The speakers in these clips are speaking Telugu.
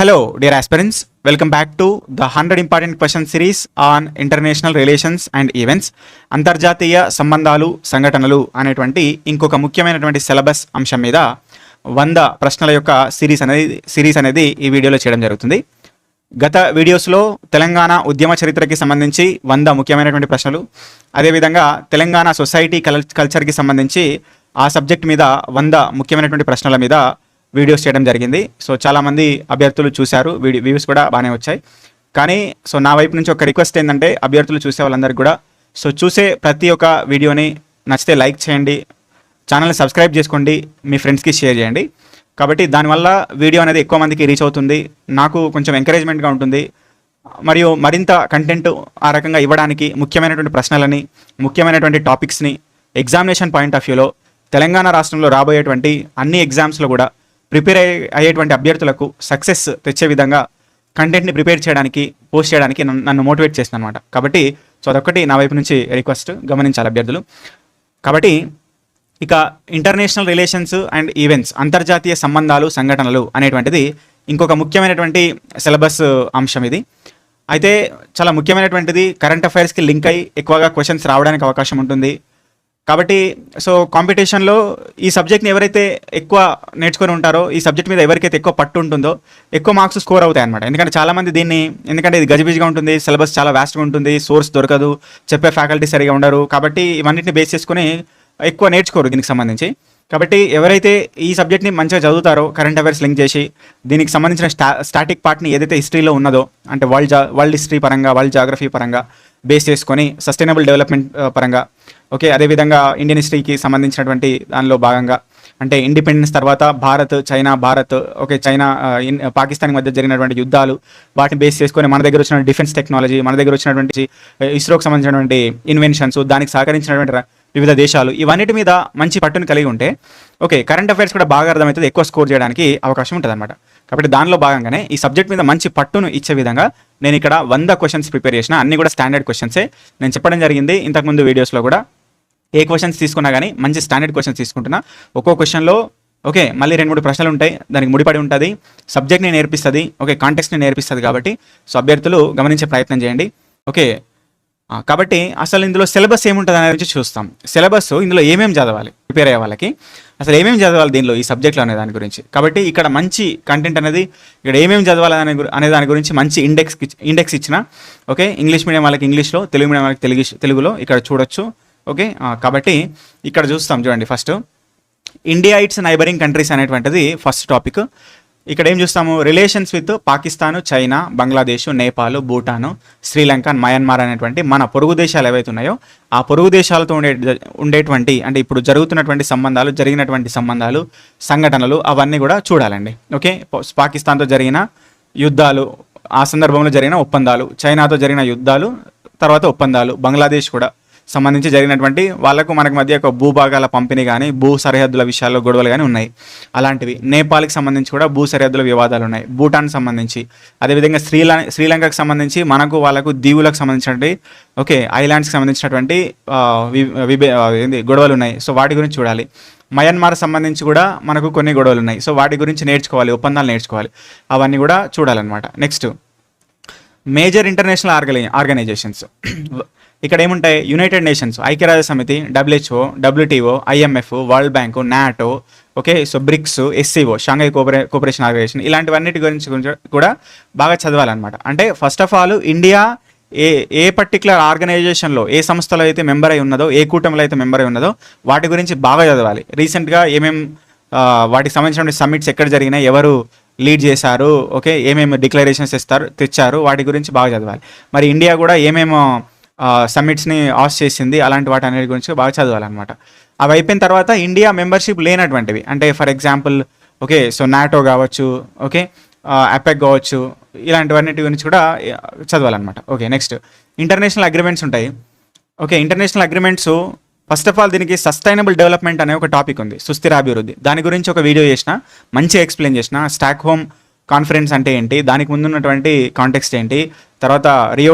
Hello, dear aspirants. Welcome back to the 100 important question series on international relations and events. అంతర్జాతీయ సంబంధాలు సంఘటనలు అనేటువంటి ఇంకొక ముఖ్యమైనటువంటి సిలబస్ అంశం మీద 100 ప్రశ్నల యొక్క సిరీస్ అనేది ఈ వీడియోలో చేయడం జరుగుతుంది. గత వీడియోస్లో తెలంగాణ ఉద్యమ చరిత్రకి సంబంధించి 100 ముఖ్యమైనటువంటి ప్రశ్నలు, అదేవిధంగా తెలంగాణ సొసైటీ కల్చర్కి సంబంధించి ఆ సబ్జెక్ట్ మీద 100 ముఖ్యమైనటువంటి ప్రశ్నల మీద వీడియోస్ చేయడం జరిగింది. సో చాలామంది అభ్యర్థులు చూశారు, వ్యూస్ కూడా బాగానే వచ్చాయి. కానీ నా వైపు నుంచి ఒక రిక్వెస్ట్ ఏంటంటే, అభ్యర్థులు చూసే వాళ్ళందరికీ కూడా చూసే ప్రతి ఒక్క వీడియోని నచ్చితే లైక్ చేయండి, ఛానల్ని సబ్స్క్రైబ్ చేసుకోండి, మీ ఫ్రెండ్స్కి షేర్ చేయండి. కాబట్టి దానివల్ల వీడియో అనేది ఎక్కువ మందికి రీచ్ అవుతుంది, నాకు కొంచెం ఎంకరేజ్మెంట్గా ఉంటుంది. మరియు మరింత కంటెంట్ ఆ రకంగా ఇవ్వడానికి ముఖ్యమైనటువంటి ప్రశ్నలని, ముఖ్యమైనటువంటి టాపిక్స్ని ఎగ్జామినేషన్ పాయింట్ ఆఫ్ వ్యూలో తెలంగాణ రాష్ట్రంలో రాబోయేటువంటి అన్ని ఎగ్జామ్స్లో కూడా ప్రిపేర్ అయ్యేటువంటి అభ్యర్థులకు సక్సెస్ తెచ్చే విధంగా కంటెంట్ని ప్రిపేర్ చేయడానికి, పోస్ట్ చేయడానికి నన్ను మోటివేట్ చేస్తుంది అనమాట. కాబట్టి అదొక్కటి నా వైపు నుంచి రిక్వెస్ట్, గమనించాలి అభ్యర్థులు. కాబట్టి ఇక ఇంటర్నేషనల్ రిలేషన్స్ అండ్ ఈవెంట్స్, అంతర్జాతీయ సంబంధాలు సంఘటనలు అనేటువంటిది ఇంకొక ముఖ్యమైనటువంటి సిలబస్ అంశం. ఇది అయితే చాలా ముఖ్యమైనటువంటిది, కరెంట్ అఫైర్స్కి లింక్ అయ్యి ఎక్కువగా క్వశ్చన్స్ రావడానికి అవకాశం ఉంటుంది. కాబట్టి కాంపిటీషన్లో ఈ సబ్జెక్ట్ని ఎవరైతే ఎక్కువ నేర్చుకొని ఉంటారో, ఈ సబ్జెక్ట్ మీద ఎవరికైతే ఎక్కువ పట్టు ఉంటుందో ఎక్కువ మార్క్స్ స్కోర్ అవుతాయి అనమాట. ఎందుకంటే చాలామంది ఎందుకంటే ఇది గజిబిజిగా ఉంటుంది, సిలబస్ చాలా వ్యాస్ట్గా ఉంటుంది, సోర్స్ దొరకదు, చెప్పే ఫ్యాకల్టీ సరిగా ఉండరు. కాబట్టి ఇవన్నిటిని బేస్ చేసుకుని ఎక్కువ నేర్చుకోరు దీనికి సంబంధించి. కాబట్టి ఎవరైతే ఈ సబ్జెక్ట్ని మంచిగా చదువుతారో, కరెంట్ అఫైర్స్ లింక్ చేసి దీనికి సంబంధించిన స్టాటిక్ పార్ట్ని ఏదైతే హిస్టరీలో ఉన్నదో, అంటే వరల్డ్ హిస్టరీ పరంగా, వరల్డ్ జాగ్రఫీ పరంగా బేస్ చేసుకొని, సస్టైనబుల్ డెవలప్మెంట్ పరంగా, ఓకే, అదేవిధంగా ఇండియన్ హిస్టరీకి సంబంధించినటువంటి దానిలో భాగంగా, అంటే ఇండిపెండెన్స్ తర్వాత భారత్ ఓకే, చైనా పాకిస్తాన్ మధ్య జరిగినటువంటి యుద్ధాలు, వాటిని బేస్ చేసుకొని మన దగ్గర వచ్చిన డిఫెన్స్ టెక్నాలజీ, మన దగ్గర వచ్చినటువంటి ఇస్రోకి సంబంధించినటువంటి ఇన్వెన్షన్స్, దానికి సహకరించినటువంటి వివిధ దేశాలు, ఇవన్నిటి మీద మంచి పట్టును కలిగి ఉంటే ఓకే, కరెంట్ అఫైర్స్ కూడా బాగా అర్థమవుతుంది, ఎక్కువ స్కోర్ చేయడానికి అవకాశం ఉంటుంది అనమాట. కాబట్టి దానిలో భాగంగానే ఈ సబ్జెక్ట్ మీద మంచి పట్టును ఇచ్చే విధంగా నేను ఇక్కడ 100 క్వశ్చన్స్ ప్రిపేర్ చేసిన. అన్ని కూడా స్టాండర్డ్ క్వశ్చన్సే నేను చెప్పడం జరిగింది ఇంతకుముందు వీడియోస్లో కూడా. ఏ క్వశ్చన్స్ తీసుకున్నా కానీ మంచి స్టాండర్డ్ క్వశ్చన్స్ తీసుకుంటున్నా. ఒక్కో క్వశ్చన్లో ఓకే మళ్ళీ 2-3 ప్రశ్నలు ఉంటాయి, దానికి ముడిపడి ఉంటుంది, సబ్జెక్ట్ని నేర్పిస్తుంది, ఓకే, కాంటెక్స్ట్ని నేర్పిస్తుంది. కాబట్టి అభ్యర్థులు గమనించే ప్రయత్నం చేయండి. ఓకే, కాబట్టి అసలు ఇందులో సిలబస్ ఏముంటుంది అనేది గురించి చూస్తాం. సిలబస్ ఇందులో ఏమేమి చదవాలి, ప్రిపేర్ అయ్యే వాళ్ళకి అసలు ఏమేమి చదవాలి దీనిలో, ఈ సబ్జెక్ట్లో అనే దాని గురించి. కాబట్టి ఇక్కడ మంచి కంటెంట్ అనేది, ఇక్కడ ఏమేమి చదవాలి అనే దాని గురించి మంచి ఇండెక్స్ ఇచ్చిన. ఓకే, ఇంగ్లీష్ మీడియం వాళ్ళకి ఇంగ్లీష్లో, తెలుగు మీడియం వాళ్ళకి తెలుగులో ఇక్కడ చూడొచ్చు. ఓకే, కాబట్టి ఇక్కడ చూస్తాం చూడండి. First India it's neighbouring countries అనేటువంటిది ఫస్ట్ టాపిక్. ఇక్కడ ఏం చూస్తాము, relations with Pakistan, China, Bangladesh, Nepal, Bhutan, Sri Lanka, Myanmar అనేటువంటి మన పొరుగు దేశాలు ఏవైతే ఉన్నాయో ఆ పొరుగు దేశాలతో ఉండేటువంటి, అంటే ఇప్పుడు జరుగుతున్నటువంటి సంబంధాలు, జరిగినటువంటి సంబంధాలు, సంఘటనలు, అవన్నీ కూడా చూడాలండి. ఓకే, పాకిస్తాన్తో జరిగిన యుద్ధాలు, ఆ సందర్భంలో జరిగిన ఒప్పందాలు, చైనాతో జరిగిన యుద్ధాలు, తర్వాత ఒప్పందాలు, బంగ్లాదేశ్ కూడా సంబంధించి జరిగినటువంటి వాళ్ళకు మనకు మధ్య ఒక భూభాగాల పంపిణీ కానీ, భూ సరిహద్దుల విషయాల్లో గొడవలు కానీ ఉన్నాయి, అలాంటివి. నేపాల్కి సంబంధించి కూడా భూ సరిహద్దుల వివాదాలు ఉన్నాయి, భూటాన్కి సంబంధించి, అదేవిధంగా శ్రీలంకకు సంబంధించి మనకు వాళ్ళకు దీవులకు సంబంధించినటువంటి ఓకే, ఐలాండ్స్కి సంబంధించినటువంటి గొడవలు ఉన్నాయి. సో వాటి గురించి చూడాలి. మయన్మార్ సంబంధించి కూడా మనకు కొన్ని గొడవలు ఉన్నాయి. సో వాటి గురించి నేర్చుకోవాలి, ఒప్పందాలు నేర్చుకోవాలి, అవన్నీ కూడా చూడాలన్నమాట. Next major international organisations. ఇక్కడ ఏముంటాయి, యునైటెడ్ నేషన్స్, ఐక్యరాజ్య సమితి, WHO, WTO, IMF, world bank, NATO, okay, so BRICS, SCO, Shanghai cooperation organisation, ఇలాంటివన్నిటి గురించి కూడా బాగా చదవాలన్నమాట. అంటే ఫస్ట్ ఆఫ్ ఆల్ ఇండియా ఏ పర్టికులర్ ఆర్గనైజేషన్లో, ఏ సంస్థలో అయితే మెంబర్ అయి ఉన్నదో, ఏ కూటమిలో అయితే మెంబర్ అయి ఉన్నదో వాటి గురించి బాగా చదవాలి. రీసెంట్గా వాటికి సంబంధించిన సమ్మిట్స్ ఎక్కడ జరిగినాయి, ఎవరు లీడ్ చేశారు, ఓకే, ఏమేమి డిక్లరేషన్స్ తెచ్చారు, వాటి గురించి బాగా చదవాలి. మరి ఇండియా కూడా ఏమేమో సమ్మిట్స్ని ఆస్ చేసింది, అలాంటి వాటి అన్నిటి గురించి బాగా చదవాలన్నమాట. అవి అయిపోయిన తర్వాత ఇండియా మెంబర్షిప్ లేనటువంటివి, అంటే for example okay, so NATO కావచ్చు, ఓకే, అపెక్ కావచ్చు, ఇలాంటివన్నిటి గురించి కూడా చదవాలన్నమాట. ఓకే, నెక్స్ట్ ఇంటర్నేషనల్ అగ్రిమెంట్స్ ఉంటాయి. Okay, international agreements first of all దీనికి సస్టైనబుల్ డెవలప్మెంట్ అనే ఒక టాపిక్ ఉంది, సుస్థిర అభివృద్ధి. దాని గురించి ఒక వీడియో చేసిన, మంచిగా ఎక్స్ప్లెయిన్ చేసిన. స్టాక్ హోమ్ కాన్ఫరెన్స్ అంటే ఏంటి, దానికి ముందున్నటువంటి కాంటెక్స్ట్ ఏంటి, తర్వాత రియో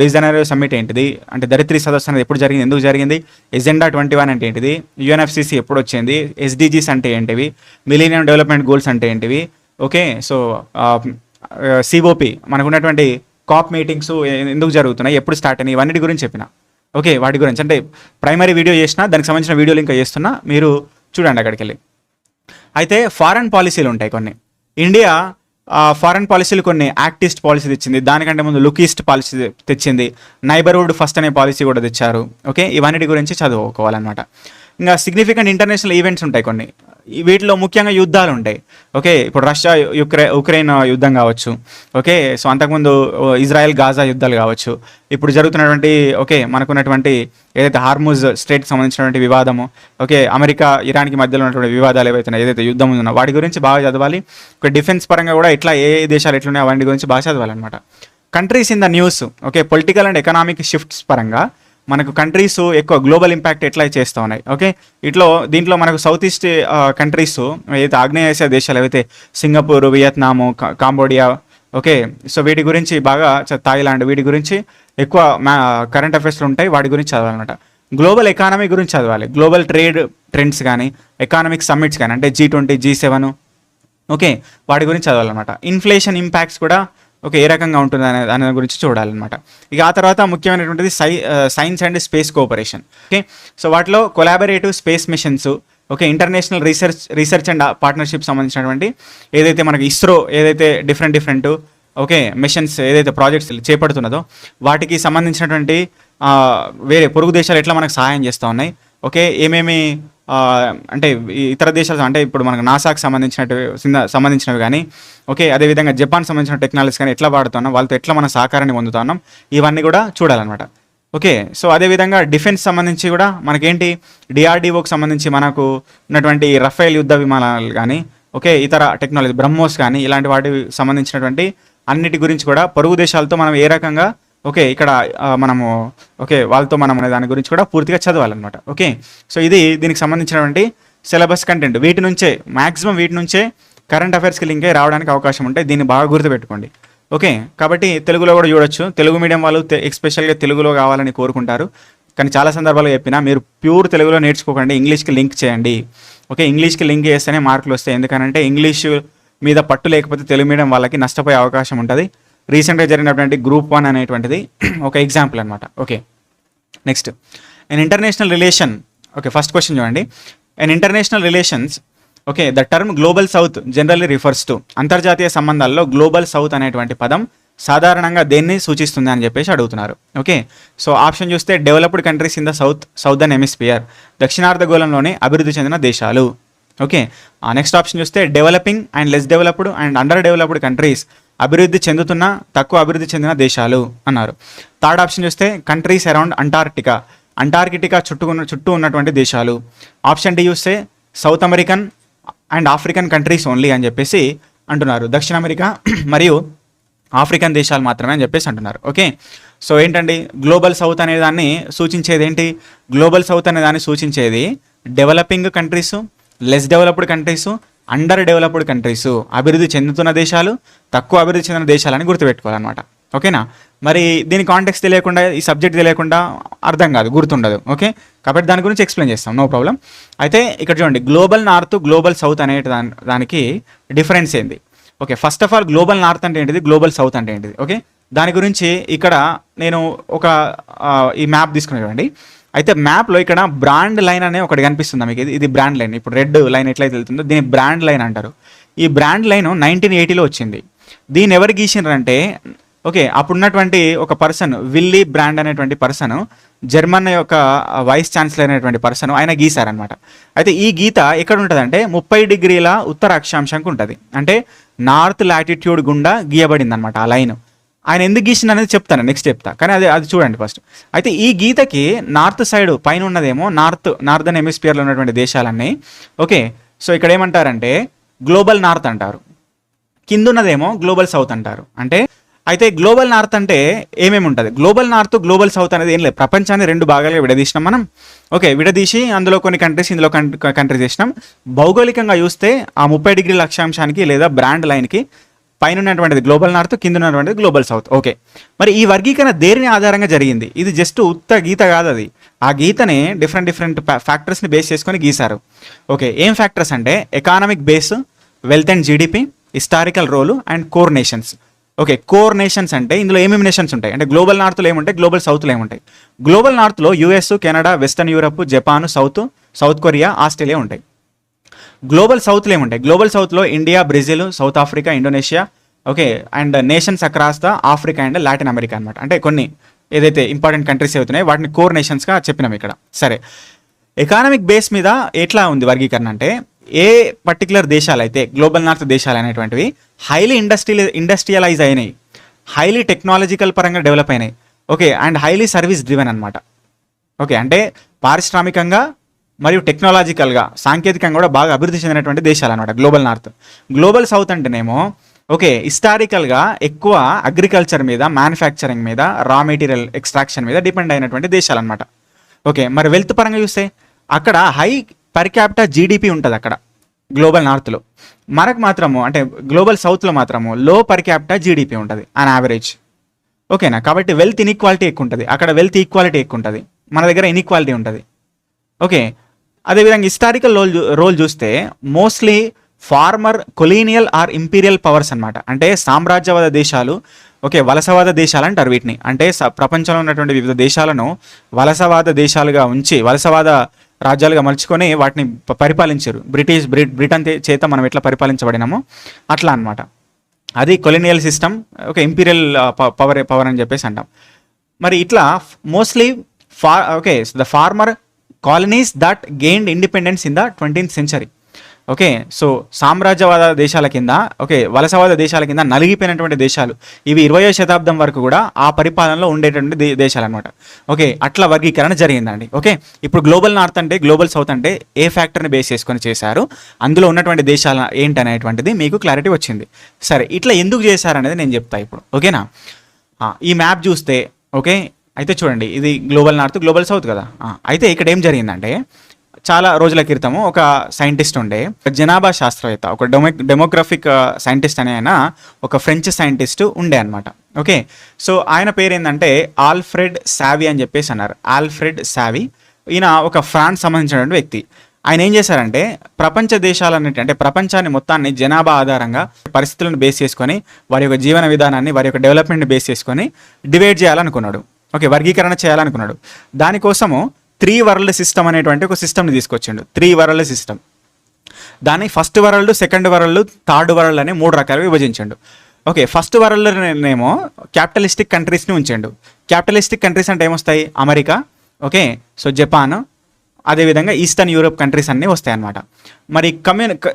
డి జనైరో సమ్మిట్ ఏంటిది, అంటే దరిత్రి సదస్సు అనేది ఎప్పుడు జరిగింది, ఎందుకు జరిగింది, ఎజెండా 21 అంటే ఏంటిది, UNFCC ఎప్పుడు వచ్చింది, SDGs అంటే ఏంటివి, మిలీనియం డెవలప్మెంట్ గోల్స్ అంటే ఏంటివి, ఓకే, సో సిఓపి మనకున్నటువంటి కాప్ మీటింగ్స్ ఎందుకు జరుగుతున్నాయి, ఎప్పుడు స్టార్ట్ అయినాయి, ఇవన్నీ గురించి చెప్పిన. ఓకే, వాటి గురించి అంటే ప్రైమరీ వీడియో చేసిన, దానికి సంబంధించిన వీడియోలు ఇంకా చేస్తున్నా, మీరు చూడండి అక్కడికి వెళ్ళి. అయితే ఫారెన్ పాలసీలు ఉంటాయి కొన్ని. ఇండియా ఫారెన్ పాలసీలు కొన్ని యాక్టిస్ట్ పాలసీ తెచ్చింది, దానికంటే ముందు లుక్ ఈస్ట్ పాలసీ తెచ్చింది, నైబర్హుడ్ ఫస్ట్ అనే పాలసీ కూడా తెచ్చారు. ఓకే, ఇవన్నిటి గురించి చదువుకోవాలన్నమాట. ఇంకా సిగ్నిఫికెంట్ ఇంటర్నేషనల్ ఈవెంట్స్ ఉంటాయి కొన్ని, వీటిలో ముఖ్యంగా యుద్ధాలు ఉంటాయి. ఓకే, ఇప్పుడు రష్యా ఉక్రెయిన్ యుద్ధం కావచ్చు. ఓకే, సో అంతకుముందు ఇజ్రాయెల్ గాజా యుద్ధాలు కావచ్చు. ఇప్పుడు జరుగుతున్నటువంటి మనకున్నటువంటి ఏదైతే హార్ముజ్ స్ట్రైట్కి సంబంధించినటువంటి వివాదము, అమెరికా ఇరాన్కి మధ్యలో ఉన్నటువంటి వివాదాలు ఏవైతే ఏదైతే యుద్ధం ఉందో వాటి గురించి బాగా చదవాలి. డిఫెన్స్ పరంగా కూడా ఇట్లా ఏ దేశాలు ఎట్లున్నాయో వాటి గురించి బాగా చదవాలన్నమాట. Countries in the news. Political and economic shifts పరంగా మనకు కంట్రీస్ ఎక్కువ గ్లోబల్ ఇంపాక్ట్ ఎట్లా చేస్తూ ఉన్నాయి. దీంట్లో మనకు సౌత్ ఈస్ట్ కంట్రీస్ ఏదైతే ఆగ్నేయాసియా దేశాలు ఏవైతే సింగపూర్, వియత్నాము, కాంబోడియా, సో వీటి గురించి బాగా, థాయిలాండ్, వీటి గురించి ఎక్కువ కరెంట్ అఫైర్స్లో ఉంటాయి, వాటి గురించి చదవాలన్నమాట. గ్లోబల్ ఎకానమీ గురించి చదవాలి, గ్లోబల్ ట్రేడ్ ట్రెండ్స్ కానీ, ఎకానమిక్ సమ్మిట్స్ కానీ, అంటే G20, G7, వాటి గురించి చదవాలన్నమాట. ఇన్ఫ్లేషన్ ఇంపాక్ట్స్ కూడా ఏ రకంగా ఉంటుంది అనే గురించి చూడాలన్నమాట. ఇక ఆ తర్వాత ముఖ్యమైనటువంటిది science and space cooperation. So వాటిలో collaborative space missions, international research and partnership సంబంధించినటువంటి ఏదైతే మనకి ఇస్రో ఏదైతే డిఫరెంట్ మిషన్స్ ఏదైతే ప్రాజెక్ట్స్ చేపడుతున్నదో వాటికి సంబంధించినటువంటి వేరే పొరుగు దేశాలు ఎట్లా మనకు సహాయం చేస్తూ ఉన్నాయి, ఏమేమి అంటే ఇతర దేశాలు, అంటే ఇప్పుడు మనకు నాసాకు సంబంధించినవి కానీ, అదేవిధంగా జపాన్ సంబంధించిన టెక్నాలజీస్ కానీ ఎట్లా వాడుతున్నాం, వాళ్ళతో ఎట్లా మన సహకారాన్ని పొందుతున్నాం, ఇవన్నీ కూడా చూడాలన్నమాట. సో అదేవిధంగా డిఫెన్స్ సంబంధించి కూడా మనకేంటి, డిఆర్డిఓకి సంబంధించి మనకు ఉన్నటువంటి రఫేల్ యుద్ధ విమానాలు కానీ, ఇతర టెక్నాలజీ బ్రహ్మోస్ కానీ, ఇలాంటి వాటికి సంబంధించినటువంటి అన్నిటి గురించి కూడా పొరుగు దేశాలతో మనం ఏ రకంగా ఇక్కడ మనము వాళ్ళతో మనం అనే దాని గురించి కూడా పూర్తిగా చదవాలన్నమాట. సో ఇది దీనికి సంబంధించినటువంటి సిలబస్ కంటెంట్. వీటి నుంచే కరెంట్ అఫైర్స్కి లింక్ అయ్యి రావడానికి అవకాశం ఉంటాయి. దీన్ని బాగా గుర్తుపెట్టుకోండి. కాబట్టి తెలుగులో కూడా చూడొచ్చు. తెలుగు మీడియం వాళ్ళు ఎస్పెషల్గా తెలుగులో కావాలని కోరుకుంటారు, కానీ చాలా సందర్భాల్లో చెప్పినా మీరు ప్యూర్ తెలుగులో నేర్చుకోకండి, ఇంగ్లీష్కి లింక్ చేయండి. ఇంగ్లీష్కి లింక్ చేస్తేనే మార్కులు వస్తాయి. ఎందుకంటే ఇంగ్లీష్ మీద పట్టు లేకపోతే తెలుగు మీడియం వాళ్ళకి నష్టపోయే అవకాశం ఉంటుంది. రీసెంట్గా జరిగినటువంటి గ్రూప్ 1 అనేటువంటిది ఒక ఎగ్జాంపుల్ అనమాట. Next, in international relation. First question చూడండి. In international relations the term global south generally refers to. అంతర్జాతీయ సంబంధాల్లో గ్లోబల్ సౌత్ అనేటువంటి పదం సాధారణంగా దేన్ని సూచిస్తుంది అని చెప్పేసి అడుగుతున్నారు. సో ఆప్షన్ చూస్తే developed countries in the southern hemisphere, దక్షిణార్ధగోళంలోని అభివృద్ధి చెందిన దేశాలు. నెక్స్ట్ ఆప్షన్ చూస్తే developing and less developed and under developed countries, అభివృద్ధి చెందుతున్న, తక్కువ అభివృద్ధి చెందిన దేశాలు అన్నారు. థర్డ్ ఆప్షన్ చూస్తే కంట్రీస్ అరౌండ్ అంటార్కిటికా చుట్టూ ఉన్నటువంటి దేశాలు. ఆప్షన్ డి చూస్తే South American and African countries only అని చెప్పేసి అంటున్నారు. దక్షిణ అమెరికా మరియు ఆఫ్రికన్ దేశాలు మాత్రమే అని చెప్పేసి అంటున్నారు. సో ఏంటండి, గ్లోబల్ సౌత్ అనే దాన్ని సూచించేది ఏంటి? గ్లోబల్ సౌత్ అనే దాన్ని సూచించేది developing countries, less developed countries, under developed countries, అభివృద్ధి చెందుతున్న దేశాలు, తక్కువ అభివృద్ధి చెందిన దేశాలని గుర్తుపెట్టుకోవాలన్నమాట. మరి దీని కాంటెక్స్ట్ తెలియకుండా, ఈ సబ్జెక్ట్ తెలియకుండా అర్థం కాదు, గుర్తుండదు. కాబట్టి దాని గురించి ఎక్స్ప్లెయిన్ చేస్తాం, నో ప్రాబ్లం. అయితే ఇక్కడ చూడండి, గ్లోబల్ నార్త్, గ్లోబల్ సౌత్ అనే దానికి డిఫరెన్స్ ఏంది? First of all global north అంటే ఏంటిది, గ్లోబల్ సౌత్ అంటే ఏంటిది? దాని గురించి ఇక్కడ నేను ఈ మ్యాప్ తీసుకుని చూడండి. అయితే మ్యాప్లో ఇక్కడ బ్రాండ్ లైన్ అనే ఒకటి కనిపిస్తుంది మీకు. ఇది బ్రాండ్ లైన్. ఇప్పుడు రెడ్ లైన్ ఎట్లయితే వెళ్తుందో దీన్ని బ్రాండ్ లైన్ అంటారు. ఈ బ్రాండ్ లైన్ 1980లో వచ్చింది. దీన్ని ఎవరు గీసినారంటే అప్పుడున్నటువంటి ఒక పర్సన్, విల్లీ బ్రాండ్ అనేటువంటి పర్సన్, జర్మన్ యొక్క వైస్ ఛాన్సలర్ అనేటువంటి పర్సన్, ఆయన గీసారనమాట. అయితే ఈ గీత ఎక్కడ ఉంటుందంటే 30 డిగ్రీల ఉత్తర అక్షాంశంకి ఉంటుంది. అంటే నార్త్ లాటిట్యూడ్ గుండా గీయబడింది అనమాట ఆ లైన్. ఆయన ఎందుకు గీసిన అనేది చెప్తాను, నెక్స్ట్ చెప్తా, కానీ అది చూడండి ఫస్ట్. అయితే ఈ గీతకి నార్త్ సైడ్ పైన ఉన్నదేమో నార్దర్న్ హెమిస్ఫియర్లో ఉన్నటువంటి దేశాలన్నీ. సో ఇక్కడ ఏమంటారంటే గ్లోబల్ నార్త్ అంటారు, కింద ఉన్నదేమో గ్లోబల్ సౌత్ అంటారు. అయితే గ్లోబల్ నార్త్ అంటే ఏమేమి ఉంటుంది? గ్లోబల్ నార్త్, గ్లోబల్ సౌత్ అనేది ఏం లేదు, ప్రపంచాన్ని 2 భాగాలుగా విడదీసినాం మనం. విడదీసి అందులో కొన్ని కంట్రీస్, ఇందులో కంట్రీస్ చేసినాం. భౌగోళికంగా చూస్తే ఆ 30 డిగ్రీల అక్షాంశానికి లేదా బ్రాండ్ లైన్కి పైన ఉన్నటువంటిది గ్లోబల్ నార్త్, కింద ఉన్నటువంటిది గ్లోబల్ సౌత్. మరి ఈ వర్గీకరణ దేని ఆధారంగా జరిగింది? ఇది జస్ట్ ఉత్త గీత కాదు, అది ఆ గీతని డిఫరెంట్ ఫ్యాక్టర్స్ని బేస్ చేసుకొని గీశారు. ఏం ఫ్యాక్టర్స్ అంటే economic base, wealth and GDP, historical role and core nations. Okay, core nations అంటే ఇందులో ఏమేమి నేషన్స్ ఉంటాయి అంటే గ్లోబల్ నార్త్లో ఏముంటాయి, గ్లోబల్ సౌత్లో ఏముంటాయి. గ్లోబల్ నార్త్లో US, Canada, western Europe, Japan, South Korea, Australia ఉంటాయి. గ్లోబల్ సౌత్లో ఏముంటాయి, గ్లోబల్ సౌత్లో India, Brazil, South Africa, Indonesia, okay, and nations across the Africa and Latin America అనమాట. అంటే కొన్ని ఏదైతే ఇంపార్టెంట్ కంట్రీస్ అవుతున్నాయి వాటిని కోర్ నేషన్స్గా చెప్పినాం ఇక్కడ. సరే, ఎకానమిక్ బేస్ మీద ఎట్లా ఉంది వర్గీకరణ అంటే ఏ పర్టికులర్ దేశాలు అయితే గ్లోబల్ నార్త్ దేశాలు అనేటువంటివి హైలీ ఇండస్ట్రియలైజ్ అయినాయి, హైలీ టెక్నాలజికల్ పరంగా డెవలప్ అయినాయి, okay, and highly service driven అనమాట. ఓకే, అంటే పారిశ్రామికంగా మరియు టెక్నాలజికల్గా సాంకేతికంగా కూడా బాగా అభివృద్ధి చెందినటువంటి దేశాలు అనమాట గ్లోబల్ నార్త్. గ్లోబల్ సౌత్ అంటేనేమో ఓకే, హిస్టారికల్గా ఎక్కువ అగ్రికల్చర్ మీద, మ్యానుఫ్యాక్చరింగ్ మీద, రా మెటీరియల్ ఎక్స్ట్రాక్షన్ మీద డిపెండ్ అయినటువంటి దేశాలు అనమాట. ఓకే, మరి వెల్త్ పరంగా చూస్తే అక్కడ హై పర్ క్యాపిటల్ జీడిపి ఉంటుంది అక్కడ గ్లోబల్ నార్త్లో. మనకు మాత్రము అంటే గ్లోబల్ సౌత్లో మాత్రము లో పర్ క్యాపిటల్ జీడిపి ఉంటుంది ఆన్ యావరేజ్. ఓకేనా, కాబట్టి వెల్త్ ఇన్ఈక్వాలిటీ ఎక్కువ ఉంటుంది, అక్కడ వెల్త్ ఈక్వాలిటీ ఎక్కువ ఉంటుంది, మన దగ్గర ఇన్ఈక్వాలిటీ ఉంటుంది. ఓకే, అదేవిధంగా హిస్టారికల్ రోల్ చూస్తే mostly former colonial or imperial powers అనమాట. అంటే సామ్రాజ్యవాద దేశాలు, ఓకే, వలసవాద దేశాలు అంటారు వీటిని. అంటే ప్రపంచంలో ఉన్నటువంటి వివిధ దేశాలను వలసవాద దేశాలుగా ఉంచి వలసవాద రాజ్యాలుగా మలుచుకొని వాటిని పరిపాలించారు. బ్రిటన్ చేత మనం ఎట్లా పరిపాలించబడినామో అట్లా అనమాట. అది colonial system, okay, imperial power అని చెప్పేసి అంటాం. మరి ఇట్లా mostly the former colonies that gained independence in the 20th century. Okay, so సామ్రాజ్యవాద దేశాల కింద, ఓకే, వలసవాద దేశాల కింద నలిగిపోయినటువంటి దేశాలు ఇవి 20వ శతాబ్దం వరకు కూడా ఆ పరిపాలనలో ఉండేటువంటి దేశాలు అనమాట. ఓకే, అట్లా వర్గీకరణ జరిగిందండి. ఓకే, ఇప్పుడు గ్లోబల్ నార్త్ అంటే గ్లోబల్ సౌత్ అంటే ఏ ఫ్యాక్టర్ని బేస్ చేసుకొని చేశారు, అందులో ఉన్నటువంటి దేశాలు ఏంటనేటువంటిది మీకు క్లారిటీ వచ్చింది. సరే, ఇట్లా ఎందుకు చేశారనేది నేను చెప్తా ఇప్పుడు. ఓకేనా, ఈ మ్యాప్ చూస్తే ఓకే, అయితే చూడండి ఇది గ్లోబల్ నార్త్, గ్లోబల్ సౌత్ కదా. అయితే ఇక్కడ ఏం జరిగిందంటే చాలా రోజుల క్రితము ఒక సైంటిస్ట్ ఉండే, జనాభా శాస్త్రవేత్త, ఒక డెమోగ్రఫిక్ సైంటిస్ట్ అనే ఆయన, ఒక ఫ్రెంచ్ సైంటిస్ట్ ఉండే అనమాట. ఓకే, సో ఆయన పేరు ఏంటంటే ఆల్ఫ్రెడ్ సావీ అని చెప్పేసి అన్నారు. ఆల్ఫ్రెడ్ సావీ, ఈయన ఒక ఫ్రాన్స్ సంబంధించినటువంటి వ్యక్తి. ఆయన ఏం చేశారంటే ప్రపంచ దేశాలన్నిటి అంటే ప్రపంచాన్ని మొత్తాన్ని జనాభా ఆధారంగా పరిస్థితులను బేస్ చేసుకొని వారి యొక్క జీవన విధానాన్ని, వారి యొక్క డెవలప్మెంట్ని బేస్ చేసుకొని డివైడ్ చేయాలనుకున్నాడు. ఓకే, వర్గీకరణ చేయాలనుకున్నాడు. దానికోసము 3 వరల్డ్ సిస్టమ్ అనేటువంటి ఒక సిస్టమ్ని తీసుకొచ్చిండు. 3 వరల్డ్ సిస్టమ్. దాన్ని first world, second world, third world అని 3 రకాలుగా విభజించండు. ఓకే, ఫస్ట్ వరల్డ్నేమో క్యాపిటలిస్టిక్ కంట్రీస్ని ఉంచండు. క్యాపిటలిస్టిక్ కంట్రీస్ అంటే ఏమొస్తాయి, అమెరికా, ఓకే, సో జపాన్, అదేవిధంగా ఈస్టర్న్ యూరోప్ కంట్రీస్ అన్నీ వస్తాయి అన్నమాట. మరి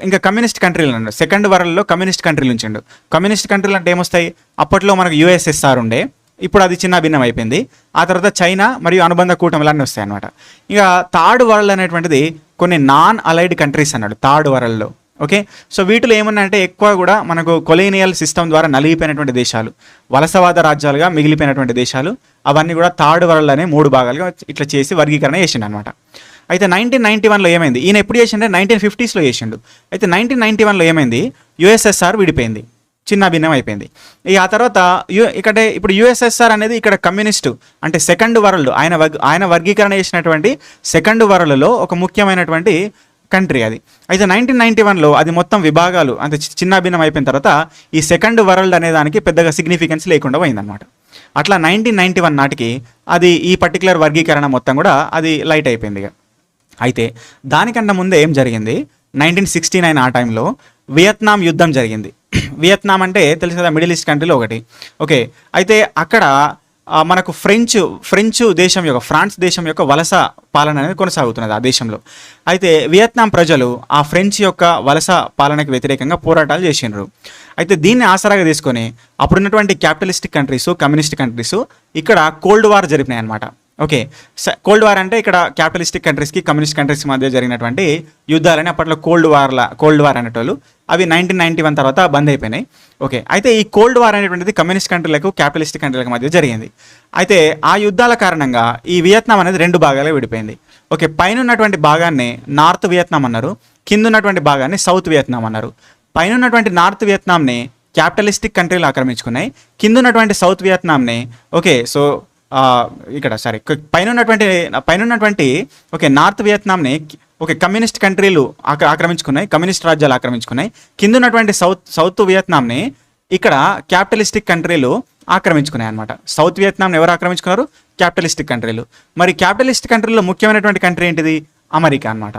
ఇంకా కమ్యూనిస్ట్ కంట్రీలు అన్నాడు. సెకండ్ వరల్డ్లో కమ్యూనిస్ట్ కంట్రీలు ఉంచండు. కమ్యూనిస్ట్ కంట్రీలు అంటే ఏమొస్తాయి, అప్పట్లో మనకు యుఎస్ఎస్ఆర్ ఉండే, ఇప్పుడు అది చిన్న భిన్నం అయిపోయింది. ఆ తర్వాత చైనా మరియు అనుబంధ కూటమిలన్నీ వస్తాయి అనమాట. ఇక థర్డ్ వరల్డ్ అనేటువంటిది కొన్ని నాన్ అలైడ్ కంట్రీస్ అన్నాడు థర్డ్ వరల్డ్లో. ఓకే, సో వీటిలో ఏమన్నాయంటే ఎక్కువ కూడా మనకు కొలీనియల్ సిస్టమ్ ద్వారా నలిగిపోయినటువంటి దేశాలు, వలసవాద రాజ్యాలుగా మిగిలిపోయినటువంటి దేశాలు, అవన్నీ కూడా థర్డ్ వరల్డ్ అనే 3 భాగాలుగా ఇట్లా చేసి వర్గీకరణ చేసిండు అనమాట. అయితే 1991లో ఏమైంది, ఈయన ఎప్పుడు చేసిండే 1950sలో చేసిండు. అయితే 1991లో ఏమైంది, యుఎస్ఎస్ఆర్ విడిపోయింది, చిన్న భిన్నం అయిపోయింది. ఆ తర్వాత ఇప్పుడు యుఎస్ఎస్ఆర్ అనేది ఇక్కడ కమ్యూనిస్టు అంటే సెకండ్ వరల్డ్, ఆయన వర్గీకరణ చేసినటువంటి సెకండ్ వరల్డ్లో ఒక ముఖ్యమైనటువంటి కంట్రీ అది. అయితే 1991లో అది మొత్తం విభాగాలు అంటే చిన్న భిన్నం అయిపోయిన తర్వాత ఈ సెకండ్ వరల్డ్ అనే దానికి పెద్దగా సిగ్నిఫికెన్స్ లేకుండా పోయిందనమాట. అట్లా 1991 నాటికి అది ఈ పర్టికులర్ వర్గీకరణ మొత్తం కూడా అది లైట్ అయిపోయింది. అయితే దానికన్నా ముందే ఏం జరిగింది, 1969 ఆ టైంలో వియత్నాం యుద్ధం జరిగింది. వియత్నాం అంటే తెలుసు కదా, మిడిల్ ఈస్ట్ కంట్రీలో ఒకటి. ఓకే, అయితే అక్కడ మనకు ఫ్రెంచ్ దేశం యొక్క, ఫ్రాన్స్ దేశం యొక్క వలస పాలన అనేది కొనసాగుతున్నది ఆ దేశంలో. అయితే వియత్నాం ప్రజలు ఆ ఫ్రెంచ్ యొక్క వలస పాలనకు వ్యతిరేకంగా పోరాటాలు చేసినారు. అయితే దీన్ని ఆసరాగా తీసుకొని అప్పుడున్నటువంటి క్యాపిటలిస్టిక్ కంట్రీస్, కమ్యూనిస్ట్ కంట్రీస్ ఇక్కడ కోల్డ్ వార్ జరిపినాయి అనమాట. ఓకే, కోల్డ్ వార్ అంటే ఇక్కడ క్యాపిటలిస్టిక్ కంట్రీస్కి కమ్యూనిస్ట్ కంట్రీస్ మధ్య జరిగినటువంటి యుద్ధాలని అప్పట్లో కోల్డ్ వార్ అనేటోళ్ళు. అవి 1991 తర్వాత బంద్ అయిపోయినాయి. ఓకే, అయితే ఈ కోల్డ్ వార్ అనేటువంటిది కమ్యూనిస్ట్ కంట్రీలకు, క్యాపిటలిస్టిక్ కంట్రీలకు మధ్య జరిగింది. అయితే ఆ యుద్ధాల కారణంగా ఈ వియత్నాం అనేది 2 భాగాలుగా విడిపోయింది. ఓకే, పైన ఉన్నటువంటి భాగాన్ని నార్త్ వియత్నాం అన్నారు, కింద ఉన్నటువంటి భాగాన్ని సౌత్ వియత్నాం అన్నారు. పైన ఉన్నటువంటి నార్త్ వియత్నాంని క్యాపిటలిస్టిక్ కంట్రీలు ఆక్రమించుకున్నాయి, కింద ఉన్నటువంటి సౌత్ వియత్నాంని ఓకే సో ఇక్కడ సారీ పైన ఓకే నార్త్ వియత్నాంని ఓకే కమ్యూనిస్ట్ కంట్రీలు ఆక్రమించుకున్నాయి, కమ్యూనిస్ట్ రాజ్యాలు ఆక్రమించుకున్నాయి. కింద ఉన్నటువంటి సౌత్ వియత్నాంని ఇక్కడ క్యాపిటలిస్టిక్ కంట్రీలు ఆక్రమించుకున్నాయి అనమాట. సౌత్ వియత్నాంని ఎవరు ఆక్రమించుకున్నారు? క్యాపిటలిస్టిక్ కంట్రీలు. మరి క్యాపిటలిస్ట్ కంట్రీలో ముఖ్యమైనటువంటి కంట్రీ ఏంటిది? అమెరికా అనమాట.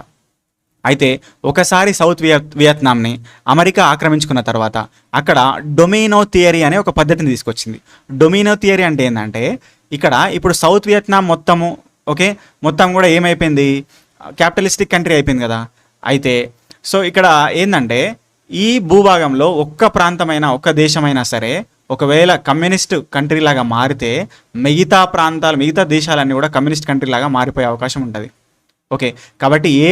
అయితే ఒకసారి సౌత్ వియత్నాంని అమెరికా ఆక్రమించుకున్న తర్వాత అక్కడ డొమినో థియరీ అనే ఒక పద్ధతిని తీసుకొచ్చింది. డొమినో థియరీ అంటే ఏంటంటే ఇక్కడ ఇప్పుడు సౌత్ వియత్నాం మొత్తం కూడా ఏమైపోయింది? క్యాపిటలిస్టిక్ కంట్రీ అయిపోయింది కదా. అయితే సో ఇక్కడ ఏంటంటే ఈ భూభాగంలో ఒక్క ప్రాంతమైనా ఒక్క దేశమైనా సరే ఒకవేళ కమ్యూనిస్ట్ కంట్రీ లాగా మారితే మిగతా దేశాలన్నీ కూడా కమ్యూనిస్ట్ కంట్రీ లాగా మారిపోయే అవకాశం ఉంటుంది. ఓకే, కాబట్టి ఏ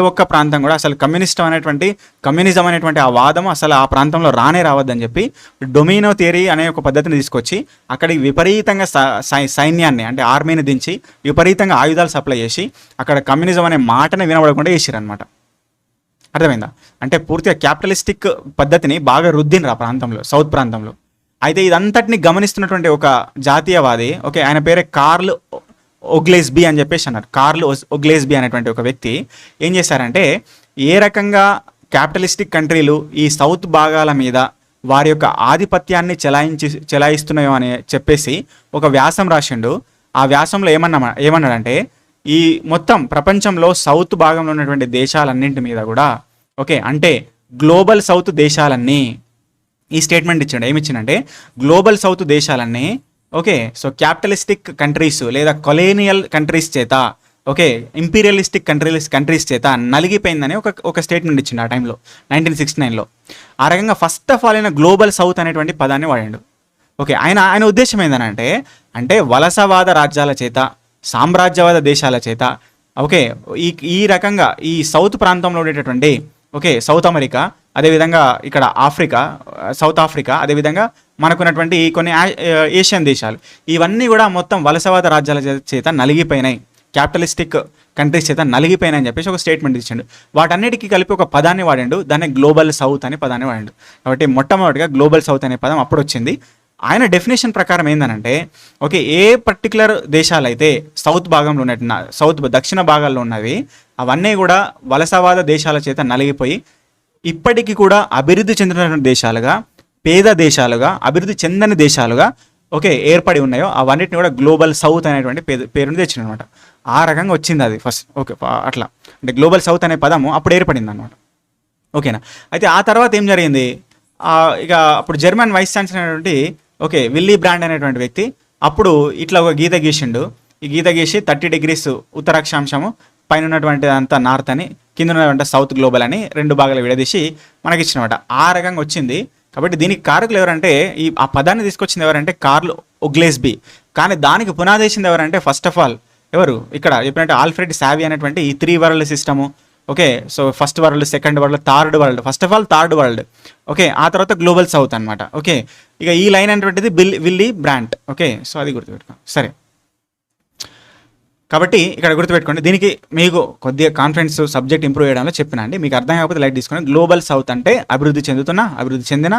ఒక్క ప్రాంతం కూడా అసలు కమ్యూనిజం అనేటువంటి ఆ వాదం అసలు ఆ ప్రాంతంలో రావద్దని చెప్పి డొమినో థియరీ అనే ఒక పద్ధతిని తీసుకొచ్చి అక్కడికి విపరీతంగా సైన్యాన్ని అంటే ఆర్మీని దించి విపరీతంగా ఆయుధాలు సప్లై చేసి అక్కడ కమ్యూనిజం అనే మాటని వినబడకుండా చేసిరనమాట. అర్థమైందా? అంటే పూర్తిగా క్యాపిటలిస్టిక్ పద్ధతిని బాగా రుద్దినరు ఆ ప్రాంతంలో, సౌత్ ప్రాంతంలో. అయితే ఇదంతటిని గమనిస్తున్నటువంటి ఒక జాతీయవాది, ఓకే, ఆయన పేరే కార్ల్ ఓగ్లేస్బీ అని చెప్పేసి అన్నారు. కార్ల్ ఓగ్లేస్బీ అనేటువంటి ఒక వ్యక్తి ఏం చేశారంటే ఏ రకంగా క్యాపిటలిస్టిక్ కంట్రీలు ఈ సౌత్ భాగాల మీద వారి యొక్క ఆధిపత్యాన్ని చెలాయిస్తున్నాయో అని చెప్పేసి ఒక వ్యాసం రాసిండు. ఆ వ్యాసంలో ఏమన్నాడంటే ఈ మొత్తం ప్రపంచంలో సౌత్ భాగంలో ఉన్నటువంటి దేశాలన్నింటి మీద కూడా ఓకే అంటే గ్లోబల్ సౌత్ దేశాలన్నీ ఈ స్టేట్మెంట్ ఇచ్చాడు. ఏమిచ్చిందంటే గ్లోబల్ సౌత్ దేశాలన్నీ ఓకే సో క్యాపిటలిస్టిక్ కంట్రీస్ లేదా కొలోనియల్ కంట్రీస్ చేత ఓకే ఇంపీరియలిస్టిక్ కంట్రీస్ చేత నలిగిపోయిందని ఒక స్టేట్మెంట్ ఇచ్చిండు ఆ టైంలో 1969లో. ఆ రకంగా ఫస్ట్ ఆఫ్ ఆల్ ఆయన గ్లోబల్ సౌత్ అనేటువంటి పదాన్ని వాడాడు. ఓకే, ఆయన ఉద్దేశం ఏంటంటే అంటే వలసవాద రాజ్యాల చేత సామ్రాజ్యవాద దేశాల చేత ఓకే ఈ రకంగా ఈ సౌత్ ప్రాంతంలో ఉండేటటువంటి ఓకే సౌత్ అమెరికా, అదేవిధంగా ఇక్కడ సౌత్ ఆఫ్రికా, అదేవిధంగా మనకున్నటువంటి కొన్ని ఏషియన్ దేశాలు ఇవన్నీ కూడా మొత్తం వలసవాద రాజ్యాల చేత నలిగిపోయినాయి, క్యాపిటలిస్టిక్ కంట్రీస్ చేత నలిగిపోయినాయి అని చెప్పేసి ఒక స్టేట్మెంట్ ఇచ్చిండు. వాటన్నిటికీ కలిపి ఒక పదాన్ని వాడిండు, దాన్ని గ్లోబల్ సౌత్ అనే పదాన్ని వాడిండు. కాబట్టి మొట్టమొదటిగా గ్లోబల్ సౌత్ అనే పదం అప్పుడు వచ్చింది. ఆయన డెఫినేషన్ ప్రకారం ఏంటంటే ఓకే ఏ పర్టికులర్ దేశాలు అయితే సౌత్ దక్షిణ భాగాల్లో ఉన్నవి అవన్నీ కూడా వలసవాద దేశాల చేత నలిగిపోయి ఇప్పటికీ కూడా అభివృద్ధి చెందినటువంటి దేశాలుగా, పేద దేశాలుగా, అభివృద్ధి చెందని దేశాలుగా ఓకే ఏర్పడి ఉన్నాయో అవన్నిటిని కూడా గ్లోబల్ సౌత్ అనేటువంటి పేరుని తెచ్చింది అనమాట. ఆ రకంగా వచ్చింది అది ఫస్ట్. ఓకే, అట్లా అంటే గ్లోబల్ సౌత్ అనే పదము అప్పుడు ఏర్పడింది అనమాట. ఓకేనా? అయితే ఆ తర్వాత ఏం జరిగింది? ఇక అప్పుడు జర్మన్ వైస్ ఛాన్సలర్ అనేటువంటి ఓకే విల్లీ బ్రాండ్ అనేటువంటి వ్యక్తి అప్పుడు ఇట్లా ఒక గీత గీసిండు. ఈ గీత గీసి 30 degrees ఉత్తరాక్షాంశము, పైన ఉన్నటువంటి అంతా నార్త్ అని, కింద ఉన్నటువంటి సౌత్ గ్లోబల్ అని 2 భాగాలు విడదీసి మనకి ఇచ్చినమాట. ఆ రకంగా వచ్చింది. కాబట్టి దీనికి కారకులు ఎవరంటే ఆ పదాన్ని తీసుకొచ్చింది ఎవరంటే కార్ల్ ఓగ్లేస్బీ. కానీ దానికి పునాదేసింది ఎవరంటే ఫస్ట్ ఆఫ్ ఆల్ ఎవరు ఇక్కడ చెప్పినట్టు ఆల్ఫ్రెడ్ సావీ అనేటువంటి ఈ 3 world system. Okay, so first world, second world, third world. First of all third world. Okay, ఆ తర్వాత గ్లోబల్ సౌత్ అనమాట. ఓకే, ఇక ఈ లైన్ అనేటువంటిది విల్లీ బ్రాండ్. ఓకే, సో అది గుర్తుపెట్టుకో. సరే, కాబట్టి ఇక్కడ గుర్తుపెట్టుకోండి. దీనికి మీకు కొద్దిగా కాన్ఫిడెన్స్ సబ్జెక్ట్ ఇంప్రూవ్ చేయడంలో చెప్పినా అండి. మీకు అర్థం కాకపోతే లైట్ తీసుకోండి. గ్లోబల్ సౌత్ అంటే అభివృద్ధి చెందిన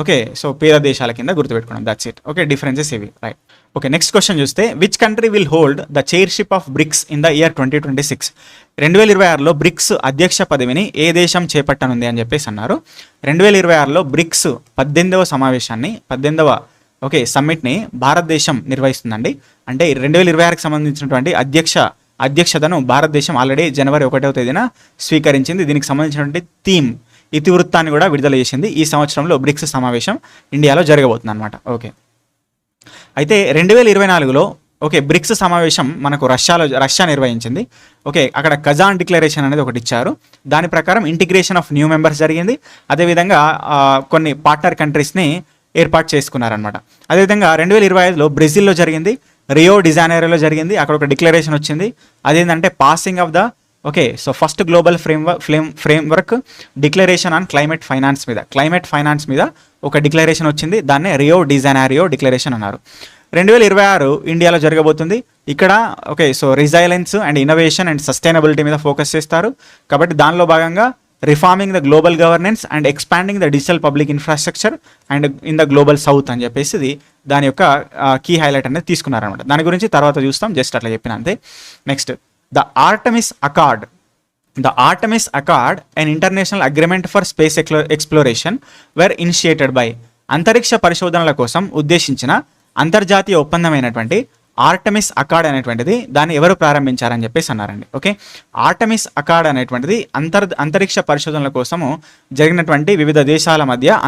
ఓకే సో పేద దేశాల కింద గుర్తుపెట్టుకోండి. That's it. ఓకే, డిఫరెన్సెస్ ఇవి. రైట్. ఓకే, నెక్స్ట్ క్వశ్చన్ చూస్తే which country will hold the chairship of BRICS in the year 2026? 2026లో బ్రిక్స్ అధ్యక్ష పదవిని ఏ దేశం చేపట్టనుంది అని చెప్పేసి అన్నారు. 2026లో బ్రిక్స్ 18వ సమావేశాన్ని 18వ ఓకే సమ్మిట్ని భారతదేశం నిర్వహిస్తుందండి. అంటే 2026కి సంబంధించినటువంటి అధ్యక్షతను భారతదేశం ఆల్రెడీ జనవరి 1వ తేదీన స్వీకరించింది. దీనికి సంబంధించినటువంటి థీమ్ ఇతివృత్తాన్ని కూడా విడుదల చేసింది. ఈ సంవత్సరంలో బ్రిక్స్ సమావేశం ఇండియాలో జరగబోతుంది అనమాట. ఓకే, అయితే 2024లో ఓకే బ్రిక్స్ సమావేశం మనకు రష్యా నిర్వహించింది. ఓకే, అక్కడ కజాన్ డిక్లరేషన్ అనేది ఒకటి ఇచ్చారు. దాని ప్రకారం ఇంటిగ్రేషన్ ఆఫ్ న్యూ మెంబర్స్ జరిగింది. అదేవిధంగా కొన్ని పార్ట్నర్ కంట్రీస్ని ఏర్పాటు చేసుకున్నారనమాట. అదేవిధంగా 2025లో బ్రెజిల్లో జరిగింది, రియో డిజానైరోలో జరిగింది. అక్కడ ఒక డిక్లరేషన్ వచ్చింది. అదేంటంటే passing of the okay so first global framework declaration on climate finance మీద ఒక డిక్లరేషన్ వచ్చింది. దాన్నే రియో డిజానైరో డిక్లరేషన్ అన్నారు. 2026 ఇండియాలో జరగబోతుంది. ఇక్కడ okay so resilience and innovation and sustainability మీద ఫోకస్ చేస్తారు. కాబట్టి దానిలో భాగంగా reforming the global governance and expanding the digital public infrastructure and in the global south అని చెప్పేసి ఇది దాని యొక్క కీ హైలైట్ అనేది తీసుకున్నారనమాట. దాని గురించి తర్వాత చూస్తాం, జస్ట్ అట్లా చెప్పిన అంతే. Next the Artemis accord. The Artemis Accord, an international agreement for space exploration, were initiated by అంతరిక్ష పరిశోధనల కోసం ఉద్దేశించిన అంతర్జాతీయ ఒప్పందమైనటువంటి ఆర్టమిస్ అకార్డ్ అనేటువంటిది దాన్ని ఎవరు ప్రారంభించారని చెప్పేసి అన్నారండి. ఓకే, ఆర్టమిస్ అకార్డ్ అనేటువంటిది అంతరిక్ష పరిశోధనల కోసము జరిగినటువంటి వివిధ దేశాల మధ్య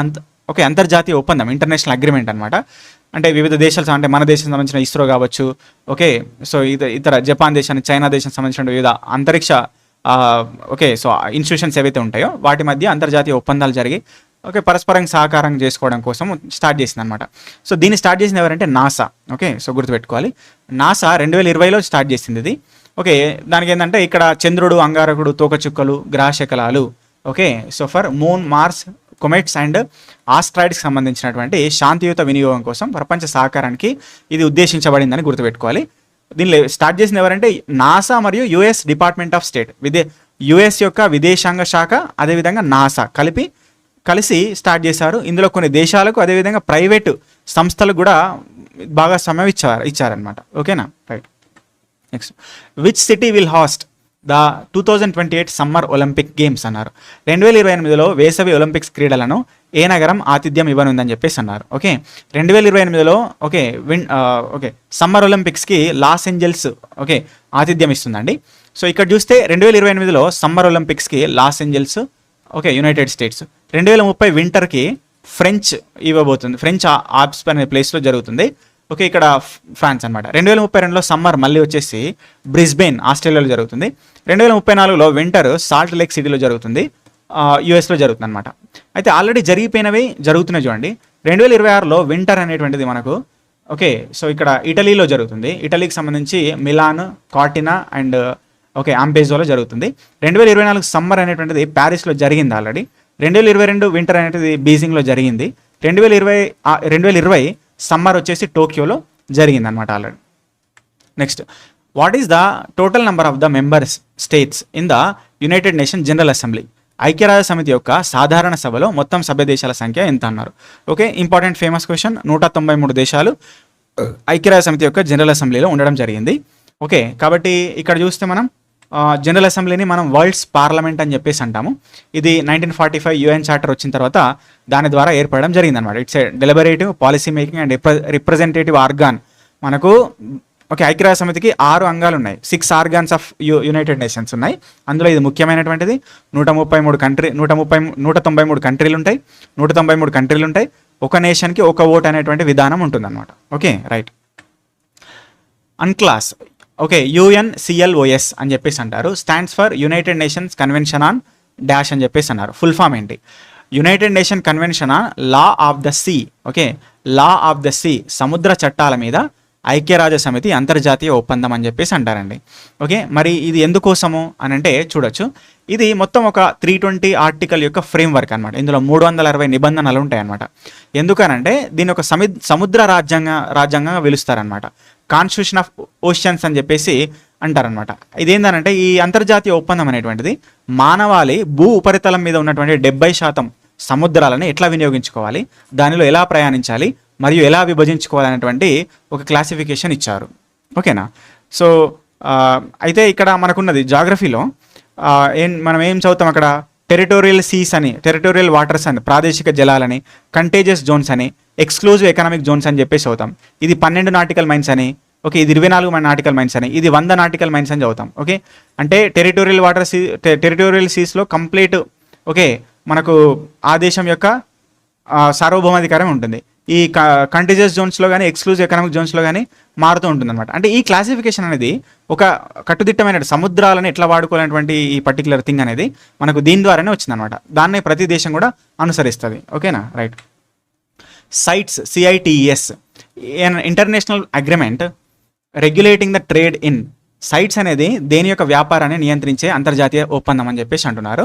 అంతర్జాతీయ ఒప్పందం, ఇంటర్నేషనల్ అగ్రిమెంట్ అనమాట. అంటే వివిధ దేశాలు, అంటే మన దేశానికి సంబంధించిన ఇస్రో కావచ్చు, ఓకే, సో ఇతర జపాన్ దేశానికి, చైనా దేశానికి సంబంధించిన వివిధ అంతరిక్ష ఓకే, సో ఇన్స్టిట్యూషన్స్ ఏవైతే ఉంటాయో వాటి మధ్య అంతర్జాతీయ ఒప్పందాలు జరిగి ఓకే పరస్పరం సహకారం చేసుకోవడం కోసం స్టార్ట్ చేసింది అనమాట. సో దీన్ని స్టార్ట్ చేసింది ఎవరంటే నాసా. ఓకే, సో గుర్తుపెట్టుకోవాలి, నాసా 2020లో స్టార్ట్ చేసింది ఇది. ఓకే, దానికి ఏంటంటే ఇక్కడ చంద్రుడు, అంగారకుడు, తోకచుక్కలు, గ్రహశకలాలు, okay, so for moon, Mars, comets and ఆస్ట్రాయిడ్స్కి సంబంధించినటువంటి శాంతియుత వినియోగం కోసం ప్రపంచ సహకారానికి ఇది ఉద్దేశించబడిందని గుర్తుపెట్టుకోవాలి. దీనిలో స్టార్ట్ చేసింది ఎవరంటే నాసా మరియు US department of state, US యొక్క విదేశాంగ శాఖ, అదేవిధంగా నాసా కలిసి స్టార్ట్ చేశారు. ఇందులో కొన్ని దేశాలకు అదేవిధంగా ప్రైవేటు సంస్థలకు కూడా భాగస్వామ్యం ఇచ్చారనమాట. ఓకేనా, right. Next, which city will host the 2028 summer Olympic games అన్నారు. 2028లో వేసవి ఒలింపిక్స్ క్రీడలను ఏ నగరం ఆతిథ్యం ఇవ్వనుందని చెప్పేసి అన్నారు. ఓకే, 2028లో ఓకే సమ్మర్ ఒలింపిక్స్కి లాస్ ఏంజల్స్ ఓకే ఆతిథ్యం ఇస్తుందండి. సో ఇక్కడ చూస్తే 2028లో సమ్మర్ ఒలింపిక్స్కి Los Angeles, okay, United States. 2030 వింటర్కి ఫ్రెంచ్ ఇవ్వబోతుంది, ఫ్రెంచ్ ఆల్ప్స్ అనే ప్లేస్లో జరుగుతుంది. ఓకే, ఇక్కడ ఫ్రాన్స్ అనమాట. 2032లో సమ్మర్ మళ్ళీ వచ్చేసి బ్రిస్బెయిన్, ఆస్ట్రేలియాలో జరుగుతుంది. 2034లో వింటర్ సాల్ట్ లేక్ సిటీలో జరుగుతుంది, యూఎస్లో జరుగుతుంది అనమాట. అయితే ఆల్రెడీ జరిగిపోయినవి జరుగుతున్నాయి చూడండి. 2026లో వింటర్ అనేటువంటిది మనకు ఓకే, సో ఇక్కడ ఇటలీలో జరుగుతుంది. ఇటలీకి సంబంధించి మిలాన్, కార్టినా అండ్ ఓకే ఆంపేజోలో జరుగుతుంది. 2024 సమ్మర్ అనేటువంటిది ప్యారిస్లో జరిగింది ఆల్రెడీ. 2022 వింటర్ అనేటిది బీజింగ్లో జరిగింది. 2020 సమ్మర్ వచ్చేసి టోక్యోలో జరిగింది అనమాట already. Next, what is the total number of the members states in the United nation general assembly? ఐక్యరాజ్య సమితి యొక్క సాధారణ సభలో మొత్తం సభ్య దేశాల సంఖ్య ఎంత అన్నారు. Okay, important famous question. 193 దేశాలు ఐక్యరాజ్య సమితి యొక్క జనరల్ అసెంబ్లీలో ఉండడం జరిగింది. ఓకే, కాబట్టి ఇక్కడ చూస్తే మనం జనరల్ అసెంబ్లీని మనం వరల్డ్స్ పార్లమెంట్ అని చెప్పేసి అంటాము. ఇది 1945 యుఎన్ చార్టర్ వచ్చిన తర్వాత దాని ద్వారా ఏర్పడడం జరిగింది అనమాట. It's a deliberative, policy making and representative organ. మనకు ఓకే ఐక్యరాజ్య సమితికి 6 అంగాలు ఉన్నాయి, 6 ఆర్గాన్స్ ఆఫ్ యునైటెడ్ నేషన్స్ ఉన్నాయి. అందులో ఇది ముఖ్యమైనటువంటిది. 193 కంట్రీలు ఉంటాయి. ఒక నేషన్కి ఒక ఓట్ అనేటువంటి విధానం ఉంటుంది అనమాట. Okay, right. UNCLOS, okay, UNCLOS అని చెప్పేసి అంటారు. Stands for United Nations convention on dash అని చెప్పేసి అన్నారు. ఫుల్ ఫామ్ ఏంటి? United Nation convention on law of the sea. Okay, law of the sea, సముద్ర చట్టాల మీద ఐక్యరాజ్య సమితి అంతర్జాతీయ ఒప్పందం అని చెప్పేసి అంటారండి. ఓకే, మరి ఇది ఎందుకోసము అని అంటే చూడొచ్చు, ఇది మొత్తం ఒక 320 ఆర్టికల్ యొక్క ఫ్రేమ్వర్క్ అనమాట. ఇందులో 360 నిబంధనలు ఉంటాయి అనమాట. ఎందుకనంటే దీని ఒక సముద్ర రాజ్యాంగంగా పిలుస్తారనమాట. కాన్స్టిట్యూషన్ ఆఫ్ ఓషన్స్ అని చెప్పేసి అంటారనమాట. ఇదేంటంటే ఈ అంతర్జాతీయ ఒప్పందం అనేటువంటిది మానవాళి భూ ఉపరితలం మీద ఉన్నటువంటి 70% సముద్రాలను ఎట్లా వినియోగించుకోవాలి, దానిలో ఎలా ప్రయాణించాలి మరియు ఎలా విభజించుకోవాలనేటువంటి ఒక క్లాసిఫికేషన్ ఇచ్చారు. ఓకేనా, సో అయితే ఇక్కడ మనకున్నది జాగ్రఫీలో మనం ఏం చదువుతాం అక్కడ, టెరిటోరియల్ సీస్ అని, టెరిటోరియల్ వాటర్స్ అని, ప్రాదేశిక జలాలని, కంటేజియస్ జోన్స్ అని, ఎక్స్క్లూజివ్ ఎకనామిక్ జోన్స్ అని చెప్పేసి చదువుతాం. ఇది 12 నాటికల్ మైన్స్ అని, ఓకే, ఇది 24 నాటికల్ మైన్స్ అని, ఇది 100 నాటికల్ మైన్స్ అని చదువుతాం. ఓకే, అంటే టెరిటోరియల్ సీస్లో కంప్లీట్ ఓకే మనకు ఆ దేశం యొక్క సార్వభౌమాధికారం ఉంటుంది. ఈ కంటిజియస్ జోన్స్లో కానీ ఎక్స్క్లూజివ్ ఎకనామిక్ జోన్స్లో కానీ మారుతూ ఉంటుంది అనమాట. అంటే ఈ క్లాసిఫికేషన్ అనేది ఒక కట్టుదిట్టమైన సముద్రాలను ఎట్లా వాడుకోవాలనేటువంటి ఈ పర్టికులర్ థింగ్ అనేది మనకు దీని ద్వారానే వచ్చిందనమాట. దాన్ని ప్రతి దేశం కూడా అనుసరిస్తుంది. ఓకేనా, right. CITES, CITES, an international agreement regulating the trade in CITES అనేది దేని యొక్క వ్యాపారాన్ని నియంత్రించే అంతర్జాతీయ ఒప్పందం అని చెప్పేసి అంటున్నారు.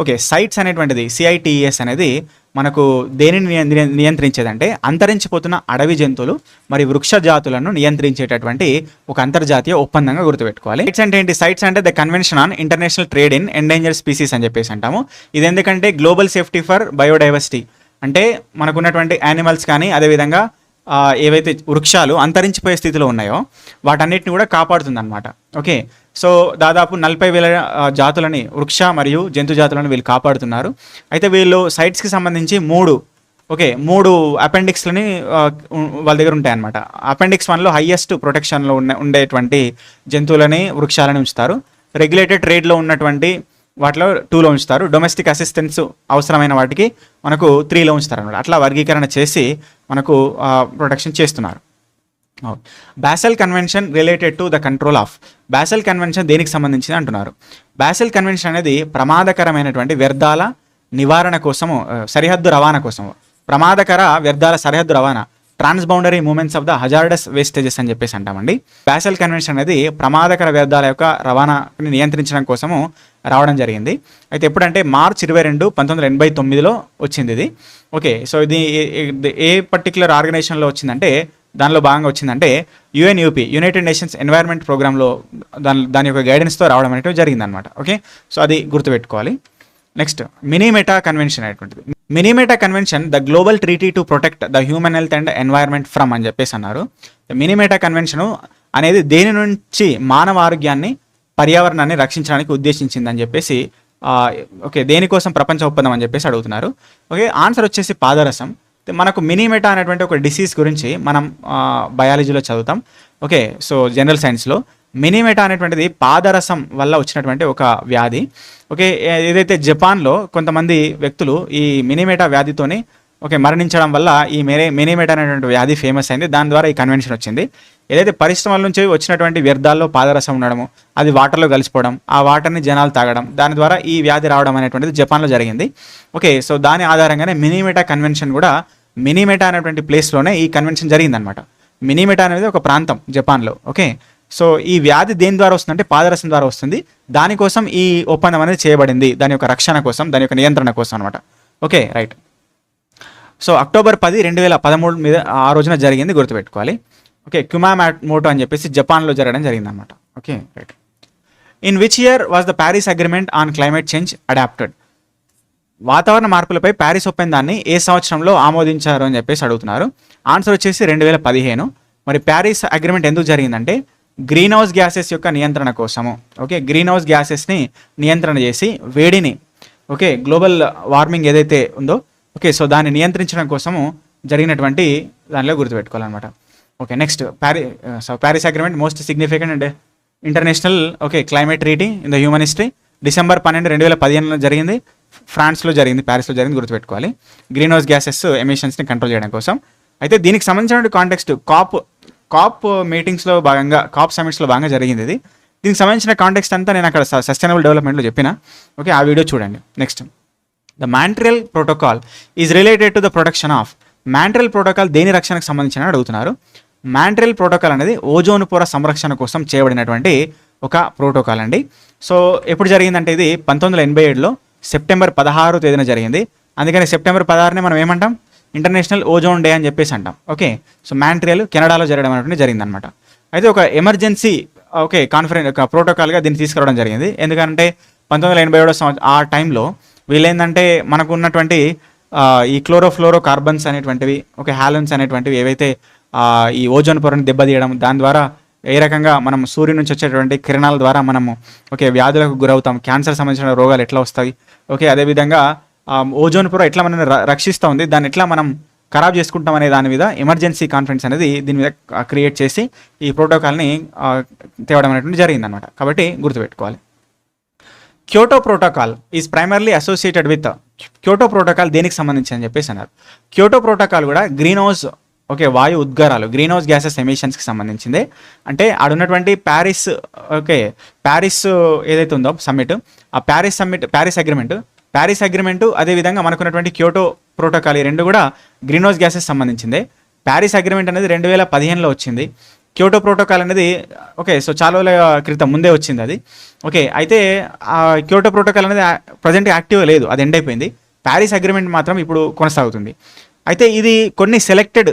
ఓకే, సైట్స్ అనేటువంటిది CITES అనేది మనకు దేనిని నియంత్రించేదంటే అంతరించిపోతున్న అడవి జంతువులు మరియు వృక్ష జాతులను నియంత్రించేటటువంటి ఒక అంతర్జాతీయ ఒప్పందంగా గుర్తుపెట్టుకోవాలి. సైట్స్ అంటే ఏంటి? సైట్స్ అంటే the convention on international trade in endangered species అని చెప్పేసి అంటాము. ఇది ఎందుకంటే గ్లోబల్ సేఫ్టీ ఫర్ బయోడైవర్సిటీ, అంటే మనకున్నటువంటి యానిమల్స్ కానీ అదేవిధంగా ఏవైతే వృక్షాలు అంతరించిపోయే స్థితిలో ఉన్నాయో వాటన్నిటిని కూడా కాపాడుతుంది అనమాట. ఓకే, సో దాదాపు 40,000 జాతులని, వృక్ష మరియు జంతు జాతులను వీళ్ళు కాపాడుతున్నారు. అయితే వీళ్ళు సైట్స్కి సంబంధించి మూడు అపెండిక్స్లని వాళ్ళ దగ్గర ఉంటాయి అనమాట. అపెండిక్స్ 1లో హైయెస్ట్ ప్రొటెక్షన్లో ఉండేటువంటి జంతువులని, వృక్షాలని ఉంచుతారు. రెగ్యులేటెడ్ ట్రేడ్లో ఉన్నటువంటి వాటిలో 2లో ఉంచుతారు. డొమెస్టిక్ అసిస్టెన్స్ అవసరమైన వాటికి మనకు 3లో ఉంచుతారు అనమాట. అట్లా వర్గీకరణ చేసి మనకు ప్రొటెక్షన్ చేస్తున్నారు. Basel convention related to the control of. Basel convention దేనికి సంబంధించింది అంటున్నారు. బాసెల్ కన్వెన్షన్ అనేది ప్రమాదకరమైనటువంటి వ్యర్థాల నివారణ కోసము, సరిహద్దు రవాణా కోసము, ప్రమాదకర వ్యర్థాల సరిహద్దు రవాణా, transboundary movements of the hazardous wastages అని చెప్పేసి అంటామండి. బాసెల్ కన్వెన్షన్ అనేది ప్రమాదకర వ్యర్థాల యొక్క రవాణాని నియంత్రించడం కోసము రావడం జరిగింది. అయితే ఎప్పుడంటే మార్చ్ 22, 1989లో వచ్చింది ఇది. ఓకే, సో ఇది ఏ పర్టికులర్ ఆర్గనైజేషన్లో వచ్చిందంటే, దానిలో భాగంగా వచ్చిందంటే UNUP, యునైటెడ్ నేషన్స్ ఎన్వైర్న్మెంట్ ప్రోగ్రాంలో దాని యొక్క గైడెన్స్తో రావడం అనేవి జరిగిందనమాట. ఓకే, సో అది గుర్తుపెట్టుకోవాలి. నెక్స్ట్ మినిమేటా కన్వెన్షన్ అనేటువంటిది. Minamata convention the global treaty to protect the human health and environment from అని చెప్పేసి అన్నారు. మినిమేటా కన్వెన్షన్ అనేది దేని నుంచి మానవ ఆరోగ్యాన్ని, పర్యావరణాన్ని రక్షించడానికి ఉద్దేశించిందని చెప్పేసి ఓకే, దేనికోసం ప్రపంచ ఒప్పందం అని చెప్పేసి అడుగుతున్నారు. ఓకే, ఆన్సర్ వచ్చేసి పాదరసం. మనకు మినిమేటా అనేటువంటి ఒక డిసీజ్ గురించి మనం బయాలజీలో చదువుతాం. ఓకే, సో జనరల్ సైన్స్లో మినిమేటా అనేటువంటిది పాదరసం వల్ల వచ్చినటువంటి ఒక వ్యాధి. ఓకే, ఏదైతే జపాన్లో కొంతమంది వ్యక్తులు ఈ మినిమేటా వ్యాధితోని మరణించడం వల్ల ఈ మినిమేటా అనేటువంటి వ్యాధి ఫేమస్ అయింది. దాని ద్వారా ఈ కన్వెన్షన్ వచ్చింది. ఏదైతే పరిశ్రమల నుంచి వచ్చినటువంటి వ్యర్థాల్లో పాదరసం ఉండడము, అది వాటర్లో కలిసిపోవడం, ఆ వాటర్ని జనాలు తాగడం, దాని ద్వారా ఈ వ్యాధి రావడం అనేటువంటిది జపాన్లో జరిగింది. ఓకే, సో దాని ఆధారంగానే మినిమేటా కన్వెన్షన్ కూడా మినిమేటా అనేటువంటి ప్లేస్లోనే ఈ కన్వెన్షన్ జరిగిందనమాట. మినిమేటా అనేది ఒక ప్రాంతం జపాన్లో. ఓకే, సో ఈ వ్యాధి దేని ద్వారా వస్తుందంటే పాదరసం ద్వారా వస్తుంది. దానికోసం ఈ ఒప్పందం అనేది చేయబడింది, దాని యొక్క రక్షణ కోసం, దాని యొక్క నియంత్రణ కోసం అనమాట. Okay, right. సో అక్టోబర్ 10, 2013 మీద ఆ రోజున జరిగింది, గుర్తుపెట్టుకోవాలి. ఓకే, కుమామోటో అని చెప్పేసి జపాన్లో జరగడం జరిగిందనమాట. Okay, right. In which year was the Paris agreement on climate change adapted. వాతావరణ మార్పులపై ప్యారిస్ ఒప్పందాన్ని ఏ సంవత్సరంలో ఆమోదించారు అని చెప్పేసి అడుగుతున్నారు. ఆన్సర్ వచ్చేసి 2015. మరి ప్యారిస్ అగ్రిమెంట్ ఎందుకు జరిగిందంటే గ్రీన్ హౌస్ గ్యాసెస్ యొక్క నియంత్రణ కోసము. ఓకే, గ్రీన్ హౌస్ గ్యాసెస్ని నియంత్రణ చేసి వేడిని, ఓకే, గ్లోబల్ వార్మింగ్ ఏదైతే ఉందో, ఓకే, సో దాన్ని నియంత్రించడం కోసము జరిగినటువంటి దానిలో గుర్తుపెట్టుకోవాలన్నమాట. Okay, next Paris agreement most significant and international climate treaty in the human history. December 12, 2015లో జరిగింది, ఫ్రాన్స్లో జరిగింది, ప్యారిస్లో జరిగింది, గుర్తుపెట్టుకోవాలి. గ్రీన్ హౌస్ గ్యాసెస్ ఎమిషన్స్ని కంట్రోల్ చేయడం కోసం. అయితే దీనికి సంబంధించిన కాంటెక్స్ట్ కాప్ మీటింగ్స్లో భాగంగా, కాప్ సమిట్స్లో భాగంగా జరిగింది ఇది. దీనికి సంబంధించిన కాంటెక్స్ట్ అంతా నేను అక్కడ సస్టైనబుల్ డెవలప్మెంట్లో చెప్పిన. ఓకే, ఆ వీడియో చూడండి. Next the Montreal protocol is related to the protection of. Montreal protocol దేని రక్షణకు సంబంధించిన అడుగుతున్నారు. మాంట్రియల్ ప్రోటోకాల్ అనేది ఓజోన్ పొర సంరక్షణ కోసం చేయబడినటువంటి ఒక ప్రోటోకాల్ అండి. సో ఎప్పుడు జరిగిందంటే ఇది 1987లో సెప్టెంబర్ 16వ తేదీన జరిగింది. అందుకని సెప్టెంబర్ 16ని మనం ఏమంటాం, ఇంటర్నేషనల్ ఓజోన్ డే అని చెప్పేసి అంటాం. ఓకే, సో మాంట్రియల్ కెనడాలో జరగడం అనేటువంటి జరిగిందనమాట. అయితే ఒక ఎమర్జెన్సీ కాన్ఫరెన్స్ ప్రోటోకాల్గా దీన్ని తీసుకురావడం జరిగింది. ఎందుకంటే 1987 ఆ టైంలో వీళ్ళేంటంటే మనకు ఉన్నటువంటి ఈ క్లోరోఫ్లోరో కార్బన్స్ అనేటువంటివి, హాలన్స్ అనేటువంటివి ఏవైతే ఈ ఓజోన్ పొరను దెబ్బతీయడం, దాని ద్వారా ఏ రకంగా మనం సూర్యుడి నుంచి వచ్చేటువంటి కిరణాల ద్వారా మనము వ్యాధులకు గురవుతాం, క్యాన్సర్ సంబంధించిన రోగాలు ఎట్లా వస్తాయి, అదేవిధంగా ఓజోన్ పొర ఎట్లా మనల్ని రక్షిస్తూ ఉంది, దాన్ని ఎట్లా మనం ఖరాబ్ చేసుకుంటాం అనే దాని మీద ఎమర్జెన్సీ కాన్ఫరెన్స్ అనేది దీని మీద క్రియేట్ చేసి ఈ ప్రోటోకాల్ని తేవడం అనేటువంటి జరిగిందనమాట. కాబట్టి గుర్తుపెట్టుకోవాలి. Kyoto protocol is primarily associated with. Kyoto protocol దేనికి సంబంధించి అని చెప్పేసి అన్నారు. క్యోటో ప్రోటోకాల్ కూడా గ్రీన్ హౌస్ వాయు ఉద్గారాలు, గ్రీన్ హౌస్ గ్యాసెస్ ఎమిషన్స్కి సంబంధించిందే. అంటే ఆడున్నటువంటి ప్యారిస్ ఏదైతే ఉందో సమ్మిట్, ఆ ప్యారిస్ అగ్రిమెంటు అదేవిధంగా మనకున్నటువంటి క్యోటో ప్రోటోకాల్, ఈ రెండు కూడా గ్రీన్ హౌస్ గ్యాసెస్ సంబంధించిందే. ప్యారిస్ అగ్రిమెంట్ అనేది 2015లో వచ్చింది. క్యోటో ప్రోటోకాల్ అనేది ఓకే, సో చాలా రోజుల క్రితం ముందే వచ్చింది అది. ఓకే, అయితే ఆ క్యోటో ప్రోటోకాల్ అనేది ప్రజెంట్ యాక్టివ్గా లేదు, అది ఎండ్ అయిపోయింది. ప్యారిస్ అగ్రిమెంట్ మాత్రం ఇప్పుడు కొనసాగుతుంది. అయితే ఇది కొన్ని సెలెక్టెడ్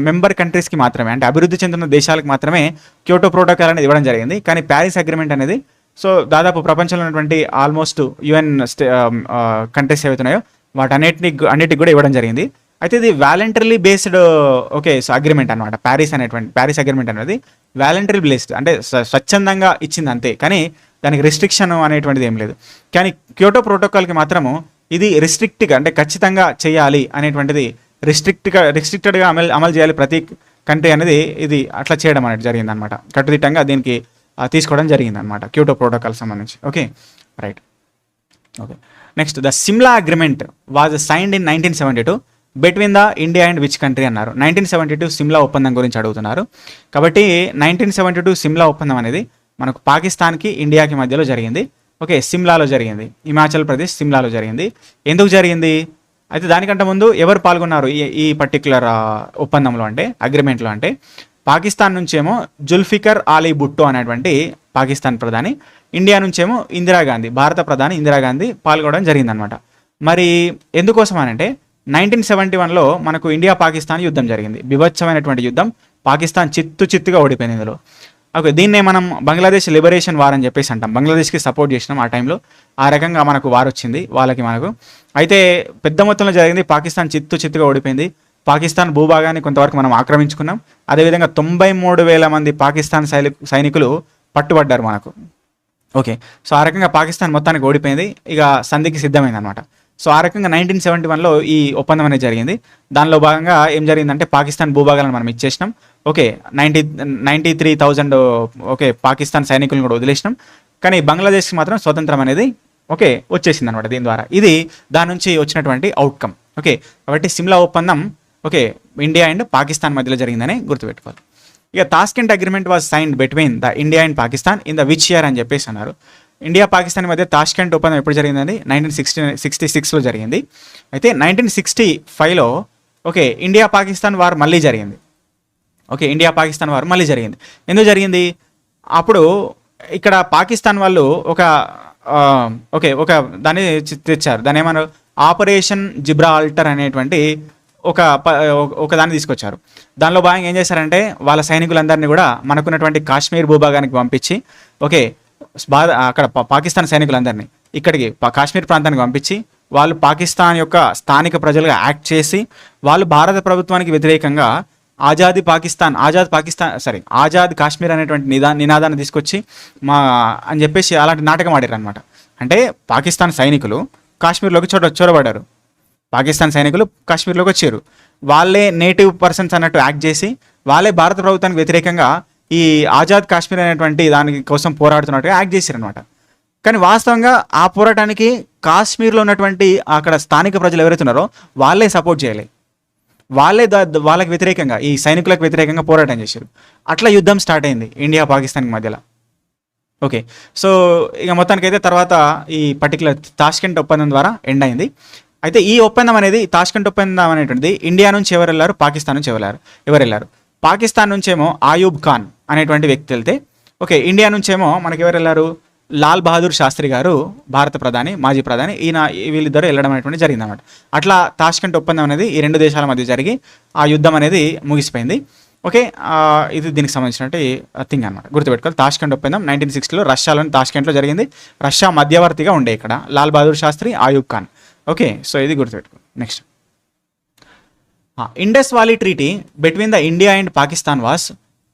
మెంబర్ కంట్రీస్కి మాత్రమే, అంటే అభివృద్ధి చెందుతున్న దేశాలకు మాత్రమే క్యోటో ప్రోటోకాల్ అనేది ఇవ్వడం జరిగింది. కానీ ప్యారిస్ అగ్రిమెంట్ అనేది సో దాదాపు ప్రపంచంలో ఉన్నటువంటి ఆల్మోస్ట్ యుఎన్ కంట్రీస్ ఏవైతున్నాయో అన్నిటికి కూడా ఇవ్వడం జరిగింది. అయితే ఇది voluntary based okay, so agreement అనమాట. ప్యారిస్ అగ్రిమెంట్ అనేది వాలంటరీ బేస్డ్, అంటే స్వచ్ఛందంగా ఇచ్చింది అంతే, కానీ దానికి రిస్ట్రిక్షన్ అనేటువంటిది ఏం లేదు. కానీ క్యోటో ప్రోటోకాల్కి మాత్రము ఇది రిస్ట్రిక్ట్గా, అంటే ఖచ్చితంగా చేయాలి అనేటువంటిది రిస్ట్రిక్టెడ్గా అమలు చేయాలి ప్రతి కంట్రీ అనేది ఇది అట్లా చేయడం అనేది జరిగింది అనమాట. కట్టుదిట్టంగా దీనికి తీసుకోవడం జరిగింది అనమాట క్యోటో ప్రోటోకాల్ సంబంధించి. Okay, right. Okay, next the Simla agreement was signed in 1972 between the India and which country అన్నారు. 1972 సిమ్లా ఒప్పందం గురించి అడుగుతున్నారు. కాబట్టి 1972 సిమ్లా ఒప్పందం అనేది మనకు పాకిస్తాన్కి ఇండియాకి మధ్యలో జరిగింది. ఓకే, సిమ్లాలో జరిగింది, హిమాచల్ ప్రదేశ్ సిమ్లాలో జరిగింది. ఎందుకు జరిగింది అయితే దానికంటే ముందు ఎవరు పాల్గొన్నారు ఈ పర్టిక్యులర్ ఒప్పందంలో, అంటే అగ్రిమెంట్లో? అంటే పాకిస్తాన్ నుంచేమో జుల్ఫికర్ ఆలీ భుట్టో అనేటువంటి పాకిస్తాన్ ప్రధాని, ఇండియా నుంచేమో ఇందిరాగాంధీ, భారత ప్రధాని ఇందిరాగాంధీ పాల్గొనడం జరిగిందనమాట. మరి ఎందుకోసం అని అంటే 1971లో మనకు ఇండియా పాకిస్తాన్ యుద్ధం జరిగింది, బీభత్సమైనటువంటి యుద్ధం. పాకిస్తాన్ చిత్తుగా ఓడిపోయింది ఇందులో. ఓకే, దీన్నే మనం బంగ్లాదేశ్ లిబరేషన్ వార్ అని చెప్పేసి అంటాం. బంగ్లాదేశ్కి సపోర్ట్ చేసినాం ఆ టైంలో, ఆ రకంగా మనకు వార్ వచ్చింది మనకు. అయితే పెద్ద మొత్తంలో జరిగింది, పాకిస్తాన్ చిత్తుగా ఓడిపోయింది. పాకిస్తాన్ భూభాగాన్ని కొంతవరకు మనం ఆక్రమించుకున్నాం. అదేవిధంగా 93,000 మంది పాకిస్తాన్ సైనికులు పట్టుబడ్డారు మనకు. ఓకే, సో ఆ రకంగా పాకిస్తాన్ మొత్తానికి ఓడిపోయింది, ఇక సంధికి సిద్ధమైంది అనమాట. సో ఆ రకంగా 1971లో ఈ ఒప్పందం అనేది జరిగింది. దానిలో భాగంగా ఏం జరిగిందంటే పాకిస్తాన్ భూభాగాలను మనం ఇచ్చేసినాం. ఓకే, 93,000 ఓకే పాకిస్తాన్ సైనికులను కూడా వదిలేసినాం. కానీ బంగ్లాదేశ్కి మాత్రం స్వతంత్రం అనేది ఓకే వచ్చేసింది అనమాట దీని ద్వారా. ఇది దాని నుంచి వచ్చినటువంటి అవుట్కమ్. ఓకే, కాబట్టి సిమ్లా ఒప్పందం ఓకే ఇండియా అండ్ పాకిస్తాన్ మధ్యలో జరిగిందని గుర్తుపెట్టుకోవాలి. ఇక Tashkent agreement was signed between the India and Pakistan in the which year అని చెప్పేసి అన్నారు. ఇండియా పాకిస్తాన్ మధ్య తాష్కెంట్ ఒప్పందం ఎప్పుడు జరిగిందండి? 1966లో జరిగింది. అయితే 1965లో ఓకే ఇండియా పాకిస్తాన్ వార్ మళ్ళీ జరిగింది. ఓకే, ఇండియా పాకిస్తాన్ వార్ మళ్ళీ జరిగింది. ఎందుకు జరిగింది? అప్పుడు ఇక్కడ పాకిస్తాన్ వాళ్ళు ఒక దాన్ని తెచ్చారు, దాన్ని ఏమన్నారు, ఆపరేషన్ జిబ్రాల్టర్ అనేటువంటి ఒక దాన్ని తీసుకొచ్చారు. దానిలో భాగంగా ఏం చేశారంటే వాళ్ళ సైనికులందరినీ కూడా మనకున్నటువంటి కాశ్మీర్ భూభాగానికి పంపించి ఓకే అక్కడ పాకిస్తాన్ సైనికులందరినీ ఇక్కడికి కాశ్మీర్ ప్రాంతానికి పంపించి వాళ్ళు పాకిస్తాన్ యొక్క స్థానిక ప్రజలుగా యాక్ట్ చేసి వాళ్ళు భారత ప్రభుత్వానికి వ్యతిరేకంగా ఆజాద్ కాశ్మీర్ అనేటువంటి నినాదాన్ని తీసుకొచ్చి అని చెప్పేసి అలాంటి నాటకం ఆడారు అనమాట. అంటే పాకిస్తాన్ సైనికులు కాశ్మీర్లోకి చొరబడ్డారు, పాకిస్తాన్ సైనికులు కాశ్మీర్లోకి వచ్చారు, వాళ్ళే నేటివ్ పర్సన్స్ అన్నట్టు యాక్ట్ చేసి వాళ్ళే భారత ప్రభుత్వానికి వ్యతిరేకంగా ఈ ఆజాద్ కాశ్మీర్ అనేటువంటి దాని కోసం పోరాడుతున్నట్టుగా యాక్ట్ చేశారు అనమాట. కానీ వాస్తవంగా ఆ పోరాటానికి కాశ్మీర్లో ఉన్నటువంటి అక్కడ స్థానిక ప్రజలు ఎవరైతే ఉన్నారో వాళ్ళే సపోర్ట్ చేయాలి, వాళ్ళకి వ్యతిరేకంగా ఈ సైనికులకు వ్యతిరేకంగా పోరాటం చేశారు. అట్లా యుద్ధం స్టార్ట్ అయింది ఇండియా పాకిస్తాన్కి మధ్యలో. ఓకే, సో ఇక మొత్తానికైతే తర్వాత ఈ పర్టికులర్ తాష్కెంట్ ఒప్పందం ద్వారా ఎండ్ అయింది. అయితే ఈ ఒప్పందం అనేది తాష్కెంట్ ఒప్పందం అనేటువంటిది ఇండియా నుంచి ఎవరు వెళ్ళారు, పాకిస్తాన్ నుంచి ఎవరు వెళ్ళారు. పాకిస్తాన్ నుంచేమో ఆయూబ్ ఖాన్ అనేటువంటి వ్యక్తి వెళ్తే ఓకే ఇండియా నుంచేమో మనకి ఎవరు వెళ్ళారు, లాల్ బహదూర్ శాస్త్రి గారు, భారత ప్రధాని, మాజీ ప్రధాని, వీళ్ళిద్దరూ వెళ్ళడం అనేటువంటి జరిగింది అనమాట. అట్లా తాష్కెంట్ ఒప్పందం అనేది ఈ రెండు దేశాల మధ్య జరిగి ఆ యుద్ధం అనేది ముగిసిపోయింది. ఓకే, ఇది దీనికి సంబంధించినట్టు థింగ్ అనమాట, గుర్తుపెట్టుకోవాలి. తాష్కెంట్ ఒప్పందం 1960లో రష్యాలోని తాష్కెంట్లో జరిగింది. రష్యా మధ్యవర్తిగా ఉండే ఇక్కడ లాల్ బహదూర్ శాస్త్రి, ఆయూబ్ ఖాన్. ఓకే, సో ఇది గుర్తుపెట్టుకోవాలి. Next Indus Valley treaty between the India and Pakistan was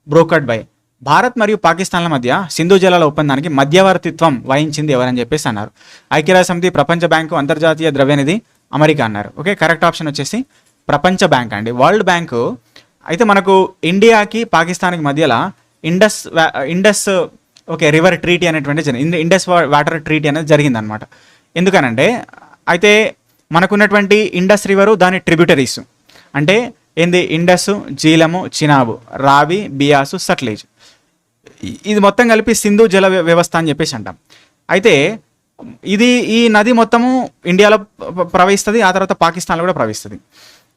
brokered by. Bharat మరియు పాకిస్తాన్ల మధ్య సింధు జలాల ఒప్పందానికి మధ్యవర్తిత్వం వహించింది ఎవరని చెప్పేసి అన్నారు. ఐక్యరాజ్య సమితి, ప్రపంచ బ్యాంకు, అంతర్జాతీయ ద్రవ్యనిధి, అమెరికా అన్నారు. ఓకే, కరెక్ట్ ఆప్షన్ వచ్చేసి ప్రపంచ బ్యాంక్ అండి, వరల్డ్ బ్యాంకు. అయితే మనకు ఇండియాకి పాకిస్తాన్కి మధ్యలో ఇండస్ ఓకే రివర్ ట్రీటీ అనేటువంటి ఇండస్ వాటర్ ట్రీటీ అనేది జరిగిందనమాట. ఎందుకనంటే అయితే మనకున్నటువంటి ఇండస్ రివరు దాని ట్రిబ్యూటరీస్ అంటే ఏంది, ఇండస్, జీలము, చినాబు, రావి, బియాసు, సట్లేజ్, ఇది మొత్తం కలిపి సింధు జల వ్యవస్థ అని చెప్పేసి అంటాం. అయితే ఈ నది మొత్తము ఇండియాలో ప్రవహిస్తుంది, ఆ తర్వాత పాకిస్తాన్లో కూడా ప్రవహిస్తుంది.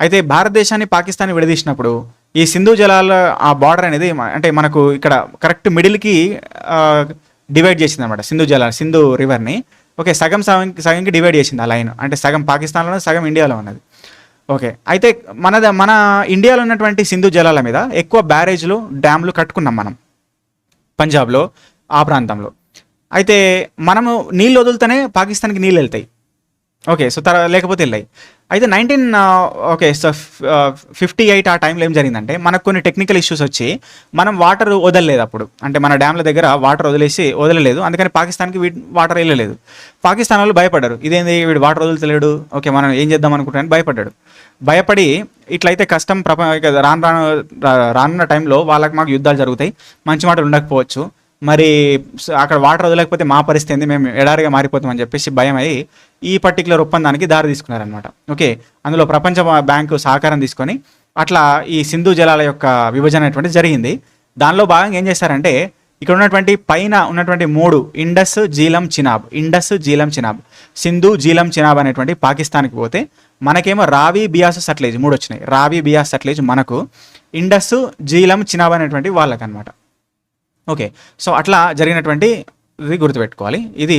అయితే భారతదేశాన్ని పాకిస్తాన్ని విడదీసినప్పుడు ఈ సింధు జలాల ఆ బార్డర్ అనేది అంటే మనకు ఇక్కడ కరెక్ట్ మిడిల్కి డివైడ్ చేసింది అనమాట సింధు రివర్ని. ఓకే, సగంకి డివైడ్ చేసింది ఆ లైన్. అంటే సగం పాకిస్తాన్లో, సగం ఇండియాలో ఉన్నది. ఓకే, అయితే మన ఇండియాలో ఉన్నటువంటి సింధు జలాల మీద ఎక్కువ బ్యారేజ్లు, డ్యామ్లు కట్టుకున్నాం మనం పంజాబ్లో, ఆ ప్రాంతంలో. అయితే మనము నీళ్ళు వదులుతూనే పాకిస్తాన్కి నీళ్ళు వెళ్తాయి. ఓకే, సో లేకపోతే వెళ్ళాయి. అయితే 58 ఆ టైంలో ఏం జరిగిందంటే మనకు కొన్ని టెక్నికల్ ఇష్యూస్ వచ్చి మనం వాటర్ వదలలేదు అప్పుడు. అంటే మన డ్యామ్ల దగ్గర వాటర్ వదలలేదు, అందుకని పాకిస్తాన్కి వాటర్ వెళ్ళలేదు. పాకిస్తాన్ వాళ్ళు భయపడ్డారు, ఇదేంది వీడు వాటర్ వదులుతలేడు, ఓకే మనం ఏం చేద్దాం అనుకుంటానని భయపడి ఇట్లయితే కష్టం, రానున్న టైంలో మాకు యుద్ధాలు జరుగుతాయి, మంచి మాటలు ఉండకపోవచ్చు, మరి అక్కడ వాటర్ వదలకపోతే మా పరిస్థితి ఏంది, మేము ఎడారిగా మారిపోతామని చెప్పేసి భయం అయ్యి ఈ పర్టికులర్ ఒప్పందానికి దారి తీసుకున్నారనమాట. ఓకే, అందులో ప్రపంచ బ్యాంకు సహకారం తీసుకొని అట్లా ఈ సింధు జలాల యొక్క విభజన అనేటువంటి జరిగింది. దానిలో భాగంగా ఏం చేశారంటే ఇక్కడ ఉన్నటువంటి పైన ఉన్నటువంటి 3 ఇండస్, జీలం, చినాబ్, సింధు, జీలం, చినాబ్ అనేటువంటి పాకిస్తాన్కి పోతే మనకేమో రావి, బియాస్, సట్లేజ్ 3 వచ్చినాయి. రావి, బియాస్, సట్లేజ్ మనకు, ఇండస్, జీలం, చినాబ్ అనేటువంటి వాళ్ళకనమాట. ఓకే, సో అట్లా జరిగినటువంటి ఇది గుర్తుపెట్టుకోవాలి. ఇది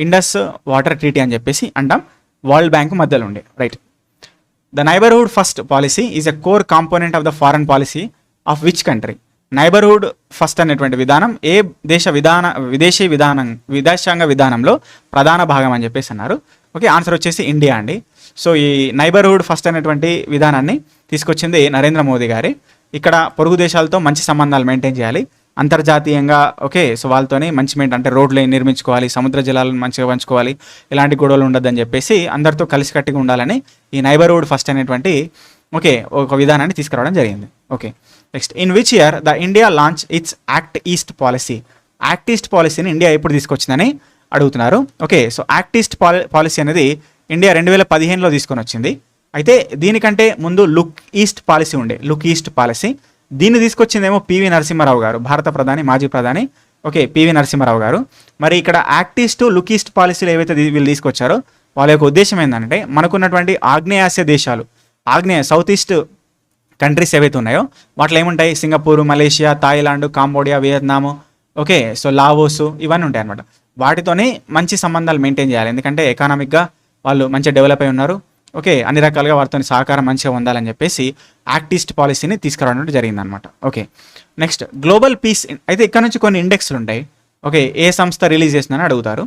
ఇండస్ వాటర్ ట్రీటీ అని చెప్పేసి అంటాం, వరల్డ్ బ్యాంక్ మధ్యలో ఉండే. Right. The neighbourhood first policy is a core component of the foreign policy of which country? Neighbourhood first అనేటువంటి విధానం ఏ విదేశాంగ విధానంలో ప్రధాన భాగం అని చెప్పేసి అన్నారు. ఓకే, ఆన్సర్ వచ్చేసి ఇండియా అండి. సో ఈ నైబర్హుడ్ ఫస్ట్ అనేటువంటి విధానాన్ని తీసుకొచ్చింది నరేంద్ర మోదీ గారి. ఇక్కడ పొరుగు దేశాలతో మంచి సంబంధాలు మెయింటైన్ చేయాలి అంతర్జాతీయంగా. ఓకే, సో వాళ్ళతోనే మంచి అంటే రోడ్లు నిర్మించుకోవాలి, సముద్ర జలాలను మంచిగా పంచుకోవాలి, ఇలాంటి గొడవలు ఉండద్దని చెప్పేసి అందరితో కలిసికట్టుగా ఉండాలని ఈ నైబర్హుడ్ ఫస్ట్ అనేటువంటి ఒక విధానాన్ని తీసుకురావడం జరిగింది. Okay, next, in which year the India launch it's act east policy? Act east పాలసీని ఇండియా ఎప్పుడు తీసుకొచ్చిందని అడుగుతున్నారు. Okay, so act east policy అనేది ఇండియా 2015లో తీసుకొని వచ్చింది. అయితే దీనికంటే ముందు లుక్ ఈస్ట్ పాలసీ దీన్ని తీసుకొచ్చిందేమో పివి నరసింహారావు గారు, భారత ప్రధాని, మాజీ ప్రధాని. ఓకే, పివి నరసింహారావు గారు. మరి ఇక్కడ యాక్ట్ ఈస్ట్, లుక్ ఈస్ట్ పాలసీలు ఏవైతే వీళ్ళు తీసుకొచ్చారో వాళ్ళ యొక్క ఉద్దేశం ఏంటంటే మనకున్నటువంటి ఆగ్నేయాసియా దేశాలు, సౌత్ ఈస్ట్ కంట్రీస్ ఏవైతే ఉన్నాయో వాటిలో ఏముంటాయి, Singapore, Malaysia, Thailand, Cambodia, Vietnam, okay, so Laos, ఇవన్నీ ఉంటాయి అనమాట. వాటితోనే మంచి సంబంధాలు మెయింటైన్ చేయాలి, ఎందుకంటే ఎకానమిక్గా వాళ్ళు మంచిగా డెవలప్ అయి ఉన్నారు. ఓకే, అన్ని రకాలుగా వారితో సహకారం మంచిగా ఉండాలని చెప్పేసి యాక్ట్ ఈస్ట్ పాలసీని తీసుకురావడం జరిగిందనమాట. Okay, next, global peace. అయితే ఇక్కడ నుంచి కొన్ని ఇండెక్స్లు ఉంటాయి. ఓకే, ఏ సంస్థ రిలీజ్ చేసిందని అడుగుతారు.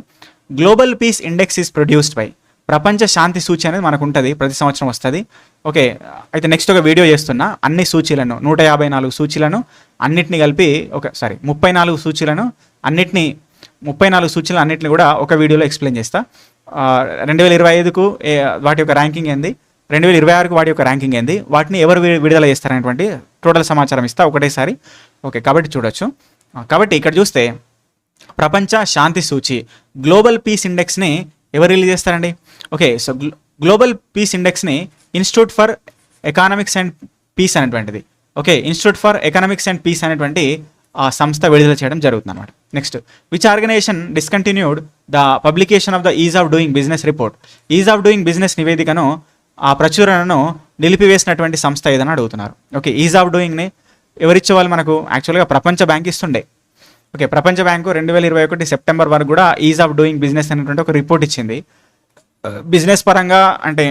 Global peace index is produced by, ప్రపంచ శాంతి సూచి అనేది మనకు ఉంటుంది, ప్రతి సంవత్సరం వస్తుంది. ఓకే, అయితే నెక్స్ట్ ఒక వీడియో చేస్తున్నా, అన్ని సూచీలను 154 సూచీలను అన్నిటిని కలిపి 34 సూచీలను అన్నిటిని కూడా ఒక వీడియోలో ఎక్స్ప్లెయిన్ చేస్తా. 2025కు వాటి యొక్క ర్యాంకింగ్ ఏంది, 2026కు వాటి యొక్క ర్యాంకింగ్ ఏంది, వాటిని ఎవరు విడుదల చేస్తారనేటువంటి టోటల్ సమాచారం ఇస్తా ఒకటేసారి. ఓకే, కాబట్టి చూడొచ్చు. కాబట్టి ఇక్కడ చూస్తే ప్రపంచ శాంతి సూచి గ్లోబల్ పీస్ ఇండెక్స్ని ఎవరు రిలీజ్ చేస్తారండి? ఓకే, సో గ్లోబల్ పీస్ ఇండెక్స్ని institute for economics and peace అనేటువంటిది, okay, institute for economics and peace అనేటువంటి ఆ సంస్థ విడుదల చేయడం జరుగుతుంది అనమాట. Next, which organisation discontinued the publication of the ease of doing business report? Ease of doing business నివేదికను, ఆ ప్రచురణను నిలిపివేసినటువంటి సంస్థ ఏదని అడుగుతున్నారు. ఓకే, ఈజ్ ఆఫ్ డూయింగ్ని ఎవరిచ్చేవాళ్ళు మనకు? యాక్చువల్గా ప్రపంచ బ్యాంక్ ఇస్తుండే. ఓకే, ప్రపంచ బ్యాంకు 2021 సెప్టెంబర్ వరకు కూడా ఈజ్ ఆఫ్ డూయింగ్ బిజినెస్ అనేటువంటి ఒక రిపోర్ట్ ఇచ్చింది. బిజినెస్ పరంగా అంటే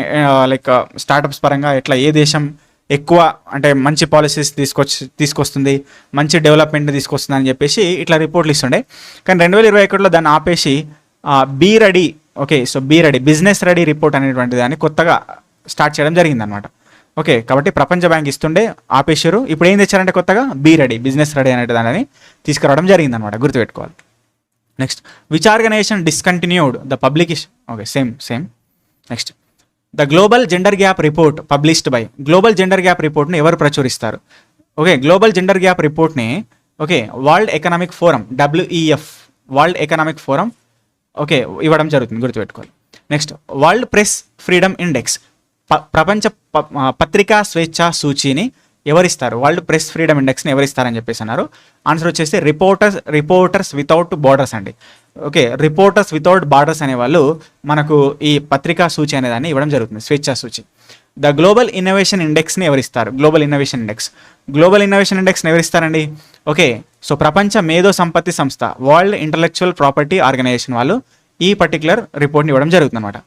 లైక్ స్టార్టప్స్ పరంగా ఎట్లా ఏ దేశం ఎక్కువ అంటే మంచి పాలసీస్ తీసుకొస్తుంది, మంచి డెవలప్మెంట్ తీసుకొస్తుంది అని చెప్పేసి ఇట్లా రిపోర్ట్లు ఇస్తుండే. కానీ 2021లో దాన్ని ఆపేసి be ready, okay, so be ready business ready report అనేటువంటి దాన్ని కొత్తగా స్టార్ట్ చేయడం జరిగిందనమాట. ఓకే, కాబట్టి ప్రపంచ బ్యాంక్ ఇస్తుండే, ఆపేశారు. ఇప్పుడు ఏం తెచ్చారంటే కొత్తగా బీ రెడీ బిజినెస్ రెడీ అనే దాన్ని తీసుకురావడం జరిగిందనమాట, గుర్తుపెట్టుకోవాలి. Next, which organisation discontinued the publication? Okay, same. Next, the global gender gap report published by. Global gender gap రిపోర్ట్ని ఎవరు ప్రచురిస్తారు? ఓకే, గ్లోబల్ జెండర్ గ్యాప్ రిపోర్ట్ని okay world economic forum, WEF, world economic forum okay ఇవ్వడం జరుగుతుంది, గుర్తుపెట్టుకోవాలి. Next, world press freedom index, ప్రపంచ పత్రికా స్వేచ్ఛ సూచీని ఎవరిస్తారు? వరల్డ్ ప్రెస్ ఫ్రీడమ్ ఇండెక్స్ని ఎవరిస్తారని చెప్పేసి అన్నారు. ఆన్సర్ వచ్చేసి రిపోర్టర్స్ వితౌట్ బార్డర్స్ అండి. ఓకే, రిపోర్టర్స్ వితౌట్ బార్డర్స్ అనేవాళ్ళు మనకు ఈ పత్రికా సూచి అనేదాన్ని ఇవ్వడం జరుగుతుంది, స్వేచ్ఛా సూచి. ద గ్లోబల్ ఇన్నోవేషన్ ఇండెక్స్ని ఎవరిస్తారు? గ్లోబల్ ఇన్నోవేషన్ ఇండెక్స్ని ఎవరిస్తారండి? ఓకే, సో ప్రపంచ మేధో సంపత్తి సంస్థ, వరల్డ్ ఇంటలెక్చువల్ ప్రాపర్టీ ఆర్గనైజేషన్ వాళ్ళు ఈ పర్టికులర్ రిపోర్ట్ని ఇవ్వడం జరుగుతుంది అనమాట.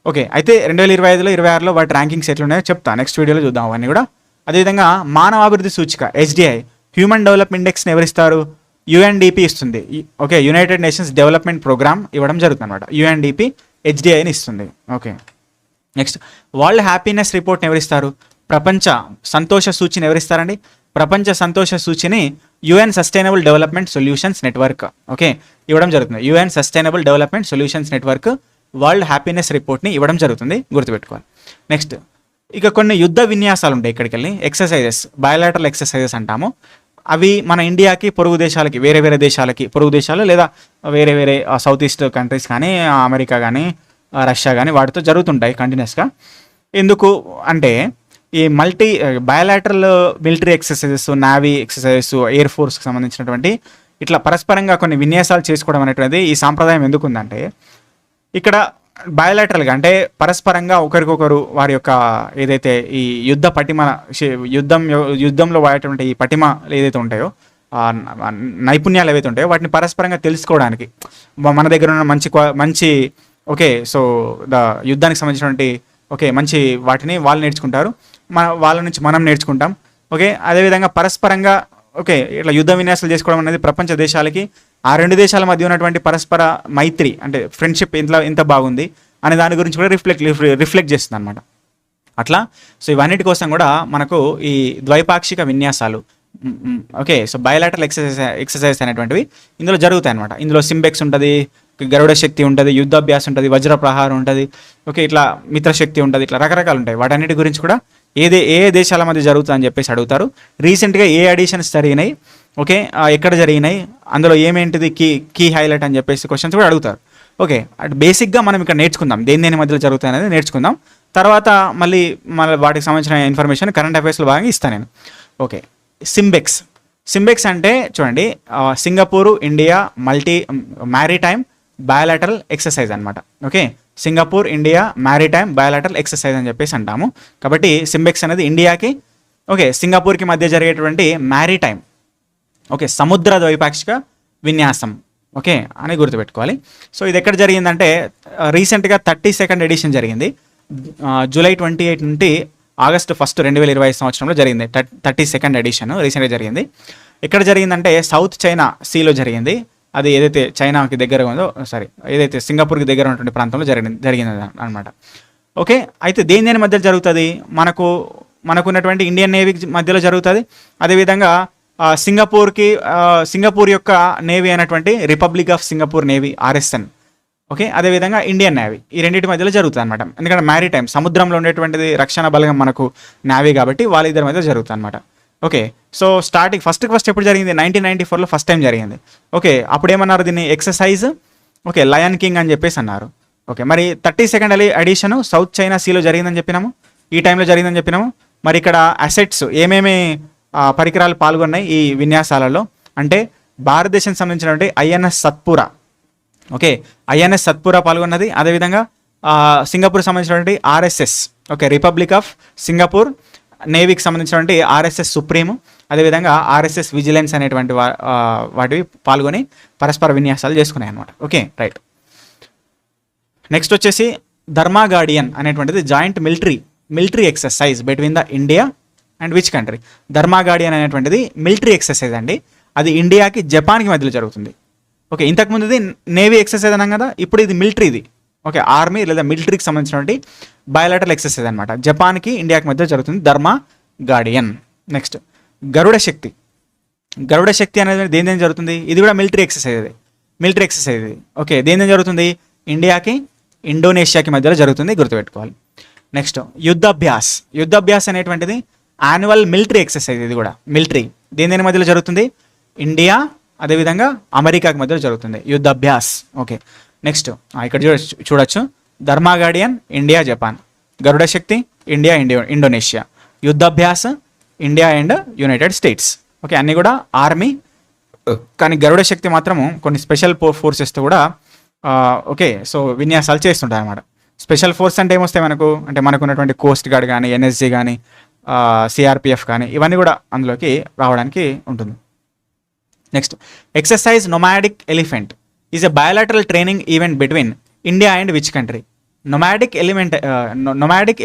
ఓకే, అయితే 2025లో 26లో వాటి ర్యాంకింగ్స్ ఎట్లున్నాయో చెప్తా, నెక్స్ట్ వీడియోలో చూద్దాం అవన్నీ కూడా. అదేవిధంగా మానవాభివృద్ధి సూచిక HDI, హ్యూమన్ డెవలప్మెంట్ ఇండెక్స్ని ఎవరిస్తారు? UNDP ఇస్తుంది. Okay, United Nations Development Programme ఇవ్వడం జరుగుతుంది అనమాట. UNDP HDIని ఇస్తుంది. ఓకే, నెక్స్ట్ వరల్డ్ హ్యాపీనెస్ రిపోర్ట్ని ఎవరిస్తారు? ప్రపంచ సంతోష సూచిని ఎవరిస్తారండి? ప్రపంచ సంతోష సూచిని UN sustainable development solutions network okay ఇవ్వడం జరుగుతుంది. UN sustainable development solutions network world happiness రిపోర్ట్ని ఇవ్వడం జరుగుతుంది, గుర్తుపెట్టుకోవాలి. నెక్స్ట్ ఇక కొన్ని యుద్ధ విన్యాసాలు ఉంటాయి, ఇక్కడికి వెళ్ళి ఎక్సర్సైజెస్, బయోలాటరల్ ఎక్సర్సైజెస్ అంటాము. అవి మన ఇండియాకి, పొరుగు దేశాలకి, వేరే వేరే దేశాలకి, పొరుగు దేశాలు లేదా వేరే వేరే సౌత్ ఈస్ట్ కంట్రీస్ కానీ, అమెరికా కానీ, రష్యా కానీ వాటితో జరుగుతుంటాయి కంటిన్యూస్గా. ఎందుకు అంటే ఈ bilateral military exercises, navy exercises, air ఫోర్స్కి సంబంధించినటువంటి ఇట్లా పరస్పరంగా కొన్ని విన్యాసాలు చేసుకోవడం అనేటువంటిది ఈ సాంప్రదాయం ఎందుకుందంటే, ఇక్కడ బయోలాటరల్గా అంటే పరస్పరంగా ఒకరికొకరు వారి యొక్క ఏదైతే ఈ యుద్ధ పటిమ యుద్ధంలో వాడేటువంటి ఈ పటిమ ఏదైతే ఉంటాయో, నైపుణ్యాలు ఏవైతే ఉంటాయో వాటిని పరస్పరంగా తెలుసుకోవడానికి మన దగ్గర ఉన్న మంచి ఓకే సో యుద్ధానికి సంబంధించినటువంటి ఓకే మంచి వాటిని వాళ్ళు నేర్చుకుంటారు, వాళ్ళ నుంచి మనం నేర్చుకుంటాం. ఓకే, అదేవిధంగా పరస్పరంగా ఓకే ఇట్లా యుద్ధ విన్యాసాలు చేసుకోవడం అనేది ప్రపంచ దేశాలకి ఆ రెండు దేశాల మధ్య ఉన్నటువంటి పరస్పర మైత్రి అంటే ఫ్రెండ్షిప్ ఎంత బాగుంది అనే దాని గురించి కూడా రిఫ్లెక్ట్ చేస్తుంది అనమాట. అట్లా సో ఇవన్నిటి కోసం కూడా మనకు ఈ ద్వైపాక్షిక విన్యాసాలు ఓకే సో బయోలాటరల్ ఎక్సర్సైజ్ అనేటువంటివి ఇందులో జరుగుతాయి అనమాట. ఇందులో సింబెక్స్ ఉంటుంది, గరుడ శక్తి ఉంటుంది, యుద్ధాభ్యాసం ఉంటుంది, వజ్ర ప్రహారం ఉంటుంది, ఓకే ఇట్లా మిత్రశక్తి ఉంటుంది, ఇట్లా రకరకాలు ఉంటాయి. వాటన్నిటి గురించి కూడా ఏ దేశాల మధ్య జరుగుతుందని చెప్పేసి అడుగుతారు. రీసెంట్గా ఏ ఎడిషన్స్ జరిగినాయి, ఓకే ఎక్కడ జరిగినాయి, అందులో ఏమేంటిది కీ హైలైట్ అని చెప్పేసి క్వశ్చన్స్ కూడా అడుగుతారు. ఓకే బేసిక్గా మనం ఇక్కడ నేర్చుకుందాం దేని మధ్యలో జరుగుతాయి అనేది నేర్చుకుందాం. తర్వాత మళ్ళీ వాటికి సంబంధించిన ఇన్ఫర్మేషన్ కరెంట్ అఫైర్స్లో భాగంగా ఇస్తాను నేను. ఓకే, సింబెక్స్ అంటే చూడండి, Singapore India maritime bilateral exercise అనమాట. Okay, Singapore India maritime bilateral exercise అని చెప్పేసి అంటాము. కాబట్టి సింబెక్స్ అనేది ఇండియాకి ఓకే సింగపూర్కి మధ్య జరిగేటువంటి మ్యారిటైమ్ ఓకే సముద్ర ద్వైపాక్షిక విన్యాసం ఓకే అని గుర్తుపెట్టుకోవాలి. సో ఇది ఎక్కడ జరిగిందంటే రీసెంట్గా 32nd ఎడిషన్ జరిగింది. జూలై 28 నుండి ఆగస్టు 1 2025 సంవత్సరంలో జరిగింది 32nd ఎడిషన్ రీసెంట్గా జరిగింది. ఎక్కడ జరిగిందంటే సౌత్ చైనా సీలో జరిగింది. అది ఏదైతే చైనాకి దగ్గర ఉందో ఏదైతే సింగపూర్కి దగ్గర ఉన్నటువంటి ప్రాంతంలో జరిగింది అనమాట. ఓకే, అయితే దేని మధ్యలో జరుగుతుంది? మనకున్నటువంటి ఇండియన్ నేవీ మధ్యలో జరుగుతుంది. అదేవిధంగా సింగపూర్ యొక్క నేవీ అయినటువంటి republic of Singapore navy RSN okay అదేవిధంగా ఇండియన్ నేవీ ఈ రెండింటి మధ్యలో జరుగుతుంది అనమాట. ఎందుకంటే మ్యారిటైమ్ సముద్రంలో ఉండేటువంటిది రక్షణ బలగం మనకు నేవీ కాబట్టి వాళ్ళిద్దరి మధ్య జరుగుతుంది అనమాట. ఓకే, సో ఫస్ట్ ఎప్పుడు జరిగింది? 1994లో ఫస్ట్ టైం జరిగింది. ఓకే, అప్పుడు ఏమన్నారు దీన్ని? ఎక్సర్సైజ్ ఓకే లయన్ కింగ్ అని చెప్పేసి అన్నారు. ఓకే, మరి 32nd ఎడిషన్ సౌత్ చైనా సీలో జరిగిందని చెప్పినాము, ఈ టైంలో జరిగిందని చెప్పినాము. మరి ఇక్కడ అసెట్స్ ఏమేమి పరికరాలు పాల్గొన్నాయి ఈ విన్యాసాలలో అంటే భారతదేశం సంబంధించినటువంటి INS Satpura okay INS Satpura పాల్గొన్నది. అదేవిధంగా సింగపూర్ సంబంధించినటువంటి RSS okay republic of Singapore నేవీకి సంబంధించినటువంటి RSS సుప్రీం, అదేవిధంగా RSS విజిలెన్స్ అనేటువంటి వాటివి పాల్గొని పరస్పర విన్యాసాలు చేసుకున్నాయి అనమాట. Okay right. నెక్స్ట్ వచ్చేసి ధర్మా గార్డియన్ అనేటువంటిది joint military exercise between the India and which country? Dharma Guardian అనేటువంటిది మిలిటరీ ఎక్సర్సైజ్ అండి. అది ఇండియాకి జపాన్కి మధ్యలో జరుగుతుంది. ఓకే, ఇంతకుముందుది నేవీ ఎక్సర్సైజ్ అన్నాం కదా, ఇప్పుడు ఇది మిలిటరీది ఓకే ఆర్మీ లేదా మిలిటరీకి సంబంధించినటువంటి బయోలాటరల్ ఎక్సర్సైజ్ అనమాట. జపాన్కి ఇండియాకి మధ్య జరుగుతుంది ధర్మా గార్డియన్. నెక్స్ట్ గరుడ శక్తి అనేది దేని జరుగుతుంది? ఇది కూడా మిలిటరీ ఎక్సర్సైజ్ ఇది. ఓకే, దేని జరుగుతుంది? ఇండియాకి ఇండోనేషియాకి మధ్యలో జరుగుతుంది, గుర్తుపెట్టుకోవాలి. నెక్స్ట్ యుద్ధాభ్యాస్ అనేటువంటిది యాన్యువల్ మిలిటరీ ఎక్సర్సైజ్. ఇది కూడా మిలిటరీ దేని మధ్యలో జరుగుతుంది? ఇండియా అదేవిధంగా అమెరికాకి మధ్యలో జరుగుతుంది యుద్ధాభ్యాస్. ఓకే, నెక్స్ట్ ఇక్కడ చూడొచ్చు Dharma guardian India Japan, Garuda Shakti India Indonesia, Yudh Abhyas India and United States. Okay, అన్నీ కూడా ఆర్మీ, కానీ గరుడ శక్తి మాత్రము కొన్ని స్పెషల్ ఫోర్సెస్తో కూడా ఓకే సో విన్యాసాలు చేస్తుంటాయి అనమాట. స్పెషల్ ఫోర్స్ అంటే ఏమొస్తాయి మనకు, అంటే మనకు ఉన్నటువంటి కోస్ట్ గార్డ్ కానీ, ఎన్ఎస్జీ కానీ, సిఆర్పిఎఫ్ కానీ, ఇవన్నీ కూడా అందులోకి రావడానికి ఉంటుంది. Next, exercise nomadic elephant is a bilateral training event between India and which country? Nomadic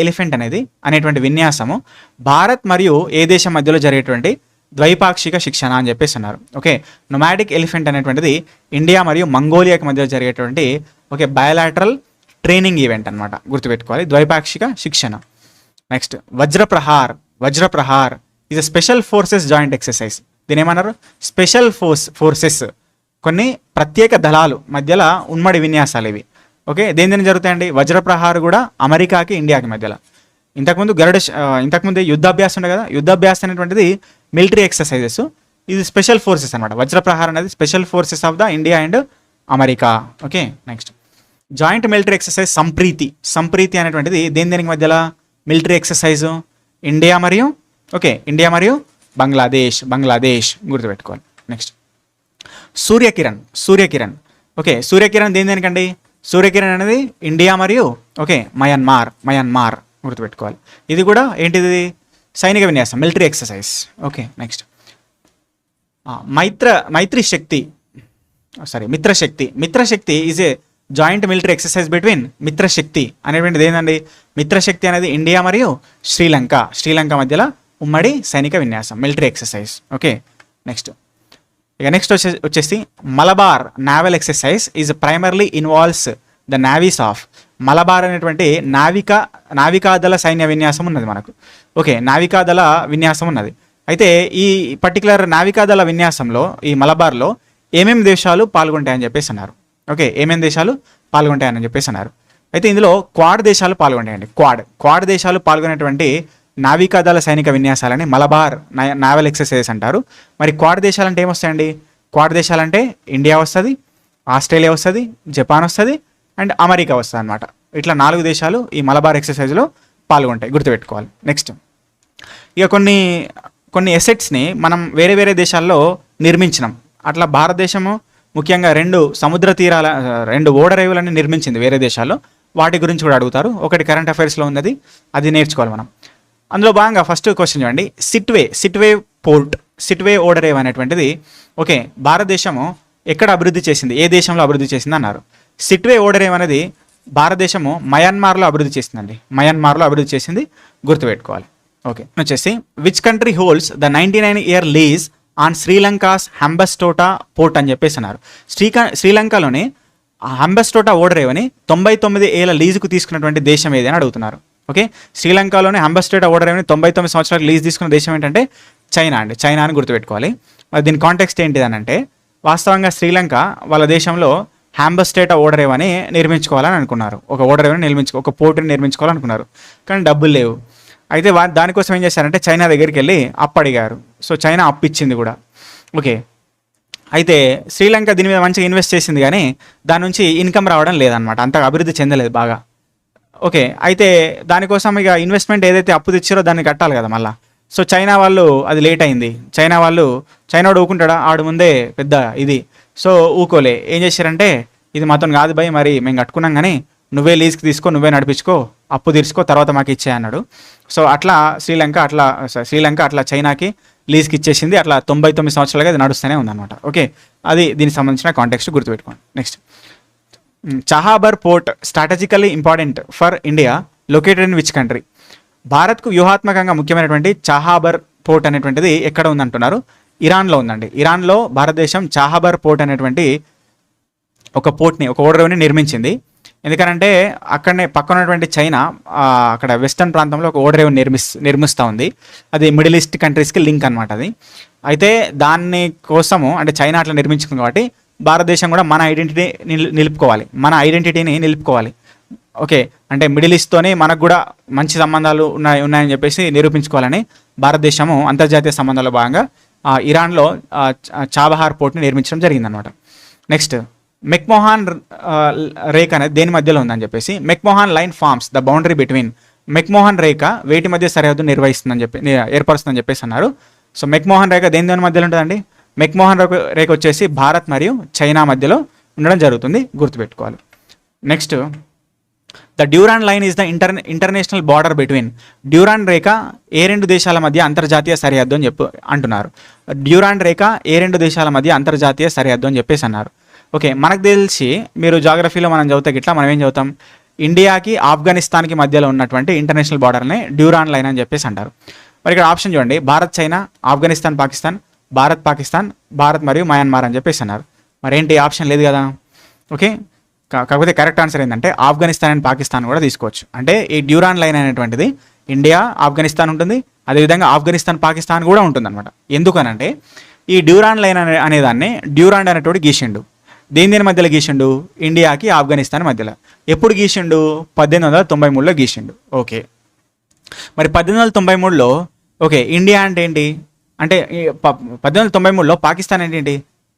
elephant అనేటువంటి విన్యాసము భారత్ మరియు ఏ దేశం మధ్యలో జరిగేటువంటి ద్వైపాక్షిక శిక్షణ అని చెప్పేసి అన్నారు. ఓకే, నొమాడిక్ ఎలిఫెంట్ అనేటువంటిది ఇండియా మరియు మంగోలియాకి మధ్య జరిగేటువంటి ఓకే బయోలాటరల్ ట్రైనింగ్ ఈవెంట్ అనమాట, గుర్తుపెట్టుకోవాలి, ద్వైపాక్షిక శిక్షణ. Next, Vajraprahar is a special forces joint exercise. దీని ఏమన్నారు? స్పెషల్ ఫోర్సెస్, కొన్ని ప్రత్యేక దళాలు మధ్యలో ఉమ్మడి విన్యాసాలు ఇవి. ఓకే, దేని జరుగుతాయండి? వజ్రప్రహార్ కూడా అమెరికాకి ఇండియాకి మధ్యలో. ఇంతకుముందు యుద్ధాభ్యాసం ఉండే కదా, యుద్ధాభ్యాసం అనేటువంటిది మిలిటరీ ఎక్సర్సైజెస్, ఇది స్పెషల్ ఫోర్సెస్ అనమాట. వజ్రప్రహార్ అనేది special forces of the India and America. Okay, next, joint military exercise Sampriti అనేటువంటిది దేనికి మధ్యలో మిలిటరీ ఎక్సర్సైజు? ఇండియా మరియు బంగ్లాదేశ్ గుర్తుపెట్టుకోవాలి. నెక్స్ట్, సూర్యకిరణ్. ఓకే, సూర్యకిరణ్ దేనికండి? సూర్యకిరణ్ అనేది ఇండియా మరియు మయన్మార్ గుర్తుపెట్టుకోవాలి. ఇది కూడా ఏంటిది? సైనిక విన్యాసం, military exercise. Okay, next, Mitra Shakti is a joint military exercise between Mitra Shakti అనేటువంటిది ఏంటండి? మిత్రశక్తి అనేది ఇండియా మరియు శ్రీలంక మధ్యలో ఉమ్మడి సైనిక విన్యాసం, మిలిటరీ ఎక్సర్సైజ్. ఓకే, నెక్స్ట్ వచ్చేసి Malabar naval exercise is primarily involves the navies of. Malabar అనేటువంటి నావికాదళ సైన్య విన్యాసం ఉన్నది మనకు. ఓకే, నావికాదళ విన్యాసం ఉన్నది. అయితే ఈ పర్టికులర్ నావికాదళ విన్యాసంలో, ఈ మలబార్లో ఏమేమి దేశాలు పాల్గొంటాయని చెప్పేసి అన్నారు. ఓకే, ఏమేమి దేశాలు పాల్గొంటాయని చెప్పేసి అన్నారు. అయితే ఇందులో క్వాడ్ దేశాలు పాల్గొంటాయండి. క్వాడ్ దేశాలు పాల్గొనేటువంటి నావికాదళ సైనిక విన్యాసాలని మలబార్ నావల్ ఎక్సర్సైజెస్ అంటారు. మరి క్వాడ్ దేశాలు అంటే ఏమొస్తాయండి? క్వాడ్ దేశాలంటే ఇండియా వస్తుంది, ఆస్ట్రేలియా వస్తుంది, జపాన్ వస్తుంది అండ్ అమెరికా వస్తుంది అనమాట. ఇట్లా 4 దేశాలు ఈ మలబార్ ఎక్సర్సైజ్లో పాల్గొంటాయి, గుర్తుపెట్టుకోవాలి. నెక్స్ట్, ఇక కొన్ని ఎసెట్స్ని మనం వేరే దేశాల్లో నిర్మించినాం. అట్లా భారతదేశము ముఖ్యంగా 2 సముద్ర తీరాల 2 ఓడరేవులని నిర్మించింది వేరే దేశాల్లో. వాటి గురించి కూడా అడుగుతారు. ఒకటి కరెంట్ అఫైర్స్లో ఉన్నది, అది నేర్చుకోవాలి మనం. అందులో భాగంగా ఫస్ట్ క్వశ్చన్ చూడండి. సిట్వే ఓడరేవ్ అనేటువంటిది ఓకే భారతదేశము ఎక్కడ అభివృద్ధి చేసింది, ఏ దేశంలో అభివృద్ధి చేసింది అన్నారు. సిట్వే ఓడరేవ్ అనేది భారతదేశము మయన్మార్లో అభివృద్ధి చేసిందండి. మయన్మార్లో అభివృద్ధి చేసింది, గుర్తుపెట్టుకోవాలి. ఓకే, వచ్చేసి which country holds the 99-year lease on Sri Lanka's Hambantota port అని చెప్పేసి అన్నారు. శ్రీలంకలోని హంబస్టోటా ఓడరేవ్ అని 99 ఏళ్ళ లీజుకు తీసుకున్నటువంటి దేశం ఏది అని అడుగుతున్నారు. ఓకే, శ్రీలంకలోనే హంబస్టోటా ఓడరేవ్ని 99 సంవత్సరాలకు లీజ్ తీసుకున్న దేశం ఏంటంటే చైనా అండి. చైనా అని గుర్తుపెట్టుకోవాలి. మరి దీని కాంటెక్స్ట్ ఏంటిదని అంటే, వాస్తవంగా శ్రీలంక వాళ్ళ దేశంలో హంబస్టోటా ఓడరేవ్ అని నిర్మించుకోవాలని అనుకున్నారు. ఒక ఓడరేవ్ని ఒక పోర్టుని నిర్మించుకోవాలనుకున్నారు, కానీ డబ్బులు లేవు. అయితే దానికోసం ఏం చేశారంటే చైనా దగ్గరికి వెళ్ళి అప్పు అడిగారు. సో చైనా అప్పు ఇచ్చింది కూడా. ఓకే, అయితే శ్రీలంక దీని మీద మంచిగా ఇన్వెస్ట్ చేసింది, కానీ దాని నుంచి ఇన్కమ్ రావడం లేదనమాట, అంతగా అభివృద్ధి చెందలేదు బాగా. ఓకే, అయితే దానికోసం ఇక ఇన్వెస్ట్మెంట్ ఏదైతే అప్పు తెచ్చారో దాన్ని కట్టాలి కదా మళ్ళీ. సో చైనా వాళ్ళు అది లేట్ అయింది. చైనాడు ఊకుంటాడా, ఆడు ముందే పెద్ద ఇది. సో ఊకోలే, ఏం చేశారంటే ఇది మాతో కాదు భయ్, మరి మేము కట్టుకున్నాం కానీ నువ్వే లీజ్కి తీసుకో, నువ్వే నడిపించుకో, అప్పు తీర్చుకో, తర్వాత మాకు ఇచ్చే అన్నాడు. సో అట్లా శ్రీలంక అట్లా చైనాకి లీజ్కి ఇచ్చేసింది. అట్లా 99 సంవత్సరాలుగా అది నడుస్తూనే ఉందన్నమాట. ఓకే, అది దీనికి సంబంధించిన కాంటెక్స్ట్ గుర్తుపెట్టుకోండి. Next, Chabahar port strategically important for India located in which country? భారత్కు వ్యూహాత్మకంగా ముఖ్యమైనటువంటి చహాబర్ పోర్ట్ అనేటువంటిది ఎక్కడ ఉందంటున్నారు? ఇరాన్లో ఉందండి. ఇరాన్లో భారతదేశం చహాబర్ పోర్ట్ అనేటువంటి ఒక ఓడరేవుని నిర్మించింది. ఎందుకనంటే అక్కడనే పక్కన ఉన్నటువంటి చైనా అక్కడ వెస్టర్న్ ప్రాంతంలో ఒక ఓడరేవు నిర్మిస్తూ ఉంది. అది మిడిల్ ఈస్ట్ కంట్రీస్కి లింక్ అనమాట అది. అయితే దాని కోసము అంటే చైనా అట్లా నిర్మించుకుంది కాబట్టి భారతదేశం కూడా మన ఐడెంటిటీని నిలుపుకోవాలి. ఓకే, అంటే మిడిల్ ఈస్ట్తోనే మనకు కూడా మంచి సంబంధాలు ఉన్నాయని చెప్పేసి నిరూపించుకోవాలని భారతదేశము అంతర్జాతీయ సంబంధాల్లో భాగంగా ఇరాన్లో చాబహార్ పోర్ట్ని నిర్మించడం జరిగిందనమాట. నెక్స్ట్, మెక్మోహాన్ రేఖ అనేది దేని మధ్యలో ఉందని చెప్పేసి, McMahon line forms the boundary between. McMahon రేఖ వేటి మధ్య సరిహద్దు ఏర్పరుస్తుందని చెప్పేసి అన్నారు. సో మెక్మోహన్ రేఖ దేని మధ్యలో ఉంటుందండి? మెక్మోహన్ రేఖ వచ్చేసి భారత్ మరియు చైనా మధ్యలో ఉండడం జరుగుతుంది, గుర్తుపెట్టుకోవాలి. Next, the Durand line is the international border between. Durand రేఖ ఏ రెండు దేశాల మధ్య అంతర్జాతీయ సరిహద్దు అని అంటున్నారు. డ్యూరాండ్ రేఖ ఏ రెండు దేశాల మధ్య అంతర్జాతీయ సరిహద్దు అని చెప్పేసి అన్నారు. ఓకే, మనకు తెలిసి మీరు జాగ్రఫీలో మనం చదివితే గిట్లా మనం ఏం చదువుతాం, ఇండియాకి ఆఫ్ఘనిస్తాన్కి మధ్యలో ఉన్నటువంటి ఇంటర్నేషనల్ బార్డర్ని డ్యూరాండ్ లైన్ అని చెప్పేసి అంటారు. మరి ఇక్కడ ఆప్షన్ చూడండి, భారత్ చైనా, ఆఫ్ఘనిస్తాన్ పాకిస్తాన్, భారత్ పాకిస్తాన్, భారత్ మరియు మయన్మార్ అని చెప్పేసి అన్నారు. మరి ఏంటి ఆప్షన్ లేదు కదా. ఓకే, కాకపోతే కరెక్ట్ ఆన్సర్ ఏంటంటే ఆఫ్ఘనిస్తాన్ అండ్ పాకిస్తాన్ కూడా తీసుకోవచ్చు. అంటే ఈ డ్యూరాండ్ లైన్ అనేటువంటిది ఇండియా ఆఫ్ఘనిస్తాన్ ఉంటుంది, అదేవిధంగా ఆఫ్ఘనిస్తాన్ పాకిస్తాన్ కూడా ఉంటుంది అనమాట. ఎందుకనంటే ఈ డ్యూరాండ్ లైన్ అనేదాన్ని డ్యూరాండ్ అనేటువంటి గీసిండు. దేని మధ్యలో గీసిండు, ఇండియాకి ఆఫ్ఘనిస్తాన్ మధ్యలో. ఎప్పుడు గీసిండు, 1893లో గీసిండు. ఓకే, మరి 1893లో ఓకే ఇండియా అంటే ఏంటి అంటే 1893లో పాకిస్తాన్ అంటే ఏంటి,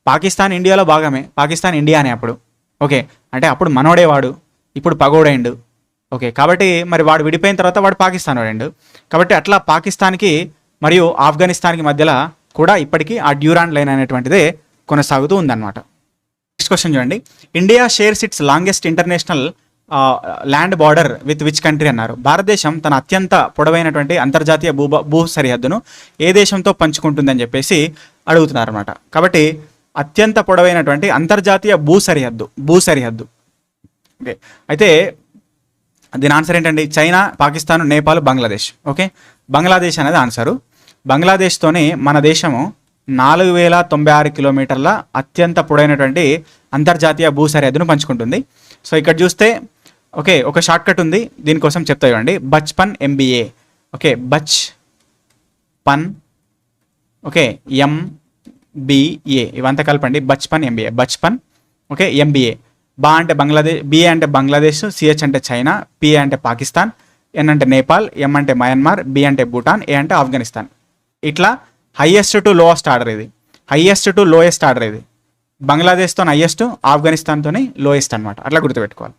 పాకిస్తాన్ ఇండియాలో భాగమే, పాకిస్తాన్ ఇండియానే అప్పుడు. ఓకే, అంటే అప్పుడు మనోడేవాడు, ఇప్పుడు పగోడైండు. ఓకే, కాబట్టి మరి వాడు విడిపోయిన తర్వాత వాడు పాకిస్తాన్ వాడిండు. కాబట్టి అట్లా పాకిస్తాన్కి మరియు ఆఫ్ఘనిస్తాన్కి మధ్యలో కూడా ఇప్పటికీ ఆ డ్యూరాండ్ లైన్ అనేటువంటిదే కొనసాగుతూ ఉందన్నమాట. నెక్స్ట్ క్వశ్చన్ చూడండి, India shares it's longest international land border with which country అన్నారు. భారతదేశం తన అత్యంత పొడవైనటువంటి అంతర్జాతీయ భూ సరిహద్దును ఏ దేశంతో పంచుకుంటుందని చెప్పేసి అడుగుతున్నారు అనమాట. కాబట్టి అత్యంత పొడవైనటువంటి అంతర్జాతీయ భూ సరిహద్దు ఓకే, అయితే దీని ఆన్సర్ ఏంటండి, చైనా, పాకిస్తాన్, నేపాల్, బంగ్లాదేశ్. ఓకే, బంగ్లాదేశ్ అనేది ఆన్సరు. బంగ్లాదేశ్తోనే మన దేశము 4096 కిలోమీటర్ల అత్యంత పొడైనటువంటి అంతర్జాతీయ భూ సరిహద్దును పంచుకుంటుంది. సో ఇక్కడ చూస్తే ఓకే ఒక షార్ట్ కట్ ఉంది, దీనికోసం చెప్తా చూడండి, Bachpan MBA. Okay, Bachpan okay MBA ఇవంతా కలపండి, Bachpan MBA, Bachpan okay MBA. బా అంటే బంగ్లాదేశ్, BA అంటే బంగ్లాదేశ్, CH అంటే చైనా, PA అంటే పాకిస్తాన్, N అంటే నేపాల్, M అంటే మయన్మార్, B అంటే భూటాన్, A అంటే ఆఫ్ఘనిస్తాన్. ఇట్లా హైయెస్ట్ టు లోయెస్ట్ ఆర్డర్ ఇది, హైయెస్ట్ టు లోయెస్ట్ ఆర్డర్ ఇది. బంగ్లాదేశ్తో హైయెస్ట్, ఆఫ్ఘనిస్తాన్తో లోయెస్ట్ అనమాట, అట్లా గుర్తుపెట్టుకోవాలి.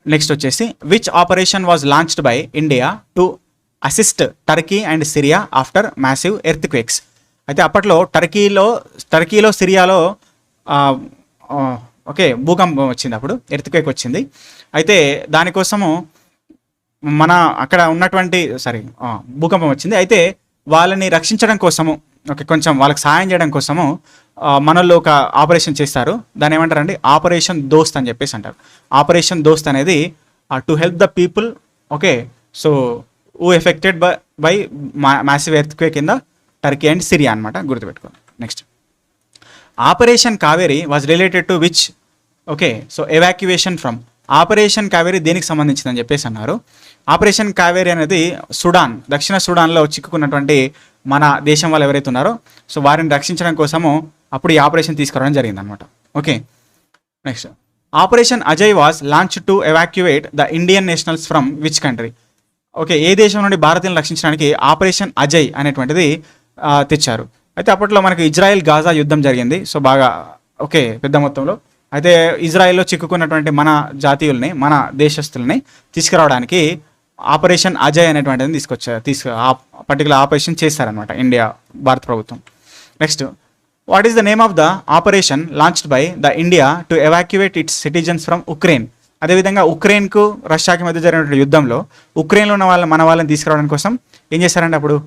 నెక్స్ట్ వచ్చేసి which operation was launched by India to assist Turkey and Syria after massive earth quakes. అయితే అప్పట్లో టర్కీలో సిరియాలో ఓకే భూకంపం వచ్చింది, అప్పుడు ఎర్త్ క్వేక్ వచ్చింది. అయితే దానికోసము మన అక్కడ ఉన్నటువంటి భూకంపం వచ్చింది. అయితే వాళ్ళని రక్షించడం కోసము ఓకే కొంచెం వాళ్ళకి సహాయం చేయడం కోసము మనల్లో ఒక ఆపరేషన్ చేస్తారు, దాన్ని ఏమంటారండి, ఆపరేషన్ దోస్త్ అని చెప్పేసి అంటారు. ఆపరేషన్ దోస్త్ అనేది to help the people okay so who affected by massive earth quake in the Turkey and Syria అనమాట, గుర్తుపెట్టుకోండి. Next operation Kaveri was related to which okay so evacuation from. Operation Kaveri దేనికి సంబంధించిందని చెప్పేసి అన్నారు. ఆపరేషన్ కావేరీ అనేది సుడాన్, దక్షిణ సుడాన్లో చిక్కుకున్నటువంటి మన దేశం వాళ్ళు ఎవరైతే ఉన్నారో సో వారిని రక్షించడం కోసము అప్పుడు ఈ ఆపరేషన్ తీసుకురావడం జరిగింది అనమాట. Okay, next operation Ajay was launch to evacuate the Indian nationals from which country. Okay, ఏ దేశం నుండి భారతీయులను రక్షించడానికి ఆపరేషన్ అజయ్ అనేటువంటిది తెచ్చారు. అయితే అప్పట్లో మనకి ఇజ్రాయెల్ గాజా యుద్ధం జరిగింది, సో బాగా ఓకే పెద్ద మొత్తంలో. అయితే ఇజ్రాయెల్లో చిక్కుకున్నటువంటి మన జాతీయుల్ని, మన దేశస్తుల్ని తీసుకురావడానికి ఆపరేషన్ అజయ్ అనేటువంటిది పర్టికులర్ ఆపరేషన్ చేస్తారనమాట ఇండియా, భారత ప్రభుత్వం. Next what is the name of the operation launched by the India to evacuate it's citizens from Ukraine. అదేవిధంగా ఉక్రెయిన్కు రష్యాకి మధ్య జరిగినటువంటి యుద్ధంలో ఉక్రెయిన్లో ఉన్న మన వాళ్ళని తీసుకురావడం కోసం ఏం చేశారంటే అప్పుడు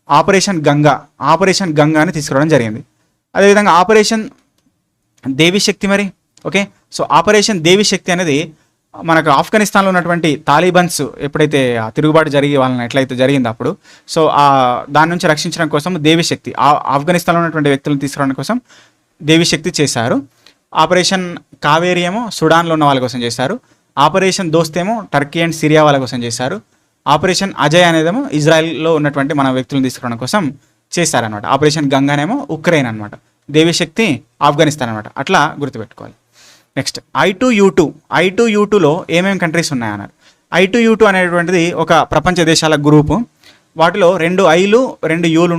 ఆపరేషన్ గంగా అని తీసుకురావడం జరిగింది. అదేవిధంగా ఆపరేషన్ దేవిశక్తి మరి ఓకే సో ఆపరేషన్ దేవిశక్తి అనేది మనకు ఆఫ్ఘనిస్తాన్లో ఉన్నటువంటి తాలిబన్స్ ఎప్పుడైతే తిరుగుబాటు జరిగి వాళ్ళని ఎట్లయితే జరిగిందో అప్పుడు సో దాని నుంచి రక్షించడం కోసం దేవిశక్తి, ఆఫ్ఘనిస్తాన్లో ఉన్నటువంటి వ్యక్తులను తీసుకురావడం కోసం దేవిశక్తి చేశారు. ఆపరేషన్ కావేరీ ఏమో సుడాన్లో ఉన్న వాళ్ళ కోసం చేశారు. ఆపరేషన్ దోస్త్ ఏమో టర్కీ అండ్ సిరియా వాళ్ళ కోసం చేశారు. ఆపరేషన్ అజయ్ అనేదేమో ఇజ్రాయెల్లో ఉన్నటువంటి మన వ్యక్తులను తీసుకురావడం కోసం చేశారనమాట. ఆపరేషన్ గంగానేమో ఉక్రెయిన్ అనమాట, దేవిశక్తి ఆఫ్ఘనిస్తాన్ అనమాట, అట్లా గుర్తుపెట్టుకోవాలి. నెక్స్ట్ I2U2లో ఏమేమి కంట్రీస్ ఉన్నాయన్నారు. I2U2 అనేటువంటిది ఒక ప్రపంచ దేశాల గ్రూపు, వాటిలో 2 Iలు 2 Uలు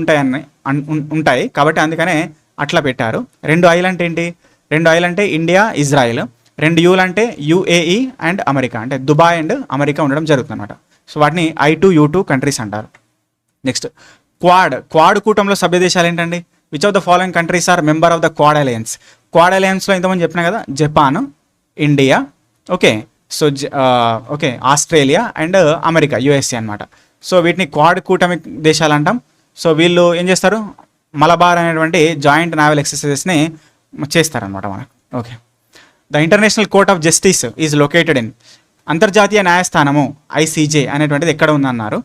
ఉంటాయి కాబట్టి అందుకనే అట్లా పెట్టారు. 2 Iలు అంటే ఏంటి, 2 Iలు అంటే ఇండియా, ఇజ్రాయిల్. 2 Uలు అంటే UAE అండ్ అమెరికా, అంటే దుబాయ్ అండ్ అమెరికా ఉండడం జరుగుతుంది అనమాట. సో వాటిని I2U2 కంట్రీస్ అంటారు. నెక్స్ట్ క్వాడ్ కూటంలో సభ్య దేశాలు ఏంటండి. Which of the following countries are member of the Quad alliance. Quad అలయన్స్లో ఇంతమంది చెప్పినా కదా, Japan, India, okay, so okay, Australia and America, USA అనమాట. సో వీటిని క్వాడ్ కూటమి దేశాలు అంటాం. సో వీళ్ళు ఏం చేస్తారు, మలబార్ అనేటువంటి జాయింట్ నావల్ ఎక్సర్సైజెస్ని చేస్తారనమాట మనకు. Okay, the international court of justice is located in, అంతర్జాతీయ న్యాయస్థానము ఐసీజే అనేటువంటిది ఎక్కడ ఉందన్నారు.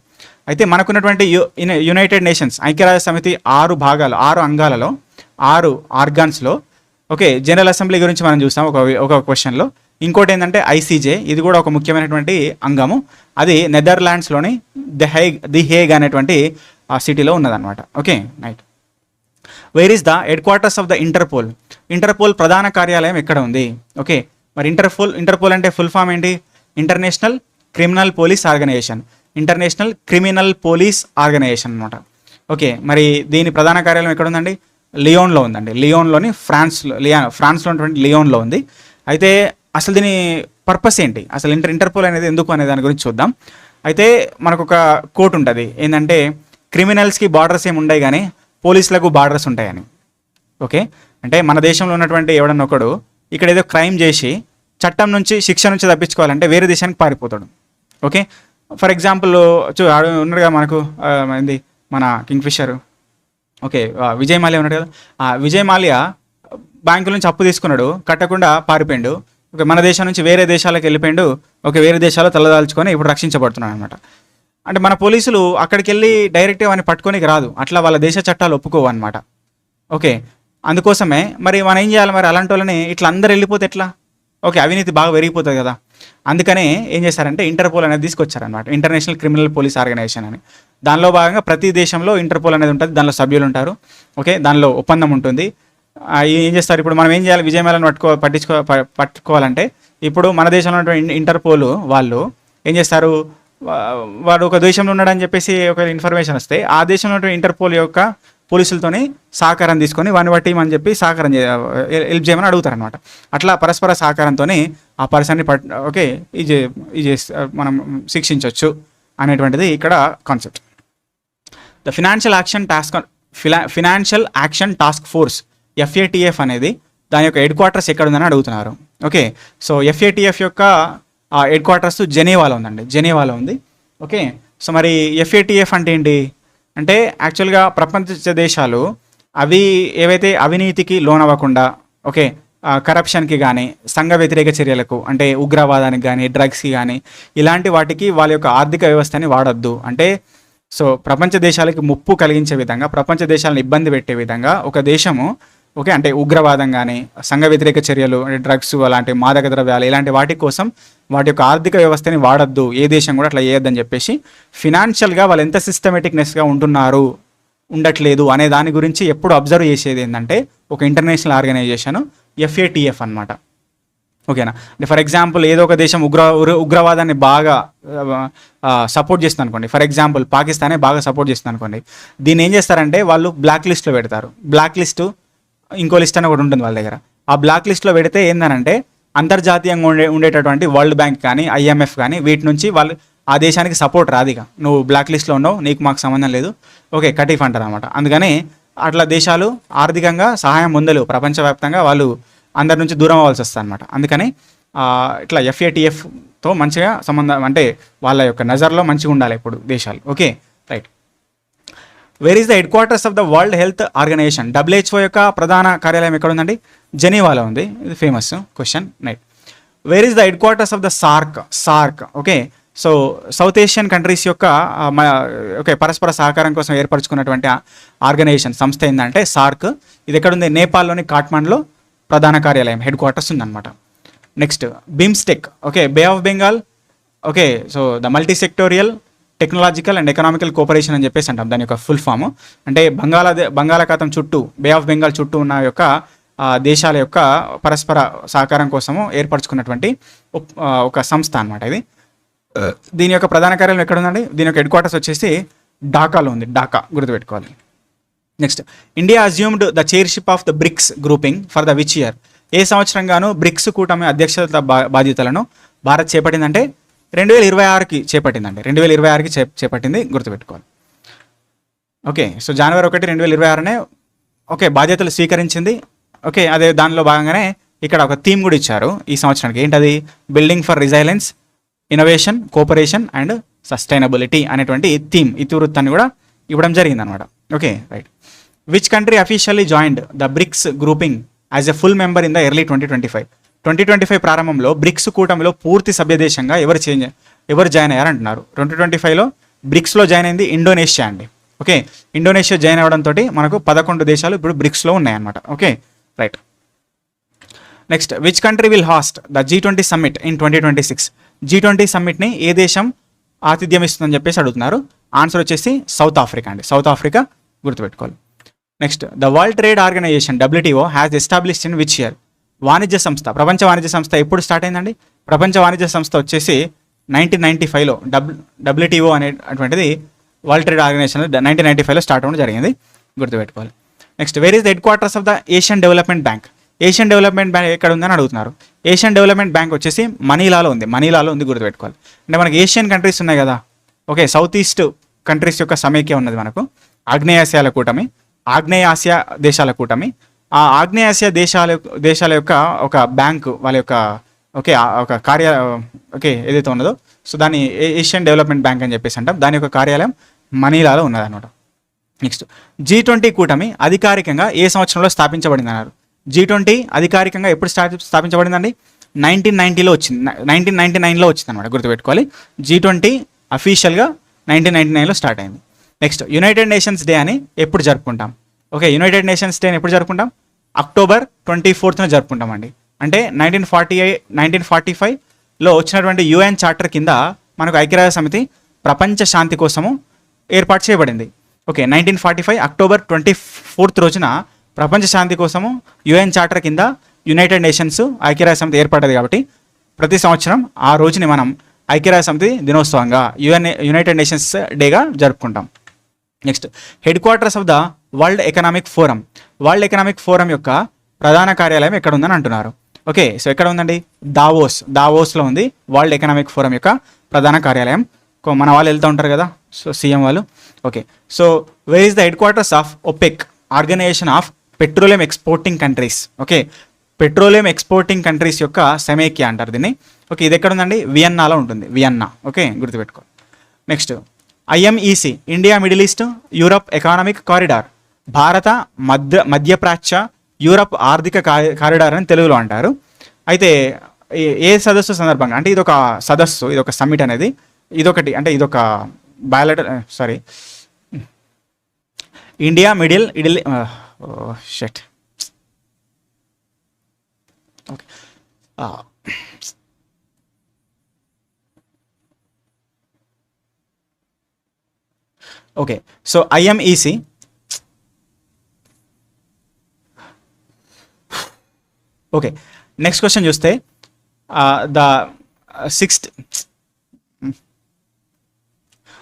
అయితే మనకున్నటువంటి యునైటెడ్ నేషన్స్ ఐక్యరాజ్య సమితి 6 అంగాలలో 6 ఆర్గాన్స్లో, ఓకే, జనరల్ అసెంబ్లీ గురించి మనం చూసాం ఒక క్వశ్చన్లో. ఇంకోటి ఏంటంటే ఐసీజే, ఇది కూడా ఒక ముఖ్యమైనటువంటి అంగము. అది నెదర్లాండ్స్లోని ది హేగ్ అనేటువంటి సిటీలో ఉన్నదన్నమాట. Okay, right. Where is the headquarters of the Interpol, Interpol ప్రధాన కార్యాలయం ఎక్కడ ఉంది. ఓకే, మరి ఇంటర్పోల్ అంటే ఫుల్ ఫామ్ ఏంటి, international criminal police organization, international criminal police organization అనమాట. ఓకే, మరి దీని ప్రధాన కార్యాలయం ఎక్కడ ఉందండి, లియోన్లో ఉందండి. లియోన్లోని ఫ్రాన్స్లో ఉన్నటువంటి లియోన్లో ఉంది. అయితే అసలు దీని పర్పస్ ఏంటి, అసలు ఇంటర్పోల్ అనేది ఎందుకు అనే దాని గురించి చూద్దాం. అయితే మనకు ఒక కోట్ ఉంటుంది ఏంటంటే, క్రిమినల్స్కి బార్డర్స్ ఏమి ఉండవు కానీ పోలీసులకు బార్డర్స్ ఉంటాయని. ఓకే, అంటే మన దేశంలో ఉన్నటువంటి ఎవడన్నా ఒకడు ఇక్కడ ఏదో క్రైమ్ చేసి చట్టం నుంచి శిక్ష నుంచి తప్పించుకోవాలంటే వేరే దేశానికి పారిపోతాడు. ఓకే, ఫర్ ఎగ్జాంపుల్ ఉన్నాడుగా మనకు ఏంది మన కింగ్ఫిషర్, ఓకే, విజయ్ మాల్యా ఉన్నాడు కదా. ఆ విజయ్ మాల్యా బ్యాంకుల నుంచి అప్పు తీసుకున్నాడు, కట్టకుండా పారిపోయాడు. ఓకే, మన దేశం నుంచి వేరే దేశాలకు వెళ్ళిపోయాడు. ఓకే, వేరే దేశాల్లో తలదాల్చుకొని ఇప్పుడు రక్షించబడుతున్నాడు అనమాట. అంటే మన పోలీసులు అక్కడికి వెళ్ళి డైరెక్ట్గా వాడిని పట్టుకోనికి రాదు, అట్లా వాళ్ళ దేశ చట్టాలు ఒప్పుకోవు అనమాట. ఓకే, అందుకోసమే మరి మనం ఏం చేయాలి, మరి అలాంటి వాళ్ళని ఇట్లా అందరు వెళ్ళిపోతే ఎట్లా, ఓకే, అవినీతి బాగా పెరిగిపోతుంది కదా. అందుకనే ఏం చేశారంటే ఇంటర్పోల్ అనేది తీసుకొచ్చారనమాట, ఇంటర్నేషనల్ క్రిమినల్ పోలీస్ ఆర్గనైజేషన్ అని. దానిలో భాగంగా ప్రతి దేశంలో ఇంటర్పోల్ అనేది ఉంటుంది, దానిలో సభ్యులు ఉంటారు. ఓకే, దానిలో ఒప్పందం ఉంటుంది. ఏం చేస్తారు, ఇప్పుడు మనం ఏం చేయాలి, విజయమేళను పట్టుకోవాలంటే ఇప్పుడు మన దేశంలో ఉన్నటువంటి ఇంటర్పోల్ వాళ్ళు ఏం చేస్తారు, వాడు ఒక దేశంలో ఉన్నాడని చెప్పేసి ఒక ఇన్ఫర్మేషన్ వస్తే ఆ దేశంలో ఉన్నటువంటి ఇంటర్పోల్ యొక్క పోలీసులతోని సహకారం తీసుకొని వాడిని బట్టి అని చెప్పి సహకారం హెల్ప్ చేయమని అడుగుతారనమాట. అట్లా పరస్పర సహకారంతో ఆ పర్సన్ని ఓకే ఇది మనం శిక్షించవచ్చు అనేటువంటిది ఇక్కడ concept. The financial action task force FATF అనేది దాని యొక్క హెడ్ క్వార్టర్స్ ఎక్కడ ఉందని అడుగుతున్నారు. ఓకే, సో FATF యొక్క హెడ్ క్వార్టర్స్ జెనీవాలో ఉందండి, జెనీవాలో ఉంది. ఓకే, సో మరి FATF అంటే ఏంటి అంటే, యాక్చువల్గా ప్రపంచ దేశాలు అవి ఏవైతే అవినీతికి లోనవ్వకుండా, ఓకే, కరప్షన్కి కానీ సంఘ వ్యతిరేక చర్యలకు అంటే ఉగ్రవాదానికి కానీ డ్రగ్స్కి కానీ ఇలాంటి వాటికి వాళ్ళ యొక్క ఆర్థిక వ్యవస్థని వాడొద్దు అంటే, సో ప్రపంచ దేశాలకి ముప్పు కలిగించే విధంగా, ప్రపంచ దేశాలను ఇబ్బంది పెట్టే విధంగా ఒక దేశము, ఓకే, అంటే ఉగ్రవాదం కానీ సంఘ వ్యతిరేక చర్యలు అంటే డ్రగ్స్ అలాంటి మాదక ద్రవ్యాలు ఇలాంటి వాటి కోసం వాటి యొక్క ఆర్థిక వ్యవస్థని వాడద్దు, ఏ దేశం కూడా అట్లా చేయొద్దని చెప్పేసి ఫినాన్షియల్గా వాళ్ళు ఎంత సిస్టమేటిక్నెస్గా ఉండట్లేదు అనే దాని గురించి ఎప్పుడు అబ్జర్వ్ చేసేది ఏంటంటే ఒక ఇంటర్నేషనల్ ఆర్గనైజేషన్ FATF అనమాట. ఓకేనా, అంటే ఫర్ ఎగ్జాంపుల్ ఏదో ఒక దేశం ఉగ్రవాదాన్ని బాగా సపోర్ట్ చేస్తుంది అనుకోండి, ఫర్ ఎగ్జాంపుల్ పాకిస్తానే బాగా సపోర్ట్ చేస్తుంది అనుకోండి, దీన్ని ఏం చేస్తారంటే వాళ్ళు బ్లాక్ లిస్ట్లో పెడతారు. బ్లాక్ లిస్టు ఇంకో లిస్ట్ అని ఒకటి ఉంటుంది వాళ్ళ దగ్గర. ఆ బ్లాక్ లిస్ట్లో పెడితే ఏందనంటే అంతర్జాతీయంగా ఉండేటటువంటి వరల్డ్ బ్యాంక్ కానీ IMF కానీ వీటి నుంచి వాళ్ళు ఆ దేశానికి సపోర్ట్ రాదిగా, నువ్వు బ్లాక్ లిస్ట్లో ఉన్నావు, నీకు మాకు సంబంధం లేదు, ఓకే, కటీఫ్ అంటారు అనమాట. అందుకని అట్లా దేశాలు ఆర్థికంగా సహాయం పొందలేవు, ప్రపంచవ్యాప్తంగా వాళ్ళు అందరి నుంచి దూరం అవ్వాల్సి వస్తుంది అనమాట. అందుకని ఇట్లా FATFతో మంచిగా సంబంధం అంటే వాళ్ళ యొక్క నజర్లో మంచిగా ఉండాలి ఇప్పుడు దేశాలు. Okay, right. Where is the headquarters of the world health organization, WHO యొక్క ప్రధాన కార్యాలయం ఎక్కడ ఉందండి, జెనీవాలో ఉంది. ఇది famous question, right. Where is the headquarters of the SAARC, okay, so south Asian countries యొక్క ఓకే పరస్పర సహకారం కోసం ఏర్పరచుకున్నటువంటి ఆర్గనైజేషన్ సంస్థ ఏంటంటే సార్క్. ఇది ఎక్కడ ఉంది, నేపాల్లోని కాఠ్మండ్లో ప్రధాన కార్యాలయం హెడ్ క్వార్టర్స్ ఉందన్నమాట. Next BIMSTEC, okay, bay of Bengal, okay, so the multi sectoral technological and economical cooperation అని చెప్పేసి అంటాం దాని యొక్క ఫుల్ ఫామ్. అంటే బంగాళాఖాతం చుట్టూ, బే ఆఫ్ బెంగాల్ చుట్టూ ఉన్న యొక్క దేశాల యొక్క పరస్పర సహకారం కోసము ఏర్పరచుకున్నటువంటి ఒక సంస్థ అనమాట ఇది. దీని యొక్క ప్రధాన కార్యాలయం ఎక్కడ ఉందండి, దీని యొక్క హెడ్ క్వార్టర్స్ వచ్చేసి ఢాకాలో ఉంది, ఢాకా గుర్తుపెట్టుకోవాలి. Next India assumed the chairship of the BRICS grouping for the which year, ఏ సంవత్సరంగాను బ్రిక్స్ కూటమి అధ్యక్షత బాధ్యతలను భారత్ చేపట్టిందంటే 2026కి చేపట్టిందండి, 2026కి చేపట్టింది గుర్తుపెట్టుకోవాలి. ఓకే, సో జనవరి 1, 2026నే ఓకే బాధ్యతలు స్వీకరించింది. ఓకే, అదే దానిలో భాగంగానే ఇక్కడ ఒక థీమ్ కూడా ఇచ్చారు ఈ సంవత్సరానికి. ఏంటది? Building for resilience, innovation, cooperation and sustainability అనేటువంటి థీమ్, ఇతివృత్తాన్ని కూడా ఇవ్వడం జరిగింది అనమాట. Okay, right. Which country officially joined the BRICS grouping as a full member in the early 2025 ప్రారంభంలో బ్రిక్స్ కూటమిలో పూర్తి సభ్య దేశంగా ఎవరు జాయిన్ అయ్యారంటున్నారు. 2025లో బ్రిక్స్లో జాయిన్ అయింది ఇండోనేషియా అండి. ఓకే, ఇండోనేషియా జాయిన్ అవ్వడంతో మనకు 11 దేశాలు ఇప్పుడు బ్రిక్స్లో ఉన్నాయన్నమాట. Okay, right. Next, which country will host the G20 summit in 2026? G20 సమ్మిట్ని ఏ దేశం ఆతిథ్యం ఇస్తుందని చెప్పేసి అడుగుతున్నారు. ఆన్సర్ వచ్చేసి సౌత్ ఆఫ్రికా అండి. సౌత్ ఆఫ్రికా గుర్తుపెట్టుకోవాలి. Next, the world trade organization WTO has established in which year? వాణిజ్య సంస్థ, ప్రపంచ వాణిజ్య సంస్థ ఎప్పుడు స్టార్ట్ అయిందండి? ప్రపంచ వాణిజ్య సంస్థ వచ్చేసి 1995లో WTO అనేటువంటిది వరల్డ్ ట్రేడ్ ఆర్గనైజేషన్ 1995లో స్టార్ట్ అవ్వడం జరిగింది, గుర్తుపెట్టుకోవాలి. Next, wear is the headquarters of the Asian development bank? Asian development bank ఎక్కడ ఉందని అడుగుతున్నారు. ఏషియన్ డెవలప్మెంట్ బ్యాంక్ వచ్చేసి మనీలాలో ఉంది, గుర్తుపెట్టుకోవాలి. అంటే మనకి ఏషియన్ కంట్రీస్ ఉన్నాయి కదా. ఓకే, సౌత్ ఈస్ట్ కంట్రీస్ యొక్క సమైక్య ఉన్నది మనకు. ఆగ్నేయాసియాల కూటమి, ఆగ్నేయ ఆసియా దేశాల కూటమి. ఆ ఆగ్నేయాసియా దేశాల యొక్క ఒక బ్యాంకు వాళ్ళ యొక్క ఓకే ఏదైతే ఉన్నదో, సో దాన్ని ఏషియన్ డెవలప్మెంట్ బ్యాంక్ అని చెప్పేసి అంటాం. దాని యొక్క కార్యాలయం మనీలాలో ఉన్నదన్నమాట. నెక్స్ట్, G20 కూటమి అధికారికంగా ఏ సంవత్సరంలో స్థాపించబడింది అన్నారు. G20 అధికారికంగా ఎప్పుడు స్థాపించబడిందండి? 1990లో వచ్చింది, 1999లో వచ్చింది అనమాట, గుర్తుపెట్టుకోవాలి. G20 అఫీషియల్గా 1999లో స్టార్ట్ అయింది. నెక్స్ట్, యునైటెడ్ నేషన్స్ డే అని ఎప్పుడు జరుపుకుంటాం? ఓకే, యునైటెడ్ నేషన్స్ డే ఎప్పుడు జరుపుకుంటాం? అక్టోబర్ 24న జరుపుకుంటామండి. అంటే 1945లో వచ్చినటువంటి UN చార్టర్ కింద మనకు ఐక్యరాజ్య సమితి ప్రపంచ శాంతి కోసము ఏర్పాటు చేయబడింది. ఓకే, 1945 అక్టోబర్ 24 రోజున ప్రపంచ శాంతి కోసము UN చార్టర్ కింద యునైటెడ్ నేషన్స్ ఐక్యరాజ్య సమితి ఏర్పడ్డది. కాబట్టి ప్రతి సంవత్సరం ఆ రోజుని మనం ఐక్యరాజ్య సమితి దినోత్సవంగా యునైటెడ్ నేషన్స్ డేగా జరుపుకుంటాం. Next, head quarters of the world economic forum. World economic forum యొక్క ప్రధాన కార్యాలయం ఎక్కడ ఉందని అంటున్నారు. ఓకే, సో ఎక్కడ ఉందండి? దావోస్లో ఉంది వరల్డ్ ఎకనామిక్ ఫోరం యొక్క ప్రధాన కార్యాలయం. మన వాళ్ళు వెళ్తూ ఉంటారు కదా, సో సీఎం వాళ్ళు. Okay, so where is the headquarters of OPEC, organization of petroleum exporting countries? Okay, petroleum exporting countries యొక్క సమైక్య అంటారు దీన్ని. ఓకే, ఇది ఎక్కడ ఉందండి? వియన్నాలో ఉంటుంది, వియన్నా. ఓకే, గుర్తుపెట్టుకో. Next, IMEC, India middle east Europe economic corridor. భారత మధ్యప్రాచ్య యూరప్ ఆర్థిక కారిడార్ అని తెలుగులో అంటారు. అయితే ఏ సదస్సు సందర్భంగా అంటే ఇదొక సదస్సు, ఇదొక సమ్మిట్ అనేది, ఇదొకటి అంటే ఇదొక India middle shut okay okay, so IMEC okay. Next question చూస్తే the sixth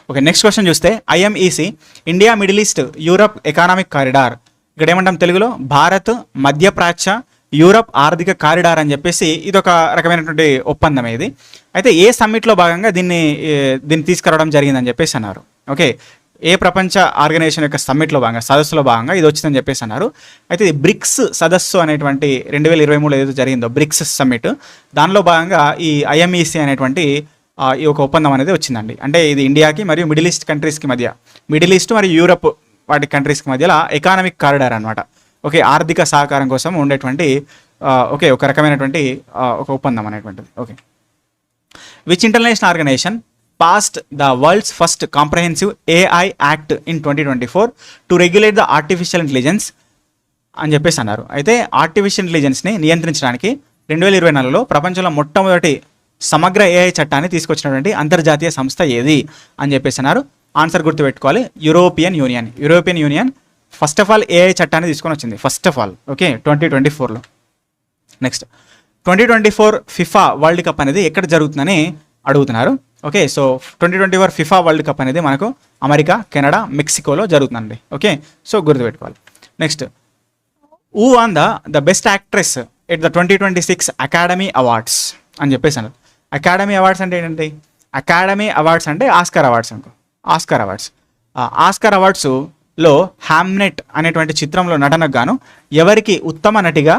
okay next question చూస్తే IMEC India middle east Europe economic corridor. ఇక్కడ ఏమంటాం తెలుగులో? భారత్ మధ్యప్రాచ్య యూరప్ ఆర్థిక కారిడార్ అని చెప్పేసి ఇది ఒక రకమైనటువంటి ఒప్పందం ఇది. అయితే ఏ సమ్మిట్లో భాగంగా దీన్ని తీసుకురావడం జరిగిందని చెప్పేసి అన్నారు. ఓకే, ఏ ప్రపంచ ఆర్గనైజేషన్ యొక్క సమ్మిట్లో భాగంగా, సదస్సులో భాగంగా ఇది వచ్చిందని చెప్పేసి అన్నారు. అయితే ఇది బ్రిక్స్ సదస్సు అనేటువంటి 2023 ఏదైతే జరిగిందో బ్రిక్స్ సమ్మిట్, దానిలో భాగంగా ఈ IMEC అనేటువంటి ఈ ఒక ఒప్పందం అనేది వచ్చిందండి. అంటే ఇది ఇండియాకి మరియు మిడిల్ ఈస్ట్ కంట్రీస్కి మధ్య, మిడిల్ ఈస్ట్ మరియు యూరప్ వాటి కంట్రీస్కి మధ్యలో ఎకానమిక్ కారిడార్ అనమాట. ఓకే, ఆర్థిక సహకారం కోసం ఉండేటువంటి ఒక రకమైనటువంటి ఒక ఒప్పందం అనేటువంటిది. Okay, which international organization passed the world's first comprehensive AI Act in 2024 to regulate the artificial intelligence అని చెప్పేసి అన్నారు. అయితే ఆర్టిఫిషియల్ ఇంటెలిజెన్స్ని నియంత్రించడానికి 2024లో ప్రపంచంలో మొట్టమొదటి సమగ్ర AI చట్టాన్ని తీసుకొచ్చినటువంటి అంతర్జాతీయ సంస్థ ఏది అని చెప్పేసి అన్నారు. ఆన్సర్ గుర్తుపెట్టుకోవాలి, European union first of all AI చట్టాన్ని తీసుకొని వచ్చింది ఫస్ట్ ఆఫ్ ఆల్. ఓకే, 2024లో. నెక్స్ట్, 2024 FIFA వరల్డ్ కప్ అనేది ఎక్కడ జరుగుతుందని అడుగుతున్నారు. Okay, so 2024 FIFA world cup అనేది మనకు అమెరికా, కెనడా, మెక్సికోలో జరుగుతుందండి. ఓకే, సో గుర్తుపెట్టుకోవాలి. Next, who won the best actress at the 2026 academy awards అని చెప్పేసి అన్నారు. అకాడమీ అవార్డ్స్ అంటే ఏంటంటే, అకాడమీ అవార్డ్స్ అంటే ఆస్కార్ అవార్డ్స్ అనుకో. ఆస్కార్ అవార్డ్స్లో హ్యామ్నెట్ అనేటువంటి చిత్రంలో నటనకు గాను ఎవరికి ఉత్తమ నటిగా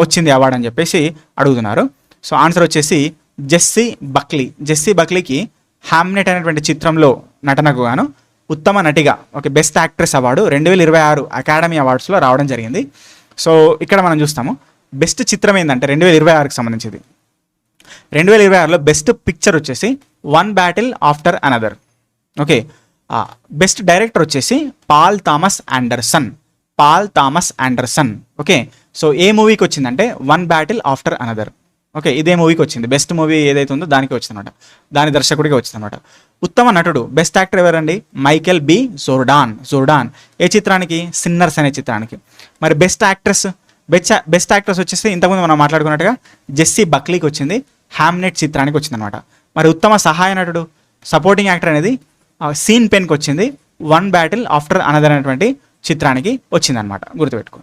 వచ్చింది అవార్డు అని చెప్పేసి అడుగుతున్నారు. సో ఆన్సర్ వచ్చేసి జెస్సీ బక్లీ. జెస్సీ బక్లీకి హామ్నెట్ అనేటువంటి చిత్రంలో నటనకు గాను ఉత్తమ నటిగా బెస్ట్ యాక్ట్రెస్ అవార్డు 2026 అకాడమీ అవార్డ్స్లో రావడం జరిగింది. సో ఇక్కడ మనం చూస్తాము బెస్ట్ చిత్రం ఏంటంటే 2026కి సంబంధించింది. 2026లో బెస్ట్ పిక్చర్ వచ్చేసి one battle after another. Okay, best director వచ్చేసి Paul Thomas Anderson. Okay, so ఏ మూవీకి వచ్చిందంటే one battle after another. Okay, ఇదే మూవీకి వచ్చింది. బెస్ట్ మూవీ ఏదైతే ఉందో దానికి వచ్చిందన్నమాట, దాని దర్శకుడికి వచ్చిందన్నమాట. ఉత్తమ నటుడు బెస్ట్ యాక్టర్ ఎవరండి? Michael B Jordan. ఏ చిత్రానికి? సిన్నర్స్ అనే చిత్రానికి. మరి బెస్ట్ యాక్ట్రెస్ వచ్చేసి ఇంతకుముందు మనం మాట్లాడుకున్నట్టుగా జెస్సీ బక్లీకి వచ్చింది, హామ్నెట్ చిత్రానికి వచ్చిందనమాట. మరి ఉత్తమ సహాయ నటుడు సపోర్టింగ్ యాక్టర్ అనేది సీన్ పెన్కి వచ్చింది, వన్ బ్యాటిల్ ఆఫ్టర్ అనదర్ అనేటువంటి చిత్రానికి వచ్చిందనమాట, గుర్తుపెట్టుకో.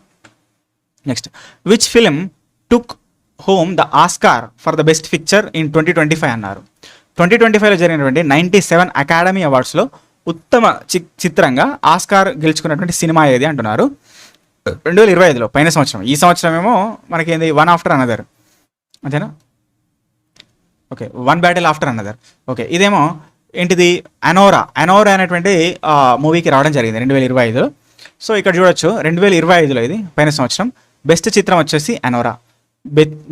Next, which film took home the Oscar for the best picture in 2025 అన్నారు. 2025లో జరిగినటువంటి 97 అకాడమీ అవార్డ్స్లో ఉత్తమ చిత్రంగా ఆస్కార్ గెలుచుకున్నటువంటి సినిమా ఏది అంటున్నారు. 2025లో పైన సంవత్సరం. ఈ సంవత్సరం ఏమో మనకి ఏంది వన్ ఆఫ్టర్ అనదర్, అంతేనా? Okay, one battle after another. Okay, ఇదేమో ఏంటిది? అనోరా అనేటువంటి మూవీకి రావడం జరిగింది 2025లో. సో ఇక్కడ చూడొచ్చు 2025లో ఇది పైన సంవత్సరం. బెస్ట్ చిత్రం వచ్చేసి అనోరా.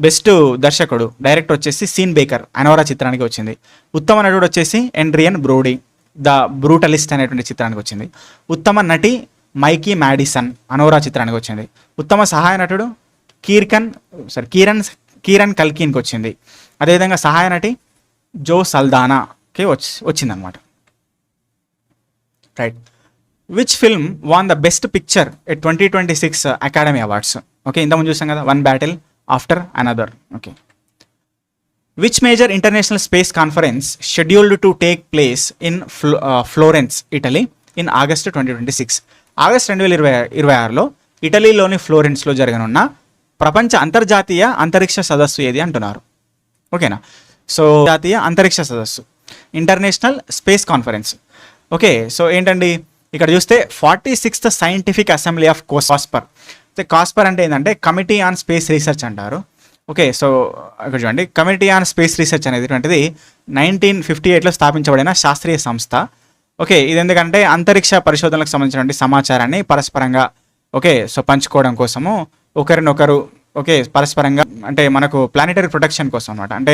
బెస్ట్ దర్శకుడు డైరెక్టర్ వచ్చేసి సీన్ బేకర్, అనోరా చిత్రానికి వచ్చింది. ఉత్తమ నటుడు వచ్చేసి ఎండ్రియన్ బ్రోడీ, ద బ్రూటలిస్ట్ అనేటువంటి చిత్రానికి వచ్చింది. ఉత్తమ నటి మైకీ మ్యాడిసన్, అనోరా చిత్రానికి వచ్చింది. ఉత్తమ సహాయ నటుడు కీరన్ కల్కిన్కి వచ్చింది. అదేవిధంగా సహాయ నటి జో సల్దానాకి వచ్చిందనమాట. Right. Which film won the best picture at 2026 academy awards? Okay, ఇంతకుముందు చూసాం కదా, one battle after another. Okay. Which major international space conference scheduled to take place in Florence, Italy in August 2026? August 2026లో ఇటలీలోని ఫ్లోరెన్స్లో జరగనున్న ప్రపంచ అంతర్జాతీయ అంతరిక్ష సదస్సు ఏది అంటున్నారు. ఓకేనా? సో జాతీయ అంతరిక్ష సదస్సు, international space conference. Okay, so ఏంటండి ఇక్కడ చూస్తే 46th scientific assembly of Casper. Casper అంటే ఏంటంటే కమిటీ ఆన్ స్పేస్ రీసెర్చ్ అంటారు. ఓకే, సో ఇక్కడ చూడండి, కమిటీ ఆన్ స్పేస్ రీసెర్చ్ అనేటువంటిది 1958లో స్థాపించబడిన శాస్త్రీయ సంస్థ. ఓకే, ఇది ఎందుకంటే అంతరిక్ష పరిశోధనలకు సంబంధించినటువంటి సమాచారాన్ని పరస్పరంగా సో పంచుకోవడం కోసము ఒకరినొకరు పరస్పరంగా, అంటే మనకు ప్లానెటరీ ప్రొటెక్షన్ కోసం అనమాట. అంటే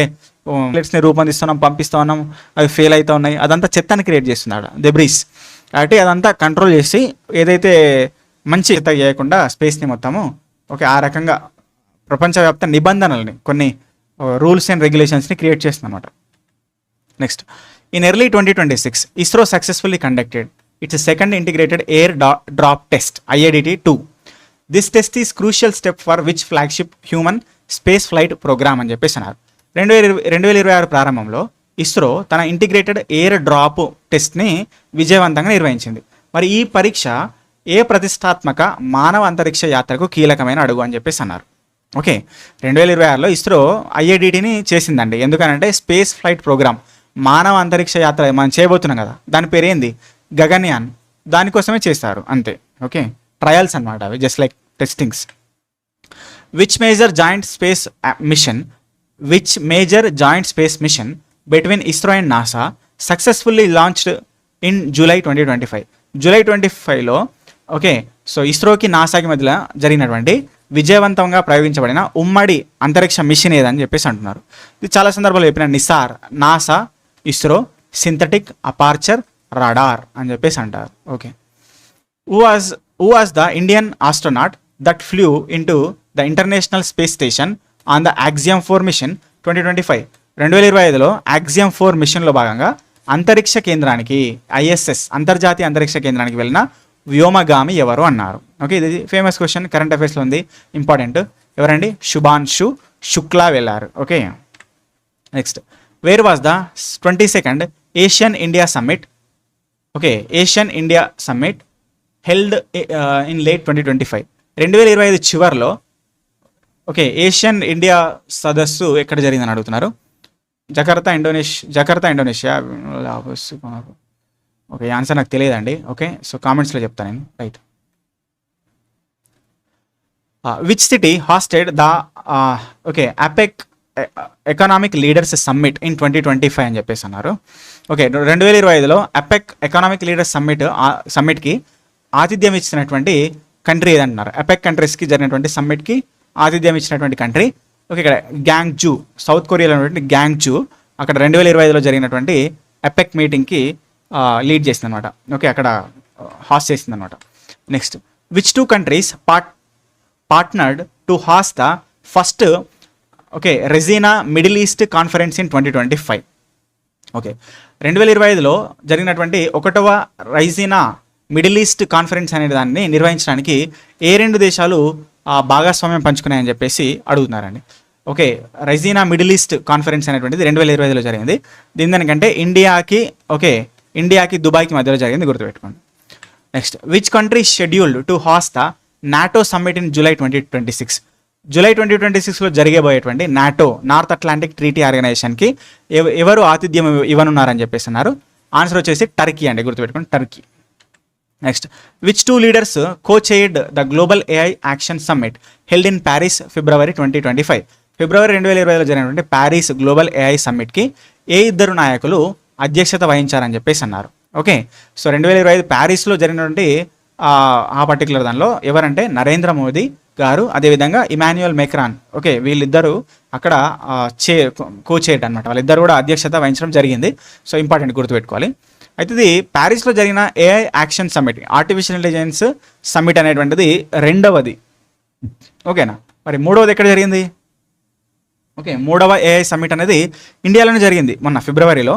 ప్లేట్స్ని రూపొందిస్తున్నాం, పంపిస్తూ ఉన్నాం, అవి ఫెయిల్ అవుతూ ఉన్నాయి, అదంతా చెత్తని క్రియేట్ చేస్తుంది దెబ్రీస్. కాబట్టి అదంతా కంట్రోల్ చేసి ఏదైతే మంచి చెత్త చేయకుండా స్పేస్ని మొత్తము ఆ రకంగా ప్రపంచవ్యాప్త నిబంధనల్ని, కొన్ని రూల్స్ అండ్ రెగ్యులేషన్స్ని క్రియేట్ చేస్తుంది అనమాట. Next, in early 2026 ISRO successfully conducted its second integrated air drop test IADT-2. This test is crucial step for which flagship human space flight program అని చెప్పేసి అన్నారు. 2026 ప్రారంభంలో ఇస్రో తన ఇంటిగ్రేటెడ్ ఎయిర్ డ్రాప్ టెస్ట్ని విజయవంతంగా నిర్వహించింది. మరి ఈ పరీక్ష ఏ ప్రతిష్టాత్మక మానవ అంతరిక్ష యాత్రకు కీలకమైన అడుగు అని చెప్పేసి అన్నారు. ఓకే, 2026లో ఇస్రో IADTని చేసిందండి. ఎందుకనంటే స్పేస్ ఫ్లైట్ ప్రోగ్రామ్, మానవ అంతరిక్ష యాత్ర మనం చేయబోతున్నాం కదా, దాని పేరేంది? గగన్యాన్. దానికోసమే చేస్తారు అంతే. ఓకే, ట్రయల్స్ అనమాట అవి, just like testings. Which major joint space mission between ISRO and NASA successfully launched in July 2025? July 25లో సో ఇస్రోకి నాసాకి మధ్యలో జరిగినటువంటి విజయవంతంగా ప్రయోగించబడిన ఉమ్మడి అంతరిక్ష మిషన్ ఏదని చెప్పేసి అంటున్నారు. ఇది చాలా సందర్భాలు చెప్పిన NISAR, NASA, ISRO synthetic aperture radar అని చెప్పేసి అంటారు. Okay, who was the Indian astronaut that flew into the international space station on the Axiom 4 mission 2025? 2025లో Axiom 4 మిషన్లో భాగంగా అంతరిక్ష కేంద్రానికి, ISS అంతర్జాతీయ అంతరిక్ష కేంద్రానికి వెళ్ళిన వ్యోమగామి ఎవరు అన్నారు. ఓకే, ఇది ఫేమస్ క్వశ్చన్, కరెంట్ అఫైర్స్లో ఉంది, ఇంపార్టెంట్. ఎవరండి? శుభాన్షు శుక్లా వెళ్ళారు. Okay, next, where was the 22nd Asian India summit? Okay, Asian India summit held in late 2025. 2025 చివరిలో ఏషియన్ ఇండియా సదస్సు ఎక్కడ జరిగిందని అడుగుతున్నారు. Jakarta Indonesia. ఓకే, ఆన్సర్ నాకు తెలియదండి. ఓకే, సో కామెంట్స్లో చెప్తాను నేను. Right. Which city hosted the APEC economic leaders summit in 2025 అని చెప్పేసి అన్నారు. ఓకే, 2025లో అపెక్ ఎకనామిక్ లీడర్స్ సమ్మిట్కి ఆతిథ్యం ఇచ్చినటువంటి కంట్రీ ఏదంటున్నారు. అపెక్ కంట్రీస్కి జరిగినటువంటి సమ్మిట్కి ఆతిథ్యం ఇచ్చినటువంటి కంట్రీ. ఓకే, ఇక్కడ గ్యాంగ్జూ, సౌత్ కొరియాలో ఉన్నటువంటి గ్యాంగ్జూ అక్కడ 2025లో జరిగినటువంటి అపెక్ మీటింగ్కి లీడ్ చేసింది అనమాట. ఓకే, అక్కడ హాస్ట్ చేసింది అనమాట. Next, which two countries partnered to host the first Raisina middle east conference in 2025. Okay, 2025లో జరిగినటువంటి 1వ రైజీనా మిడిల్ ఈస్ట్ కాన్ఫరెన్స్ అనే దాన్ని నిర్వహించడానికి ఏ 2 దేశాలు భాగస్వామ్యం పంచుకున్నాయని చెప్పేసి అడుగుతున్నారండి. Okay, Raisina middle east conference అనేటువంటిది 2025లో జరిగింది. దీని దానికంటే ఇండియాకి దుబాయ్కి మధ్యలో జరిగింది, గుర్తుపెట్టుకోండి. Next, which country scheduled to host the NATO summit in July 2026. July 2026లో జరిగేబోయేటువంటి నాటో, నార్త్ అట్లాంటిక్ ట్రీటీ ఆర్గనైజేషన్కి ఎవరు ఆతిథ్యం ఇవ్వనున్నారని చెప్పేసి అన్నారు. ఆన్సర్ వచ్చేసి టర్కీ అండి, గుర్తుపెట్టుకోండి, Turkey. Next, which two leaders co chaired the global AI action summit held in Paris February 2025. ఫిబ్రవరి 2025లో జరిగినటువంటి ప్యారిస్ గ్లోబల్ ఏఐ సమ్మిట్కి ఏ 2 నాయకులు అధ్యక్షత వహించారని చెప్పేసి అన్నారు. ఓకే, సో 2025 ప్యారిస్లో జరిగినటువంటి ఆ పర్టికులర్ దానిలో ఎవరంటే నరేంద్ర మోదీ గారు, అదేవిధంగా ఇమాన్యుయల్ మెక్రాన్. ఓకే, వీళ్ళిద్దరూ అక్కడ కో-చైర్డ్ అనమాట. వాళ్ళిద్దరు కూడా అధ్యక్షత వహించడం జరిగింది. సో ఇంపార్టెంట్, గుర్తుపెట్టుకోవాలి. అయితే ఇది ప్యారిస్లో జరిగిన AI action summit, artificial intelligence summit అనేటువంటిది 2వది. ఓకేనా, మరి 3వది ఎక్కడ జరిగింది? ఓకే, 3వ ఏఐ సమ్మిట్ అనేది ఇండియాలోనే జరిగింది. మొన్న ఫిబ్రవరిలో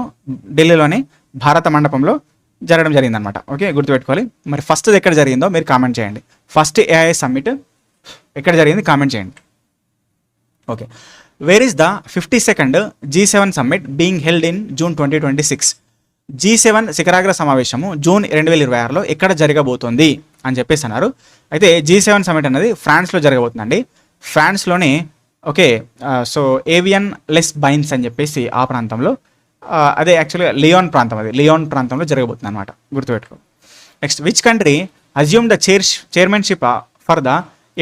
ఢిల్లీలోని భారత మండపంలో జరగడం జరిగింది అనమాట. ఓకే, గుర్తుపెట్టుకోవాలి. మరి ఫస్ట్ది ఎక్కడ జరిగిందో మీరు కామెంట్ చేయండి. ఫస్ట్ ఏఐ సమ్మిట్ ఎక్కడ జరిగింది కామెంట్ చేయండి. Okay, wear is the 52nd G7 summit being held in June 2026. G7 శిఖరాగ్ర సమావేశము జూన్ 2026లో ఎక్కడ జరగబోతోంది అని చెప్పేసి అన్నారు. అయితే G7 సమ్మిట్ అనేది ఫ్రాన్స్లో జరగబోతుందండి. ఫ్రాన్స్లోని సో ఏవియన్ లెస్ బైన్స్ అని చెప్పేసి ఆ ప్రాంతంలో, అదే యాక్చువల్గా లియోన్ ప్రాంతంలో జరగబోతుంది అనమాట, గుర్తుపెట్టుకో. Next, which country assume the chairmanship for the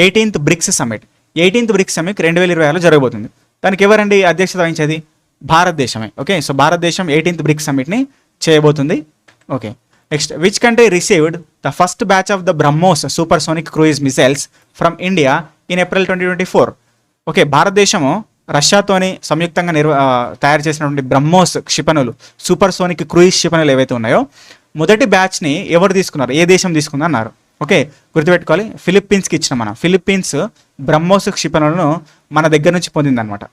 18th BRICS summit. 18th BRICS summit 2026లో జరగబోతుంది. దానికి ఎవరండి అధ్యక్షత వహించేది? భారతదేశమే. ఓకే, సో భారతదేశం 18th బ్రిక్స్ సమ్మిట్ని చేయబోతుంది. Okay, next, which country received the first batch of the BrahMos supersonic cruise missiles from India in April 2024. Okay, భారతదేశము రష్యాతోని సంయుక్తంగా తయారు చేసినటువంటి బ్రహ్మోస్ క్షిపణులు, సూపర్సోనిక్ క్రూయిజ్ క్షిపణులు ఏవైతే ఉన్నాయో మొదటి బ్యాచ్ని ఎవరు తీసుకున్నారు, ఏ దేశం తీసుకుంది అన్నారు. ఓకే, గుర్తుపెట్టుకోవాలి, ఫిలిప్పీన్స్కి ఇచ్చిన మనం. ఫిలిప్పీన్స్ బ్రహ్మోస్ క్షిపణులను మన దగ్గర నుంచి పొందిందనమాట.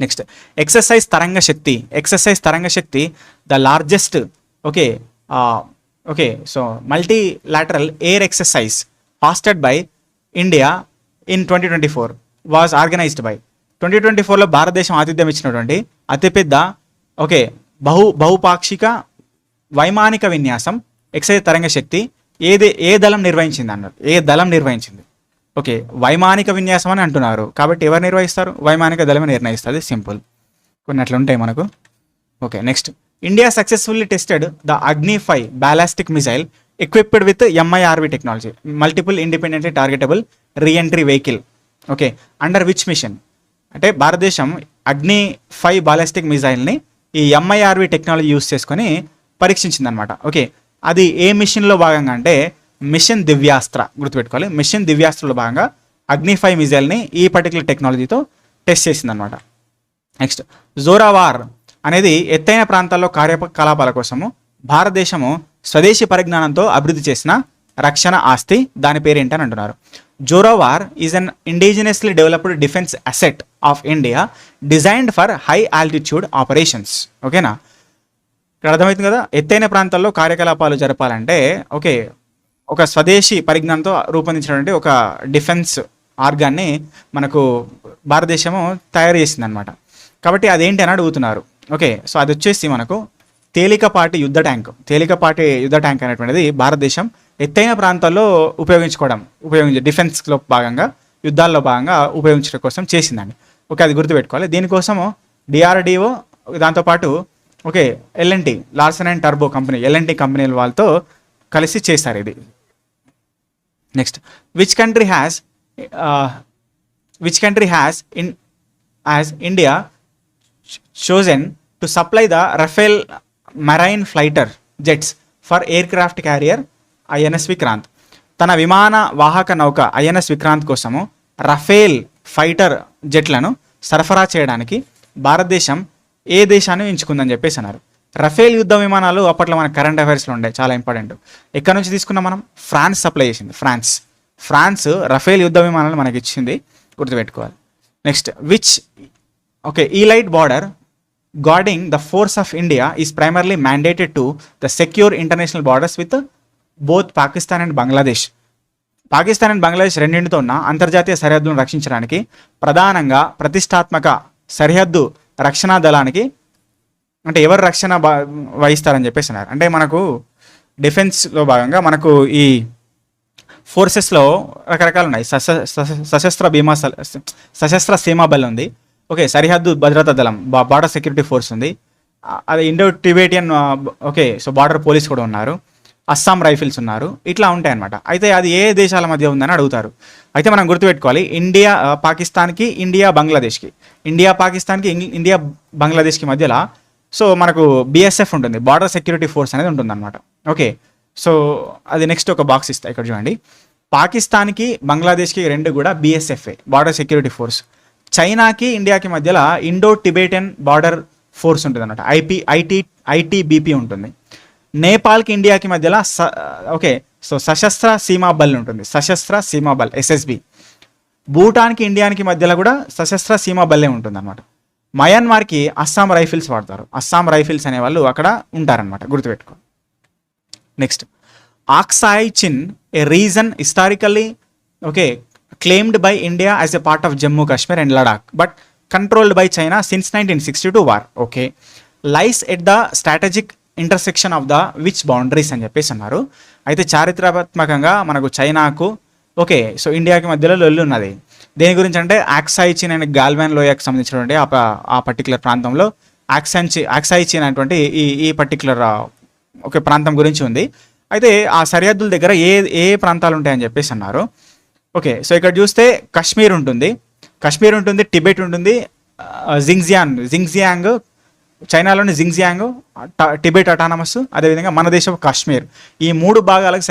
Next, exercise Tarang Shakti the largest so multilateral air exercise hosted by India in 2024 was organized by. 2024లో భారతదేశం ఆతిథ్యం ఇచ్చినటువంటి అతిపెద్ద బహుపాక్షిక వైమానిక విన్యాసం ఎక్సైజ్ తరంగ శక్తి ఏ దళం నిర్వహించింది అన్నారు. ఏ దళం నిర్వహించింది? ఓకే, వైమానిక విన్యాసం అని అంటున్నారు కాబట్టి ఎవరు నిర్వహిస్తారు? వైమానిక దళమే నిర్ణయిస్తుంది. సింపుల్, కొన్ని అట్లా ఉంటాయి మనకు. Okay, next, India successfully tested the Agni five ballistic missile equipped with MIRV technology, multiple independently targetable reentry vehicle. Okay, under which mission? అంటే భారతదేశం అగ్ని-5 బాలిస్టిక్ మిసైల్ని ఈ MIRV టెక్నాలజీ యూస్ చేసుకొని పరీక్షించింది అనమాట. ఓకే, అది ఏ మిషన్లో భాగంగా అంటే మిషన్ దివ్యాస్త్ర, గుర్తుపెట్టుకోవాలి. మిషన్ దివ్యాస్త్రలో భాగంగా అగ్ని-5 మిసైల్ని ఈ పర్టికులర్ టెక్నాలజీతో టెస్ట్ చేసింది అనమాట. నెక్స్ట్, జోరావార్ అనేది ఎత్తైన ప్రాంతాల్లో కార్యకలాపాల కోసము భారతదేశము స్వదేశీ పరిజ్ఞానంతో అభివృద్ధి చేసిన రక్షణ ఆస్తి, దాని పేరేంటని అంటున్నారు. Zorawar is an indigenously developed defence asset of India designed for high altitude operations. ఓకేనా, ఇక్కడ అర్థమవుతుంది కదా. ఎత్తైన ప్రాంతాల్లో కార్యకలాపాలు జరపాలంటే ఒక స్వదేశీ పరిజ్ఞానంతో రూపొందించినటువంటి ఒక డిఫెన్స్ ఆర్గాన్ని మనకు భారతదేశము తయారు చేసింది అనమాట. కాబట్టి అదేంటి అని అడుగుతున్నారు. ఓకే, సో అది వచ్చేసి మనకు తేలికపాటి యుద్ధ ట్యాంక్ అనేటువంటిది భారతదేశం ఎత్తైన ప్రాంతాల్లో ఉపయోగించే డిఫెన్స్లో భాగంగా, యుద్ధాల్లో భాగంగా ఉపయోగించడం కోసం చేసిందండి. ఓకే, అది గుర్తుపెట్టుకోవాలి. దీనికోసము DRDO దాంతోపాటు L&T Larson and turbo company, L&T కంపెనీల వాళ్ళతో కలిసి చేశారు ఇది. Next, which country has which country has India chosen to supply the Rafale marine fighter jets for aircraft carrier INS Vikrant. తన విమాన వాహక నౌక ఐఎన్ఎస్ విక్రాంత్ కోసము రఫేల్ ఫైటర్ జెట్లను సరఫరా చేయడానికి భారతదేశం ఏ దేశాన్ని ఎంచుకుందని చెప్పేసి అన్నారు. రఫేల్ యుద్ధ విమానాలు అప్పట్లో మన కరెంట్ అఫైర్స్లో ఉండే, చాలా ఇంపార్టెంట్. ఎక్కడి నుంచి తీసుకున్నాం మనం? ఫ్రాన్స్ సప్లై చేసింది. ఫ్రాన్స్ రఫేల్ యుద్ధ విమానాలు మనకి ఇచ్చింది, గుర్తుపెట్టుకోవాలి. Next, elite border guarding the force of India is primarily mandated to the secure international borders with both Pakistan and Bangladesh. Pakistan and Bangladesh రెండింటితో ఉన్న అంతర్జాతీయ సరిహద్దులను రక్షించడానికి ప్రధానంగా ప్రతిష్టాత్మక సరిహద్దు రక్షణ దళానికి, అంటే ఎవరు రక్షణ వహిస్తారని చెప్పేసి అన్నారు. అంటే మనకు డిఫెన్స్లో భాగంగా మనకు ఈ ఫోర్సెస్లో రకరకాలు ఉన్నాయి. సశస్త్ర సీమా బల్ ఉంది, ఓకే, సరిహద్దు భద్రతా దళం బార్డర్ సెక్యూరిటీ ఫోర్స్ ఉంది, అది Indo Tibetan, okay, so border police కూడా ఉన్నారు, అస్సాం రైఫిల్స్ ఉన్నారు, ఇట్లా ఉంటాయి అనమాట. అయితే అది ఏ దేశాల మధ్య ఉందని అడుగుతారు. అయితే మనం గుర్తుపెట్టుకోవాలి, ఇండియా పాకిస్తాన్కి, ఇండియా బంగ్లాదేశ్కి, ఇండియా పాకిస్తాన్కి, ఇండియా బంగ్లాదేశ్కి మధ్యలో సో మనకు బిఎస్ఎఫ్ ఉంటుంది, బార్డర్ సెక్యూరిటీ ఫోర్స్ అనేది ఉంటుంది అనమాట. ఓకే, సో అది నెక్స్ట్ ఒక బాక్స్ ఇస్తా, ఇక్కడ చూడండి. పాకిస్తాన్కి బంగ్లాదేశ్కి రెండు కూడా బిఎస్ఎఫ్ఏ, బార్డర్ సెక్యూరిటీ ఫోర్స్. చైనాకి ఇండియాకి మధ్యలో ఇండో టిబేటియన్ బార్డర్ ఫోర్స్ ఉంటుంది అనమాట, ఐటీబీపీ ఉంటుంది. నేపాల్కి ఇండియాకి మధ్యలో ఓకే, సో సశస్త్ర సీమా బల్ ఉంటుంది, సశస్త్ర సీమా బల్ ఎస్ఎస్బి. భూటాన్కి ఇండియాకి మధ్యలో కూడా సశస్త్ర సీమా బల్లే ఉంటుంది అనమాట. మయన్మార్కి అస్సాం రైఫిల్స్ వాడతారు, అస్సాం రైఫిల్స్ అనేవాళ్ళు అక్కడ ఉంటారనమాట, గుర్తుపెట్టుకో. Next, Aksai Chin, a region historically okay claimed by India as a part of Jammu Kashmir and Ladakh but controlled by China since 1962 war, okay, lies at the strategic intersection of the which boundaries అని చెప్పేసి అన్నారు. అయితే చారిత్రాత్మకంగా మనకు చైనాకు, ఓకే, సో ఇండియాకి మధ్యలో లొల్లి ఉన్నది. దేని గురించి అంటే ఆక్సాయ్ చీన్ అండ్ గాల్వాన్ లోయకు సంబంధించినటువంటి ఆ పర్టికులర్ ప్రాంతంలో ఆక్సాయ్ చీన్ అనేటువంటి ఈ పర్టికులర్ ఒక ప్రాంతం గురించి ఉంది. అయితే ఆ సరిహద్దుల దగ్గర ఏ ప్రాంతాలు ఉంటాయని చెప్పేసి అన్నారు. ఓకే, సో ఇక్కడ చూస్తే కాశ్మీర్ ఉంటుంది, టిబెట్ ఉంటుంది, జింగ్జియాంగ్ చైనాలోని జింగ్జియాంగ్, టిబెట్ అటానమస్, అదేవిధంగా మన దేశం కాశ్మీర్, ఈ మూడు భాగాలకు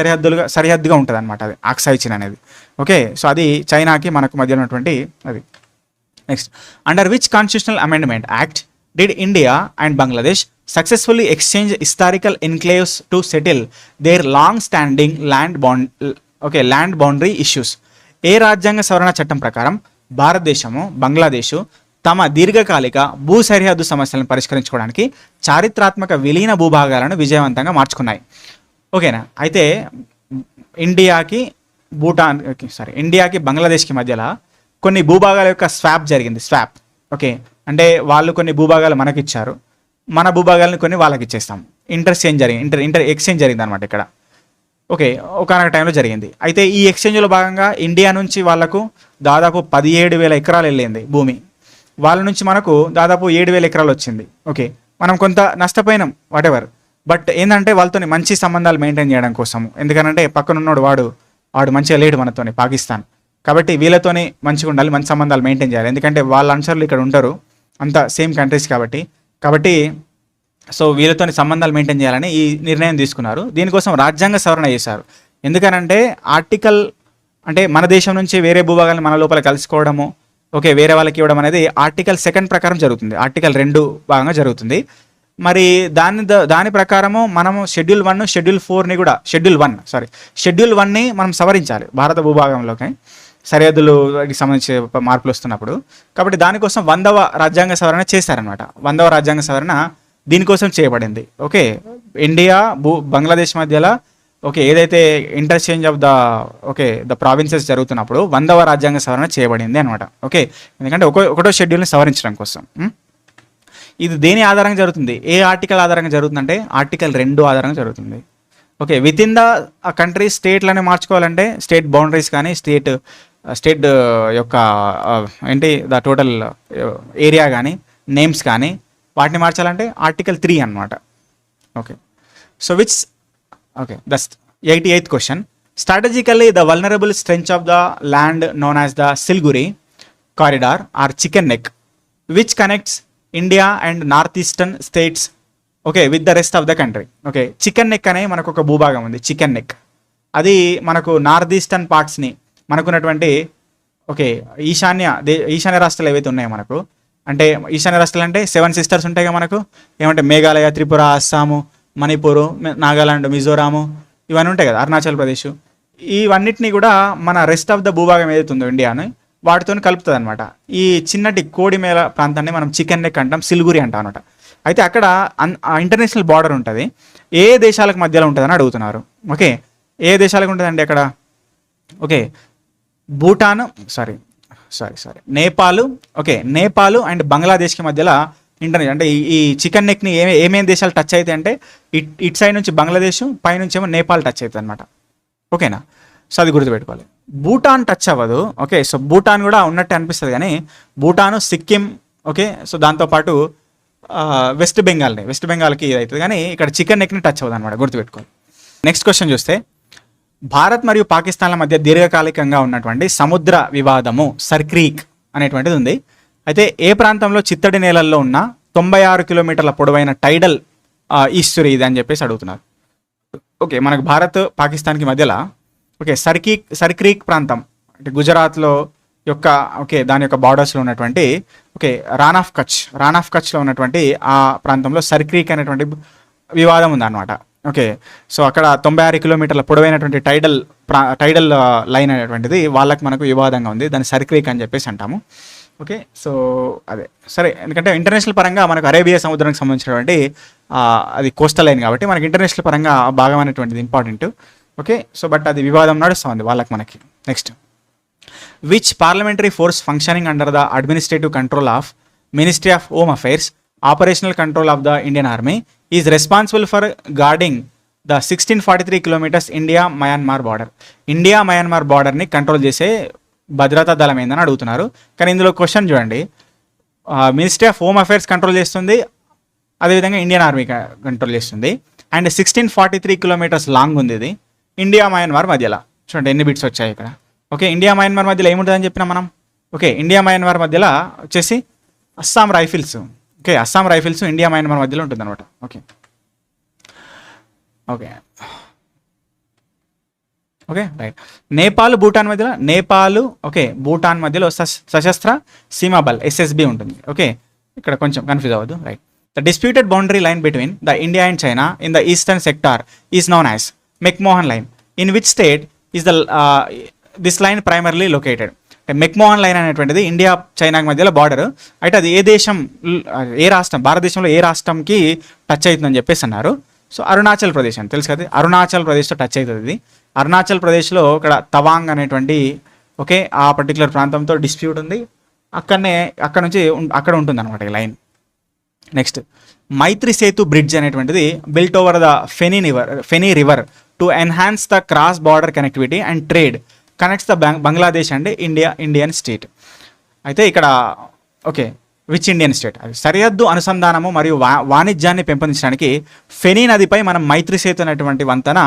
సరిహద్దుగా ఉంటుంది అనమాట అది ఆక్సాయ్ చీన్ అనేది. ఓకే, సో అది చైనాకి మనకు మధ్య ఉన్నటువంటి అది. Next, under which constitutional amendment act did India and Bangladesh successfully exchange historical enclaves to settle their long standing land boundary issues. ఏ రాజ్యాంగ సవరణ చట్టం ప్రకారం భారతదేశము, బంగ్లాదేశ్ తమ దీర్ఘకాలిక భూ సరిహద్దు సమస్యలను పరిష్కరించుకోవడానికి చారిత్రాత్మక విలీన భూభాగాలను విజయవంతంగా మార్చుకున్నాయి? ఓకేనా. అయితే ఇండియాకి బంగ్లాదేశ్కి మధ్యలో కొన్ని భూభాగాల యొక్క స్వాప్ జరిగింది. ఓకే, అంటే వాళ్ళు కొన్ని భూభాగాలు మనకి ఇచ్చారు, మన భూభాగాలను కొన్ని వాళ్ళకి ఇచ్చేస్తాం. ఇంటర్ ఎక్స్చేంజ్ జరిగింది అనమాట ఇక్కడ. ఓకే, ఒకనొక టైంలో జరిగింది. అయితే ఈ ఎక్స్చేంజ్లో భాగంగా ఇండియా నుంచి వాళ్ళకు దాదాపు 17,000 ఎకరాలు వెళ్ళింది భూమి, వాళ్ళ నుంచి మనకు దాదాపు 7,000 ఎకరాలు వచ్చింది. ఓకే, మనం కొంత నష్టపోయినాం, వాటెవర్. బట్ ఏంటంటే వాళ్ళతో మంచి సంబంధాలు మెయింటైన్ చేయడం కోసము, ఎందుకనంటే పక్కన ఉన్నాడు వాడు మంచిగా లేడు మనతోని, పాకిస్తాన్. కాబట్టి వీళ్ళతోనే మంచిగా ఉండాలి, మంచి సంబంధాలు మెయింటైన్ చేయాలి, ఎందుకంటే వాళ్ళ అనుచరులు ఇక్కడ ఉంటారు, అంతా సేమ్ కంట్రీస్ కాబట్టి సో వీళ్ళతో సంబంధాలు మెయింటైన్ చేయాలని ఈ నిర్ణయం తీసుకున్నారు. దీనికోసం రాజ్యాంగ సవరణ చేశారు. ఎందుకనంటే ఆర్టికల్, అంటే మన దేశం నుంచి వేరే భూభాగాలను మన లోపల కలుసుకోవడము, ఓకే, వేరే వాళ్ళకి ఇవ్వడం అనేది ఆర్టికల్ 2 ప్రకారం జరుగుతుంది, ఆర్టికల్ 2 భాగంగా జరుగుతుంది. మరి దాని ప్రకారము మనము షెడ్యూల్ 1ని మనం సవరించాలి భారత భూభాగంలోకి, సరిహద్దులకి సంబంధించి మార్పులు వస్తున్నప్పుడు. కాబట్టి దానికోసం 100వ రాజ్యాంగ సవరణ చేశారనమాట. 100వ రాజ్యాంగ సవరణ దీనికోసం చేయబడింది. ఓకే, ఇండియా బంగ్లాదేశ్ మధ్యలో ఓకే ఏదైతే ఇంటర్చేంజ్ ఆఫ్ ద ప్రావిన్సెస్ జరుగుతున్నప్పుడు 100వ రాజ్యాంగ సవరణ చేయబడింది అనమాట. ఓకే, ఎందుకంటే ఒకటో షెడ్యూల్ని సవరించడం కోసం. ఇది దేని ఆధారంగా జరుగుతుంది, ఏ ఆర్టికల్ ఆధారంగా జరుగుతుందంటే ఆర్టికల్ 2 ఆధారంగా జరుగుతుంది. Okay, with in the country స్టేట్లని మార్చుకోవాలంటే స్టేట్ బౌండరీస్ కానీ స్టేట్ యొక్క ఏంటి ద టోటల్ ఏరియా కానీ నేమ్స్ కానీ వాటిని మార్చాలంటే ఆర్టికల్ 3 అనమాట. Okay, so this 88th question, Strategically, the vulnerable stretch of the land known as the Siliguri corridor or chicken neck, which connects India and northeastern states, okay, with the rest of the country. Okay, chicken neck అనే మనకు ఒక భూభాగం ఉంది, చికెన్ నెక్. అది మనకు నార్త్ ఈస్టర్న్ పార్ట్స్ని మనకున్నటువంటి ఓకే ఈశాన్య రాష్ట్రాలు ఏవైతే ఉన్నాయో మనకు, అంటే ఈశాన్య రాష్ట్రాలు అంటే 7 సిస్టర్స్ ఉంటాయి కదా మనకు, ఏమంటే మేఘాలయ, త్రిపుర, అస్సాము, మణిపూరు, నాగాలాండ్, మిజోరాము, ఇవన్నీ ఉంటాయి కదా, అరుణాచల్ ప్రదేశ్, ఇవన్నిటిని కూడా మన రెస్ట్ ఆఫ్ ద భూభాగం ఏదైతే ఉందో ఇండియాని వాటితో కలుపుతుంది అనమాట. ఈ చిన్నటి కోడిమేల ప్రాంతాన్ని మనం చికెన్ నెక్ అంటాం, సిలిగురి అంటాం అనమాట. అయితే అక్కడ ఇంటర్నేషనల్ బార్డర్ ఉంటుంది. ఏ దేశాలకు మధ్యలో ఉంటుందని అడుగుతున్నారు. ఓకే, ఏ దేశాలకు ఉంటుందండి అక్కడ? Okay, Bhutan, Nepal, okay, Nepal and బంగ్లాదేశ్కి మధ్యలో అంటే ఈ చికెన్ నెక్ని ఏమేమి దేశాలు టచ్ అవుతాయి అంటే ఇటు సైడ్ నుంచి బంగ్లాదేశ్, పైనుంచి ఏమో నేపాల్ టచ్ అవుతుంది అనమాట. ఓకేనా? సో అది గుర్తుపెట్టుకోవాలి. భూటాన్ టచ్ అవ్వదు. ఓకే, సో భూటాన్ కూడా ఉన్నట్టే అనిపిస్తుంది కానీ భూటాను, సిక్కిం, ఓకే, సో దాంతోపాటు వెస్ట్ బెంగాల్కి ఇది అవుతుంది కానీ ఇక్కడ చికెన్ నెక్ని టచ్ అవ్వదు అనమాట, గుర్తుపెట్టుకోవాలి. నెక్స్ట్ క్వశ్చన్ చూస్తే, భారత్ మరియు పాకిస్తాన్ల మధ్య దీర్ఘకాలికంగా ఉన్నటువంటి సముద్ర వివాదము సర్క్రీక్ అనేటువంటిది ఉంది. అయితే ఏ ప్రాంతంలో చిత్తడి నేలల్లో ఉన్న 96 కిలోమీటర్ల పొడవైన టైడల్ ఈస్చురీ ఇది అని చెప్పేసి అడుగుతున్నారు. ఓకే, మనకు భారత్ పాకిస్తాన్కి మధ్యలో ఓకే సర్క్రీక్ ప్రాంతం అంటే గుజరాత్లో యొక్క ఓకే దాని యొక్క బార్డర్స్లో ఉన్నటువంటి ఓకే రాన్ ఆఫ్ కచ్లో ఉన్నటువంటి ఆ ప్రాంతంలో సర్క్రీక్ అనేటువంటి వివాదం ఉందన్నమాట. ఓకే, సో అక్కడ 96 కిలోమీటర్ల పొడవైనటువంటి టైడల్ లైన్ అనేటువంటిది వాళ్ళకి మనకు వివాదంగా ఉంది. దాన్ని సర్క్రీక్ అని చెప్పేసి అంటాము. ఓకే, సో అదే సరే, ఎందుకంటే ఇంటర్నేషనల్ పరంగా మనకు అరేబియా సముద్రానికి సంబంధించినటువంటి అది కోస్టల్ లైన్ కాబట్టి మనకి ఇంటర్నేషనల్ పరంగా భాగం అనేటువంటిది ఇంపార్టెంట్. ఓకే, సో బట్ అది వివాదం నడుస్తుంది వాళ్ళకి మనకి. Next, which parliamentary force functioning under the administrative control of ministry of home affairs, operational control of the Indian army is responsible for guarding the 1643 kilometres India Myanmar బార్డర్ని కంట్రోల్ చేసే భద్రతా దళం ఏందని అడుగుతున్నారు. కానీ ఇందులో క్వశ్చన్ చూడండి, ministry of home affairs control చేస్తుంది, అదేవిధంగా ఇండియన్ ఆర్మీ కంట్రోల్ చేస్తుంది. అండ్ 1643 కిలోమీటర్స్ లాంగ్ ఉంది ఇది ఇండియా-మయన్మార్ మధ్యలో. చూడండి ఎన్ని బిట్స్ వచ్చాయి ఇక్కడ. ఓకే, ఇండియా-మయన్మార్ మధ్యలో ఏముంటుందని చెప్పినా మనం. ఓకే, ఇండియా-మయన్మార్ మధ్యలో వచ్చేసి Assam rifles. Okay, Assam rifles India-Myanmar మధ్యలో ఉంటుంది అనమాట. Okay okay okay right. Nepal Bhutan మధ్యలో సశస్త్ర సీమాబల్ ఎస్ఎస్బి ఉంటుంది. ఓకే, ఇక్కడ కొంచెం కన్ఫ్యూజ్ అవ్వద్దు. Right. The disputed boundary line between the India and China in the eastern sector is known as McMahon line. In which state is this line primarily located? McMahon line అనేటువంటిది ఇండియా చైనాకి మధ్యలో బార్డర్. అయితే అది ఏ రాష్ట్రం, భారతదేశంలో ఏ రాష్ట్రంకి టచ్ అవుతుందని చెప్పేసి అన్నారు. సో అరుణాచల్ ప్రదేశ్ అని తెలుసు కదా, అరుణాచల్ ప్రదేశ్తో టచ్ అవుతుంది ఇది. అరుణాచల్ ప్రదేశ్లో ఇక్కడ తవాంగ్ అనేటువంటి ఓకే ఆ పర్టికులర్ ప్రాంతంతో డిస్ప్యూట్ ఉంది. అక్కడ నుంచి అక్కడ ఉంటుంది అనమాట ఈ line. Next, Maitri Setu bridge అనేటువంటిది built over the Feni river to enhance the cross border connectivity and trade connects the Bangladesh and Indian state. అయితే ఇక్కడ ఓకే విచ్ ఇండియన్ స్టేట్? అది సరిహద్దు అనుసంధానము మరియు వాణిజ్యాన్ని పెంపొందించడానికి ఫెనీ నదిపై మనం మైత్రి సేతు అనేటువంటి వంతెన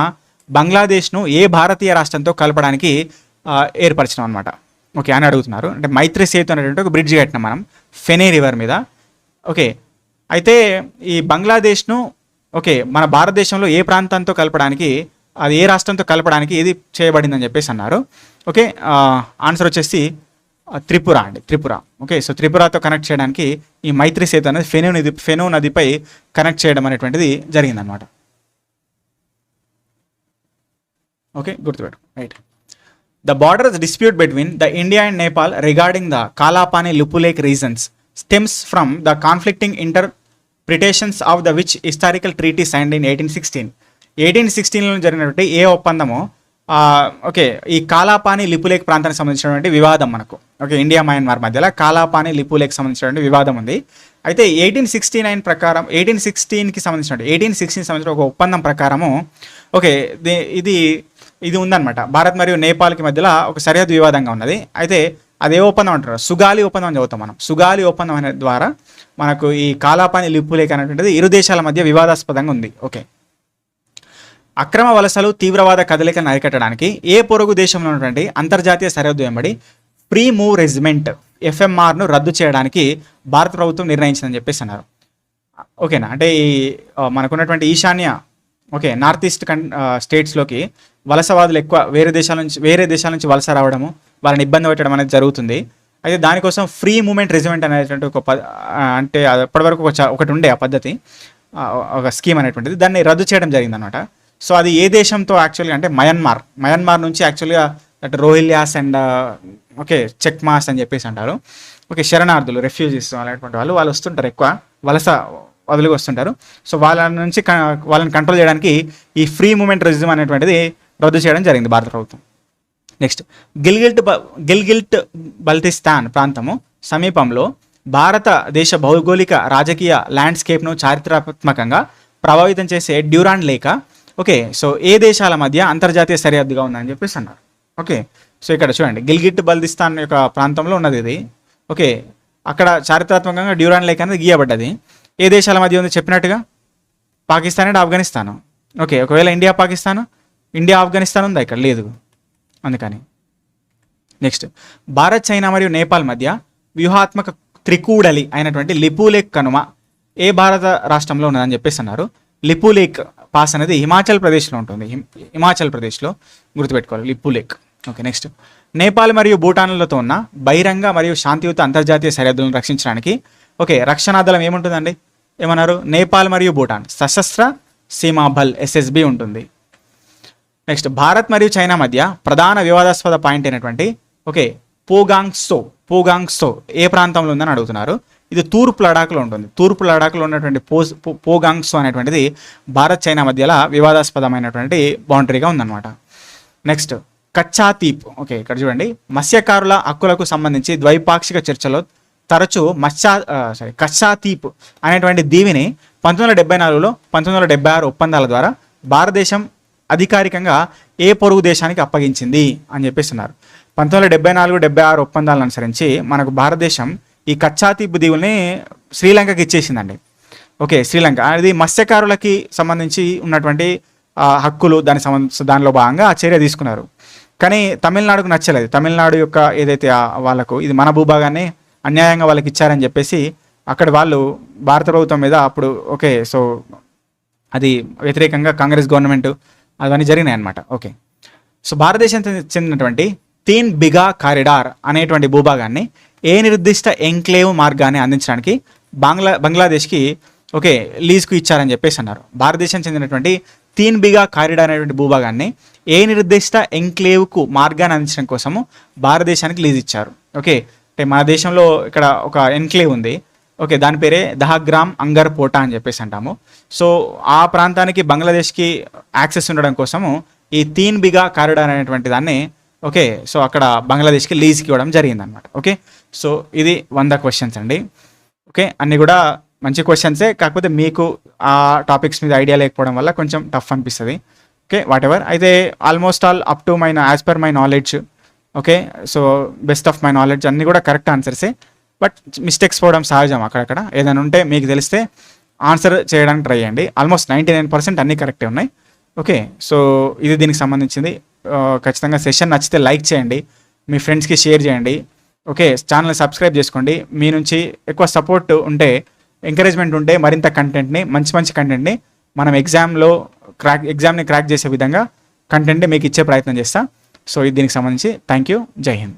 బంగ్లాదేశ్ను ఏ భారతీయ రాష్ట్రంతో కలపడానికి ఏర్పరిచినాం అనమాట. ఓకే అని అడుగుతున్నారు. అంటే మైత్రి సేతు అనేటువంటి ఒక బ్రిడ్జ్ కట్టినాం మనం ఫెనీ రివర్ మీద. ఓకే, అయితే ఈ బంగ్లాదేశ్ను ఓకే మన భారతదేశంలో ఏ ప్రాంతంతో కలపడానికి, అది ఏ రాష్ట్రంతో కలపడానికి ఇది చేయబడిందని చెప్పేసి అన్నారు. ఓకే, ఆన్సర్ వచ్చేసి త్రిపుర అండి, త్రిపుర. ఓకే, సో త్రిపురతో కనెక్ట్ చేయడానికి ఈ మైత్రి సేతు అనేది ఫెను నదిపై కనెక్ట్ చేయడం అనేటువంటిది జరిగిందనమాట. ఓకే, గుర్తుపెట్టు. Right. The border dispute between the India and Nepal regarding the Kalapani Lipulekh regions stems from the conflicting interpretations of the which historical treaty signed in 1816. 1816లో జరిగినటువంటి ఏ ఒప్పందమో ఓకే ఈ కాలాపాని లిపులేక్ ప్రాంతానికి సంబంధించినటువంటి వివాదం మనకు ఓకే ఇండియా-మయన్మార్ మధ్యలో కాలాపాని లిపులేక్ సంబంధించినటువంటి వివాదం ఉంది. అయితే 1869 ప్రకారం 1816కి సంబంధించిన ఒక ఒప్పందం ప్రకారము ఓకే ఇది ఉందన్నమాట. భారత్ మరియు నేపాల్కి మధ్యలో ఒక సరిహద్దు వివాదంగా ఉన్నది. అయితే అదే ఒప్పందం అంటారు, సుగాలి ఒప్పందం అని చదువుతాం మనం. సుగాలి ఒప్పందం అనే ద్వారా మనకు ఈ కాలాపాని లిపులేక్ అనేటువంటిది ఇరు దేశాల మధ్య వివాదాస్పదంగా ఉంది. ఓకే, అక్రమ వలసలు తీవ్రవాద కదలికలను అరికట్టడానికి ఏ పొరుగు దేశంలో ఉన్నటువంటి అంతర్జాతీయ సరిహద్దు వెంబడి ఫ్రీ మూవ్ రెజిమెంట్ ఎఫ్ఎంఆర్ను రద్దు చేయడానికి భారత ప్రభుత్వం నిర్ణయించిందని చెప్పేసి అన్నారు. ఓకేనా, అంటే ఈ మనకున్నటువంటి ఈశాన్య నార్త్ ఈస్ట్ స్టేట్స్లోకి వలసవాదులు ఎక్కువ వేరే దేశాల నుంచి వలస రావడము, వాళ్ళని ఇబ్బంది పెట్టడం అనేది జరుగుతుంది. అయితే దానికోసం ఫ్రీ మూమెంట్ రెజిమెంట్ అనేటువంటి అంటే అప్పటివరకు ఒకటి ఉండే ఆ పద్ధతి, ఒక స్కీమ్ అనేటువంటిది, దాన్ని రద్దు చేయడం జరిగిందనమాట. సో అది ఏ దేశంతో యాక్చువల్గా అంటే మయన్మార్ నుంచి యాక్చువల్గా అటు రోహిల్యాస్ అండ్ చెక్మాస్ అని చెప్పేసి అంటారు. శరణార్థులు, రెఫ్యూజీస్ అనేటువంటి వాళ్ళు వస్తుంటారు, ఎక్కువ వలస వదిలికి వస్తుంటారు. సో వాళ్ళని కంట్రోల్ చేయడానికి ఈ ఫ్రీ మూమెంట్ రెజిమ్ అనేటువంటిది రద్దు చేయడం జరిగింది భారత ప్రభుత్వం. నెక్స్ట్, గిల్గిట్ బల్టిస్తాన్ ప్రాంతము సమీపంలో భారతదేశ భౌగోళిక రాజకీయ ల్యాండ్స్కేప్ను చారిత్రాత్మకంగా ప్రభావితం చేసే డ్యూరాండ్ లేక సో ఏ దేశాల మధ్య అంతర్జాతీయ సరిహద్దుగా ఉందని చెప్పేసి అన్నారు. సో ఇక్కడ చూడండి, గిల్గిట్ బల్టిస్తాన్ యొక్క ప్రాంతంలో ఉన్నది ఇది. అక్కడ చారిత్రాత్మకంగా డ్యూరాండ్ లేక్ అనేది గీయబడ్డది. ఏ దేశాల మధ్య ఉంది చెప్పినట్టుగా? పాకిస్తాన్ అండ్ ఆఫ్ఘనిస్తాను. ఒకవేళ ఇండియా ఆఫ్ఘనిస్తాన్ ఉందా? ఇక్కడ లేదు, అందుకని. నెక్స్ట్, భారత్, చైనా మరియు నేపాల్ మధ్య వ్యూహాత్మక త్రికూడలి అయినటువంటి లిపులేక్ కనుమ ఏ భారత రాష్ట్రంలో ఉన్నదని చెప్పేసి అన్నారు. లిపులేక్ పాస్ అనేది హిమాచల్ ప్రదేశ్లో ఉంటుంది. హిమాచల్ ప్రదేశ్లో గుర్తుపెట్టుకోవాలి లిపులేక్. నెక్స్ట్, నేపాల్ మరియు భూటాన్లతో ఉన్న బహిరంగ మరియు శాంతియుత అంతర్జాతీయ సరిహద్దులను రక్షించడానికి రక్షణా దళం ఏముంటుందండి? ఏమన్నారు? నేపాల్ మరియు భూటాన్ సశస్త్ర సీమా బల్ SSB ఉంటుంది. నెక్స్ట్, భారత్ మరియు చైనా మధ్య ప్రధాన వివాదాస్పద పాయింట్ అయినటువంటి పోగాంగ్సో ఏ ప్రాంతంలో ఉందని అడుగుతున్నారు. ఇది తూర్పు లడాఖ్లో ఉంటుంది. తూర్పు లడాఖ్లో ఉన్నటువంటి పోగాంగ్సో అనేటువంటిది భారత్ చైనా మధ్యలో వివాదాస్పదమైనటువంటి బౌండరీగా ఉందన్నమాట. నెక్స్ట్, కచ్చాతీప్. ఇక్కడ చూడండి, మత్స్యకారుల హక్కులకు సంబంధించి ద్వైపాక్షిక చర్చలో తరచూ కచ్చాతీప్ అనేటువంటి దీవిని 1974లో 1976 ఒప్పందాల ద్వారా భారతదేశం అధికారికంగా ఏ పొరుగు దేశానికి అప్పగించింది అని చెప్పేస్తున్నారు. 1974-76 ఒప్పందాలను అనుసరించి మనకు భారతదేశం ఈ కచ్చాతీప్ దీవుల్ని శ్రీలంకకి ఇచ్చేసిందండి. శ్రీలంక అది మత్స్యకారులకి సంబంధించి ఉన్నటువంటి హక్కులు, దానిలో భాగంగా ఆ చర్య తీసుకున్నారు. కానీ తమిళనాడుకు నచ్చలేదు. తమిళనాడు యొక్క ఏదైతే వాళ్ళకు ఇది మన భూభాగాన్ని అన్యాయంగా వాళ్ళకి ఇచ్చారని చెప్పేసి అక్కడ వాళ్ళు భారత ప్రభుత్వం మీద అప్పుడు సో అది వ్యతిరేకంగా కాంగ్రెస్ గవర్నమెంట్ అవన్నీ జరిగినాయి అనమాట. సో భారతదేశం చెందినటువంటి 3 బిగా కారిడార్ అనేటువంటి భూభాగాన్ని ఏ నిర్దిష్ట ఎంక్లేవ్ మార్గాన్ని అందించడానికి బంగ్లాదేశ్కి లీజ్కు ఇచ్చారని చెప్పేసి అన్నారు. భారతదేశం చెందినటువంటి 3 బిగా కారిడార్ అనేటువంటి భూభాగాన్ని ఏ నిర్దిష్ట ఎంక్లేవ్కు మార్గాన్ని అందించడం కోసము భారతదేశానికి లీజ్ ఇచ్చారు. అంటే మన దేశంలో ఇక్కడ ఒక ఎన్క్లేవ్ ఉంది. దాని పేరే దహగ్రామ్ అంగర్ పోటా అని చెప్పేసి అంటాము. సో ఆ ప్రాంతానికి బంగ్లాదేశ్కి యాక్సెస్ ఉండడం కోసము ఈ 3 బిగా కారిడార్ అనేటువంటి దాన్ని సో అక్కడ బంగ్లాదేశ్కి లీజ్కి ఇవ్వడం జరిగిందనమాట. సో ఇది 100 క్వశ్చన్స్ అండి. అన్నీ కూడా మంచి క్వశ్చన్సే, కాకపోతే మీకు ఆ టాపిక్స్ మీద ఐడియా లేకపోవడం వల్ల కొంచెం టఫ్ అనిపిస్తుంది. వాట్ ఎవర్, అయితే almost all up to as per my knowledge so best of my knowledge అన్నీ కూడా కరెక్ట్ ఆన్సర్సే. బట్ మిస్టేక్స్ పోవడం సహజం. అక్కడక్కడ ఏదైనా ఉంటే మీకు తెలిస్తే ఆన్సర్ చేయడానికి ట్రై చేయండి. ఆల్మోస్ట్ 99% అన్నీ కరెక్టే ఉన్నాయి. సో ఇది దీనికి సంబంధించింది. ఖచ్చితంగా సెషన్ నచ్చితే లైక్ చేయండి, మీ ఫ్రెండ్స్కి షేర్ చేయండి. ఛానల్ని సబ్స్క్రైబ్ చేసుకోండి. మీ నుంచి ఎక్కువ సపోర్ట్ ఉంటే, ఎంకరేజ్మెంట్ ఉంటే మరింత కంటెంట్ని, మంచి కంటెంట్ని మనం ఎగ్జామ్ని క్రాక్ చేసే విధంగా కంటెంట్ని మీకు ఇచ్చే ప్రయత్నం చేస్తా. సో ఇది దీనికి సంబంధించి థ్యాంక్ యూ. జై హింద్.